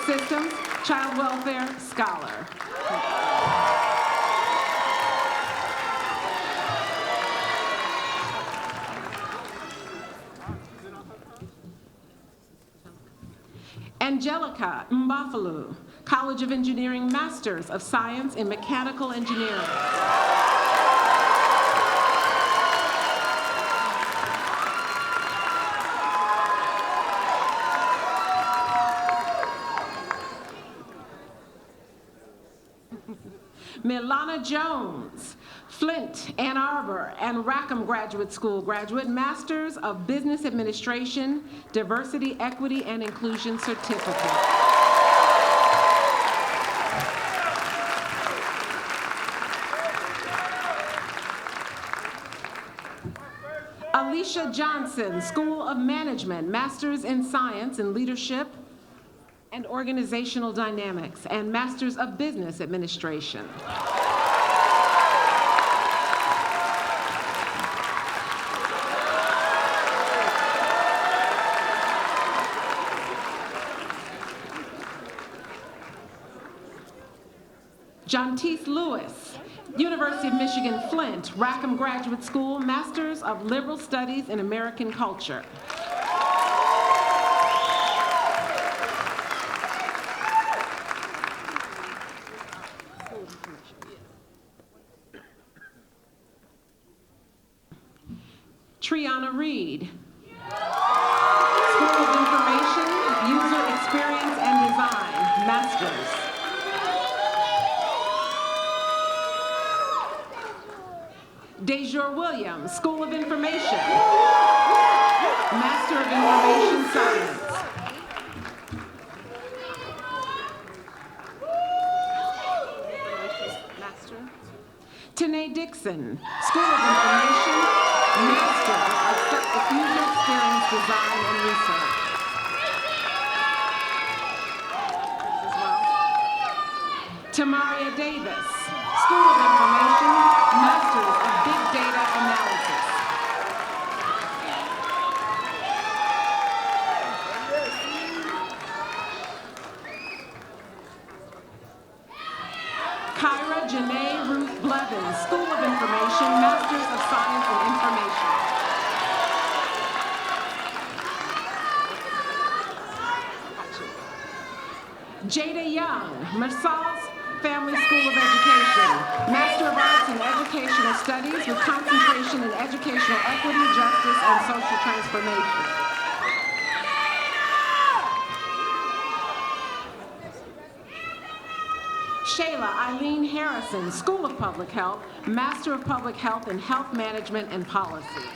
Systems, Child Welfare Scholar. Angelica Mbafalu, College of Engineering, Masters of Science in Mechanical Engineering. Milana Jones, Flint, Ann Arbor, and Rackham Graduate School graduate, Masters of Business Administration, Diversity, Equity, and Inclusion Certificate. Alicia Johnson, School of Management, Masters in Science and Leadership and Organizational Dynamics, and Masters of Business Administration. Jontice Lewis, University of Michigan Flint, Rackham Graduate School, Masters of Liberal Studies in American Culture. Triana Reed, School of Information, User Experience and Design, Masters. Dejour Williams, School of Information, Master of Information Science. Tanae Dixon, School of Information, Master of User Experience Design and Research. Tamaria Davis, School of Information, Masters of Big Data Analysis. Kyra Janae Ruth Blevins, School of Information, Masters of Science and Information. Jada Young, Marsal's Family School of Education, Master of Arts in Educational Studies with concentration in educational equity, justice, and social transformation. Shayla Eileen Harrison, School of Public Health, Master of Public Health in Health Management and Policy.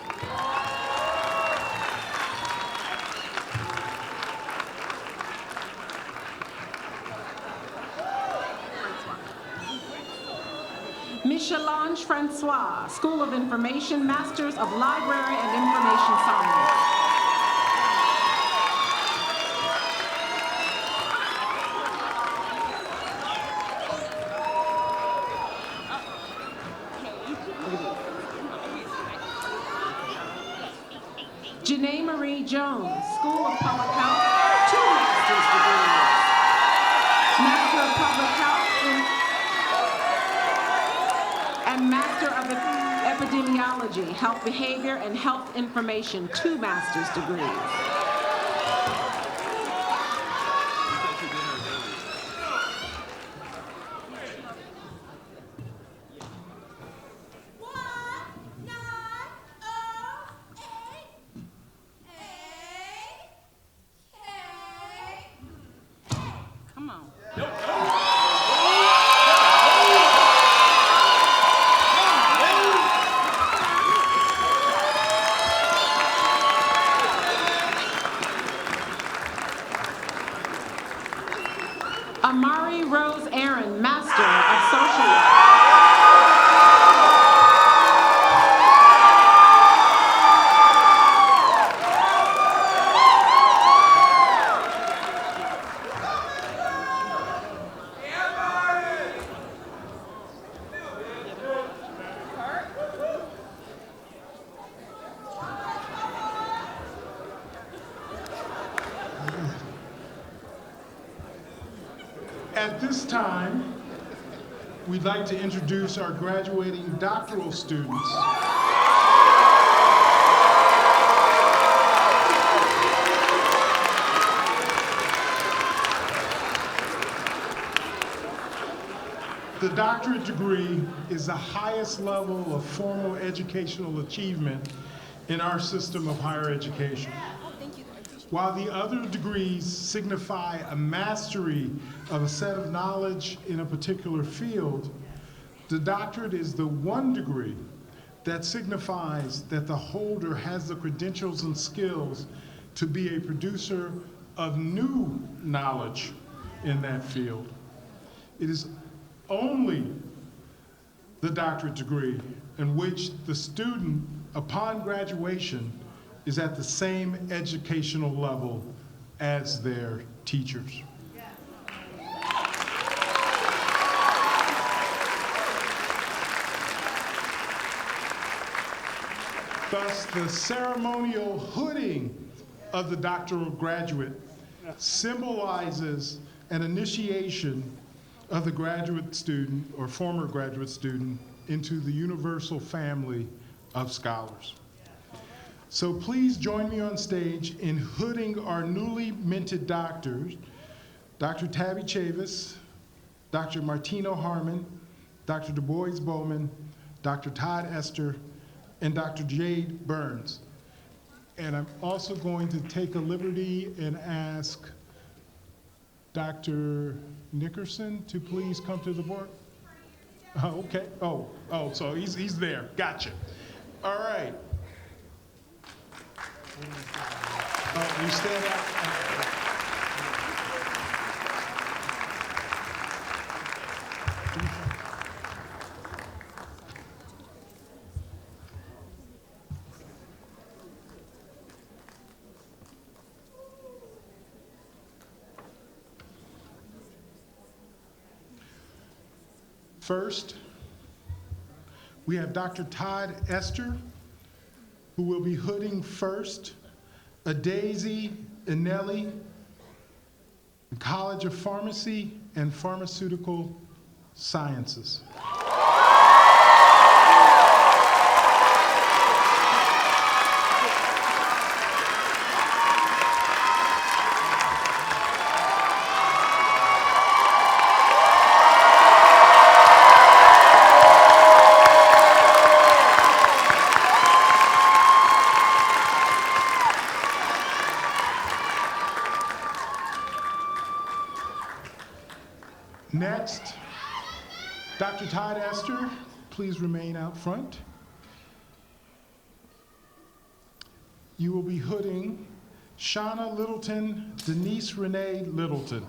Michelange Francois, School of Information, Masters of Library and Information Science. Janae Marie Jones, School of Public Health, 2 master's degrees. Master of Public Health and Master of Epidemiology, Health Behavior and Health Information, 2 master's degrees. Come on. Amari Rose Aaron, Master of Social Work. At this time, we'd like to introduce our graduating doctoral students. The doctorate degree is the highest level of formal educational achievement in our system of higher education. While the other degrees signify a mastery of a set of knowledge in a particular field, the doctorate is the one degree that signifies that the holder has the credentials and skills to be a producer of new knowledge in that field. It is only the doctorate degree in which the student, upon graduation, is at the same educational level as their teachers. Thus, the ceremonial hooding of the doctoral graduate symbolizes an initiation of the graduate student or former graduate student into the universal family of scholars. So please join me on stage in hooding our newly minted doctors, Dr. Tabby Chavis, Dr. Martino Harmon, Dr. Du Bois Bowman, Dr. Todd Esther, and Dr. Jade Burns. And I'm also going to take a liberty and ask Dr. Nickerson to please come to the board. Okay. Oh, so he's there. Gotcha. All right. You stand up. First, we have Dr. Todd Esther, who will be hooding first a Daisy Inelli, College of Pharmacy and Pharmaceutical Sciences. Next, Dr. Todd Esther, please remain out front. You will be hooding Shauna Littleton, Denise Renee Littleton.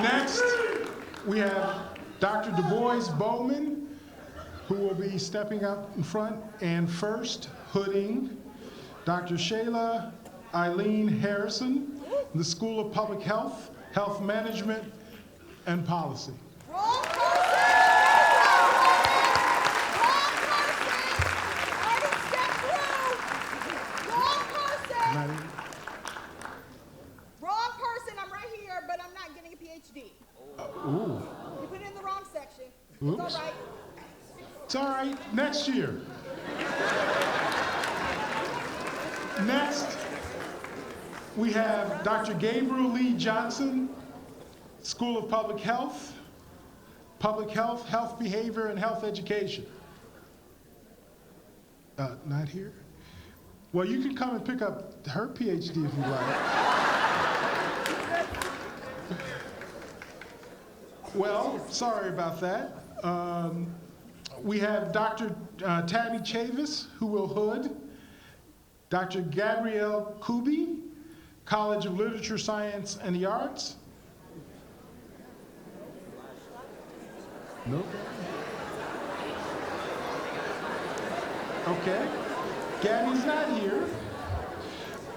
Next, we have Dr. Du Bois Bowman, who will be stepping up in front and first hooding Dr. Shayla Eileen Harrison, in the School of Public Health, Health Management, and Policy. Ooh. You put it in the wrong section. Oops. It's all right. It's all right. Next year. Next, we have Dr. Gabriel Lee Johnson, School of Public Health, Health Behavior, and Health Education. Not here? Well, you can come and pick up her PhD if you like. Well, sorry about that. We have Dr. Tabby Chavis, who will hood, Dr. Gabrielle Kubi, College of Literature, Science, and the Arts. Nope. Okay. Gabby's not here.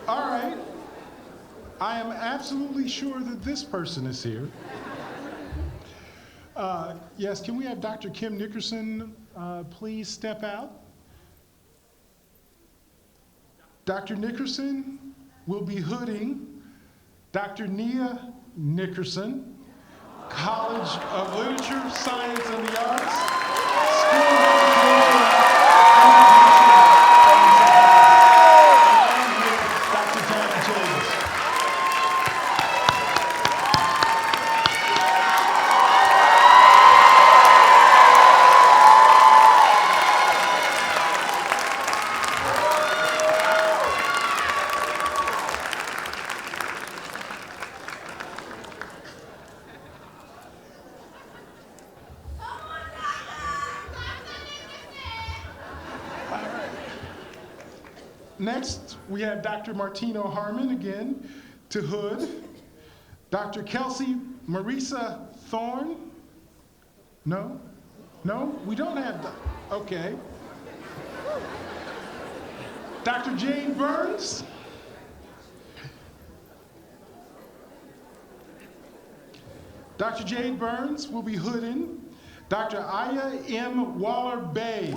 All right. I am absolutely sure that this person is here. Yes, can we have Dr. Kim Nickerson please step out? Dr. Nickerson will be hooding Dr. Nia Nickerson, College of Literature, Science, and the Arts, School of Education, Dr. Tabby Chavis. Next, we have Dr. Martino Harmon again to hood, Dr. Kelsey Marisa Thorne? No? No? We don't have that. Okay. Dr. Jane Burns? Dr. Jade Burns will be hooding. Dr. Aya M. Waller-Bay.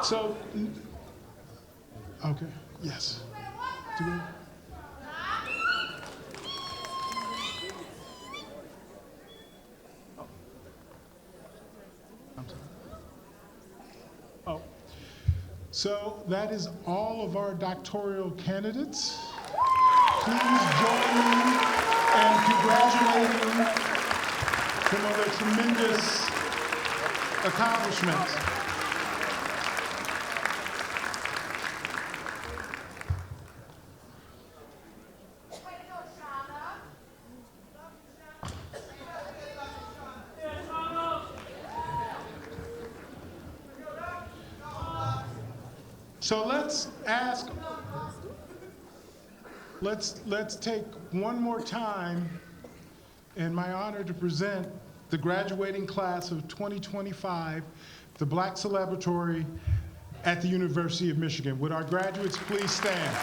So, okay, yes. Do we- I'm sorry. Oh, so that is all of our doctoral candidates. Please join me in congratulating some of their tremendous accomplishments. So let's take one more time in my honor to present the graduating class of 2025, the Black Celebratory at the University of Michigan. Would our graduates please stand?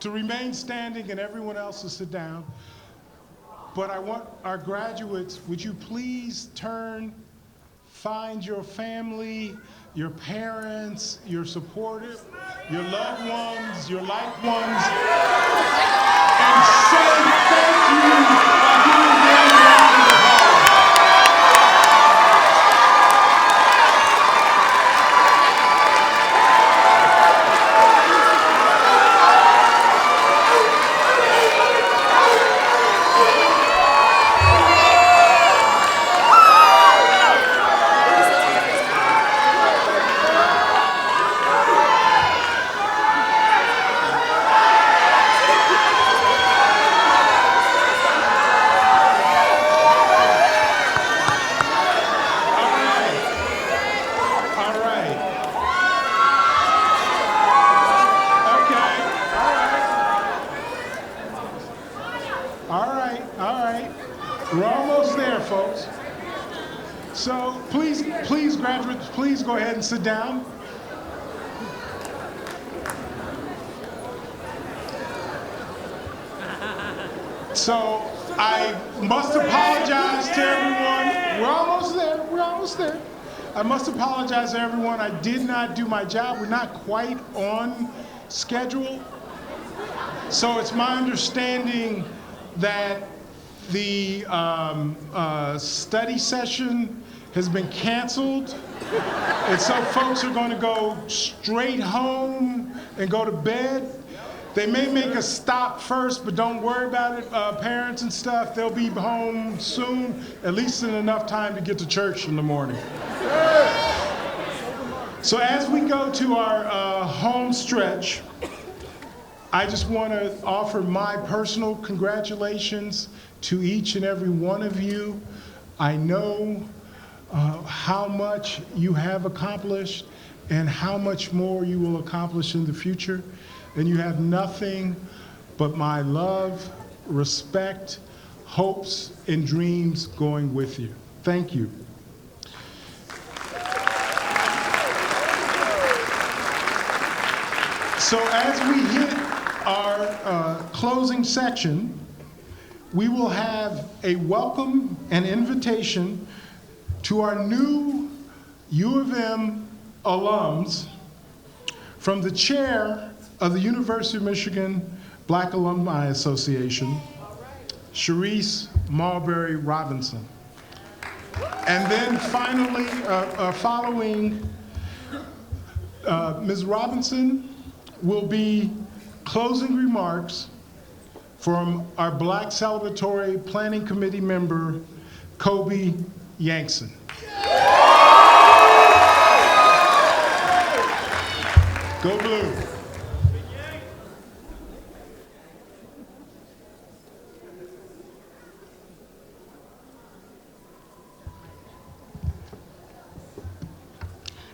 To remain standing and everyone else to sit down. But I want our graduates, would you please find your family, your parents, your supportive, your loved ones, your liked ones, and say thank you by giving them a round of applause. So please, graduates, please go ahead and sit down. So I must apologize to everyone. We're almost there. I must apologize to everyone. I did not do my job. We're not quite on schedule. So it's my understanding that the study session has been canceled. And so folks are going to go straight home and go to bed. They may make a stop first, but don't worry about it. Parents and stuff, they'll be home soon, at least in enough time to get to church in the morning. So as we go to our home stretch, I just want to offer my personal congratulations to each and every one of you. I know how much you have accomplished and how much more you will accomplish in the future. And you have nothing but my love, respect, hopes and dreams going with you. Thank you. So as we hit our closing section, we will have a welcome and invitation to our new U of M alums from the chair of the University of Michigan Black Alumni Association, Sharice Marbury Robinson. And then finally, following Ms. Robinson will be closing remarks from our Black Celebratory Planning Committee member, Kobe Yankson. Go Blue.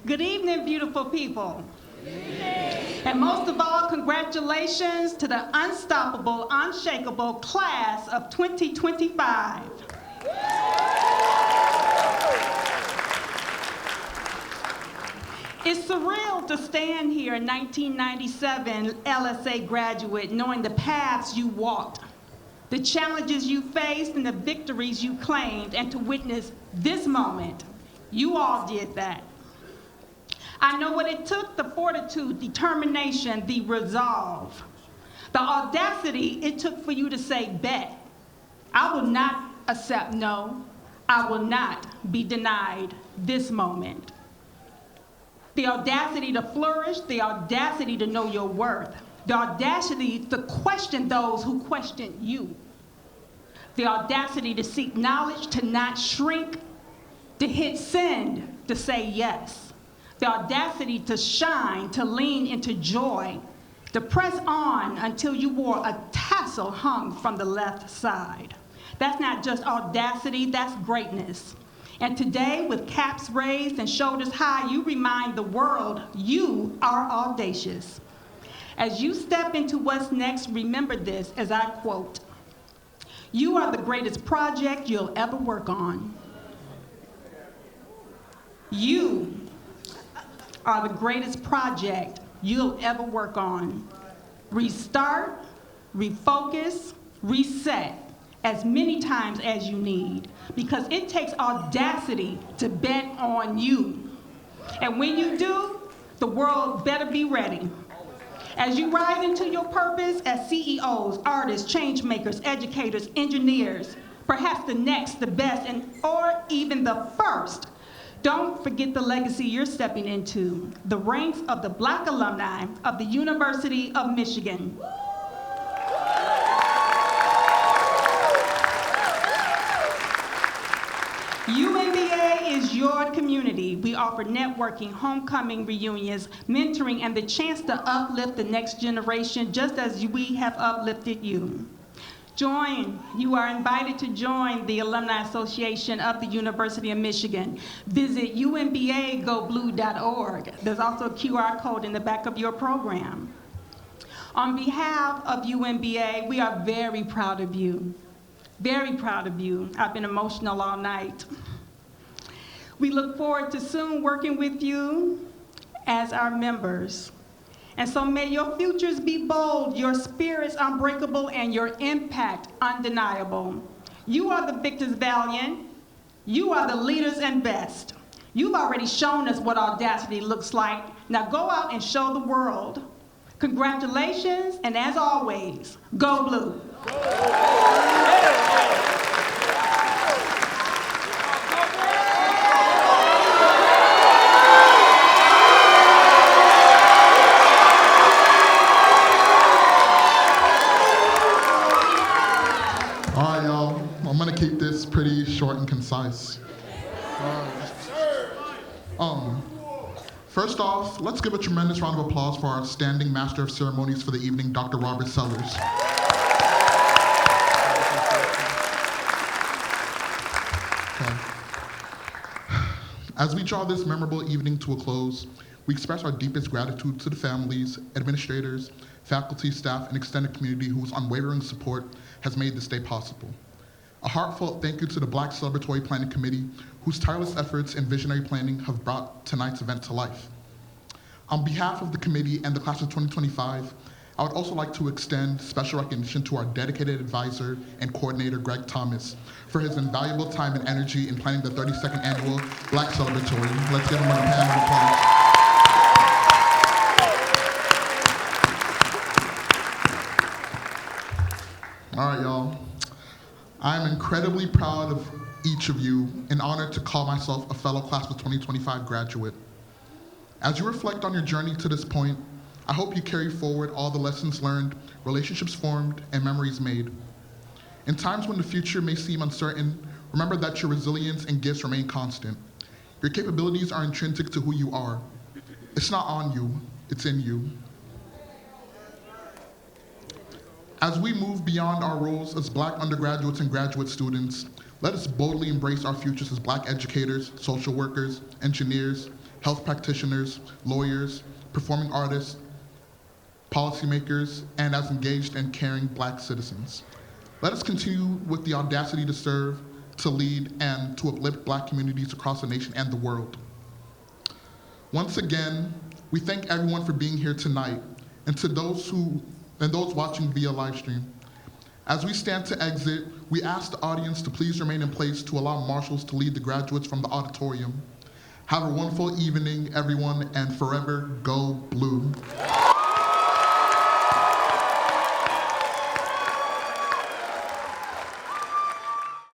Good evening, beautiful people. And most of all, congratulations to the unstoppable, unshakable class of 2025. It's surreal to stand here in 1997, LSA graduate, knowing the paths you walked, the challenges you faced, and the victories you claimed, and to witness this moment. You all did that. I know what it took: the fortitude, determination, the resolve, the audacity it took for you to say, bet. I will not accept no. I will not be denied this moment. The audacity to flourish, the audacity to know your worth, the audacity to question those who question you, the audacity to seek knowledge, to not shrink, to hit send, to say yes. The audacity to shine, to lean into joy, to press on until you wore a tassel hung from the left side. That's not just audacity, that's greatness. And today, with caps raised and shoulders high, you remind the world you are audacious. As you step into what's next, remember this, as I quote, "You are the greatest project you'll ever work on." You are the greatest project you'll ever work on. Restart, refocus, reset as many times as you need, because it takes audacity to bet on you. And when you do, the world better be ready. As you rise into your purpose as CEOs, artists, change makers, educators, engineers, perhaps the next, the best, or even the first, don't forget the legacy you're stepping into, the ranks of the Black alumni of the University of Michigan. UMBA is your community. We offer networking, homecoming reunions, mentoring, and the chance to uplift the next generation just as we have uplifted you. You are invited to join the Alumni Association of the University of Michigan. Visit umbagoblue.org. There's also a QR code in the back of your program. On behalf of UMBA, we are very proud of you. Very proud of you. I've been emotional all night. We look forward to soon working with you as our members. And so may your futures be bold, your spirits unbreakable, and your impact undeniable. You are the victors valiant. You are the leaders and best. You've already shown us what audacity looks like. Now go out and show the world. Congratulations, and as always, go Blue. Keep this pretty short and concise. First off, let's give a tremendous round of applause for our standing Master of Ceremonies for the evening, Dr. Robert Sellers. Okay. As we draw this memorable evening to a close, we express our deepest gratitude to the families, administrators, faculty, staff, and extended community whose unwavering support has made this day possible. A heartfelt thank you to the Black Celebratory Planning Committee, whose tireless efforts and visionary planning have brought tonight's event to life. On behalf of the committee and the class of 2025, I would also like to extend special recognition to our dedicated advisor and coordinator, Greg Thomas, for his invaluable time and energy in planning the 32nd annual Black Celebratory. Let's give him a hand of applause. All right, y'all. I'm incredibly proud of each of you and honored to call myself a fellow class of 2025 graduate. As you reflect on your journey to this point, I hope you carry forward all the lessons learned, relationships formed, and memories made. In times when the future may seem uncertain, remember that your resilience and gifts remain constant. Your capabilities are intrinsic to who you are. It's not on you, it's in you. As we move beyond our roles as Black undergraduates and graduate students, let us boldly embrace our futures as Black educators, social workers, engineers, health practitioners, lawyers, performing artists, policymakers, and as engaged and caring Black citizens. Let us continue with the audacity to serve, to lead, and to uplift Black communities across the nation and the world. Once again, we thank everyone for being here tonight, and to those watching via live stream. As we stand to exit, we ask the audience to please remain in place to allow marshals to lead the graduates from the auditorium. Have a wonderful evening, everyone, and forever go blue.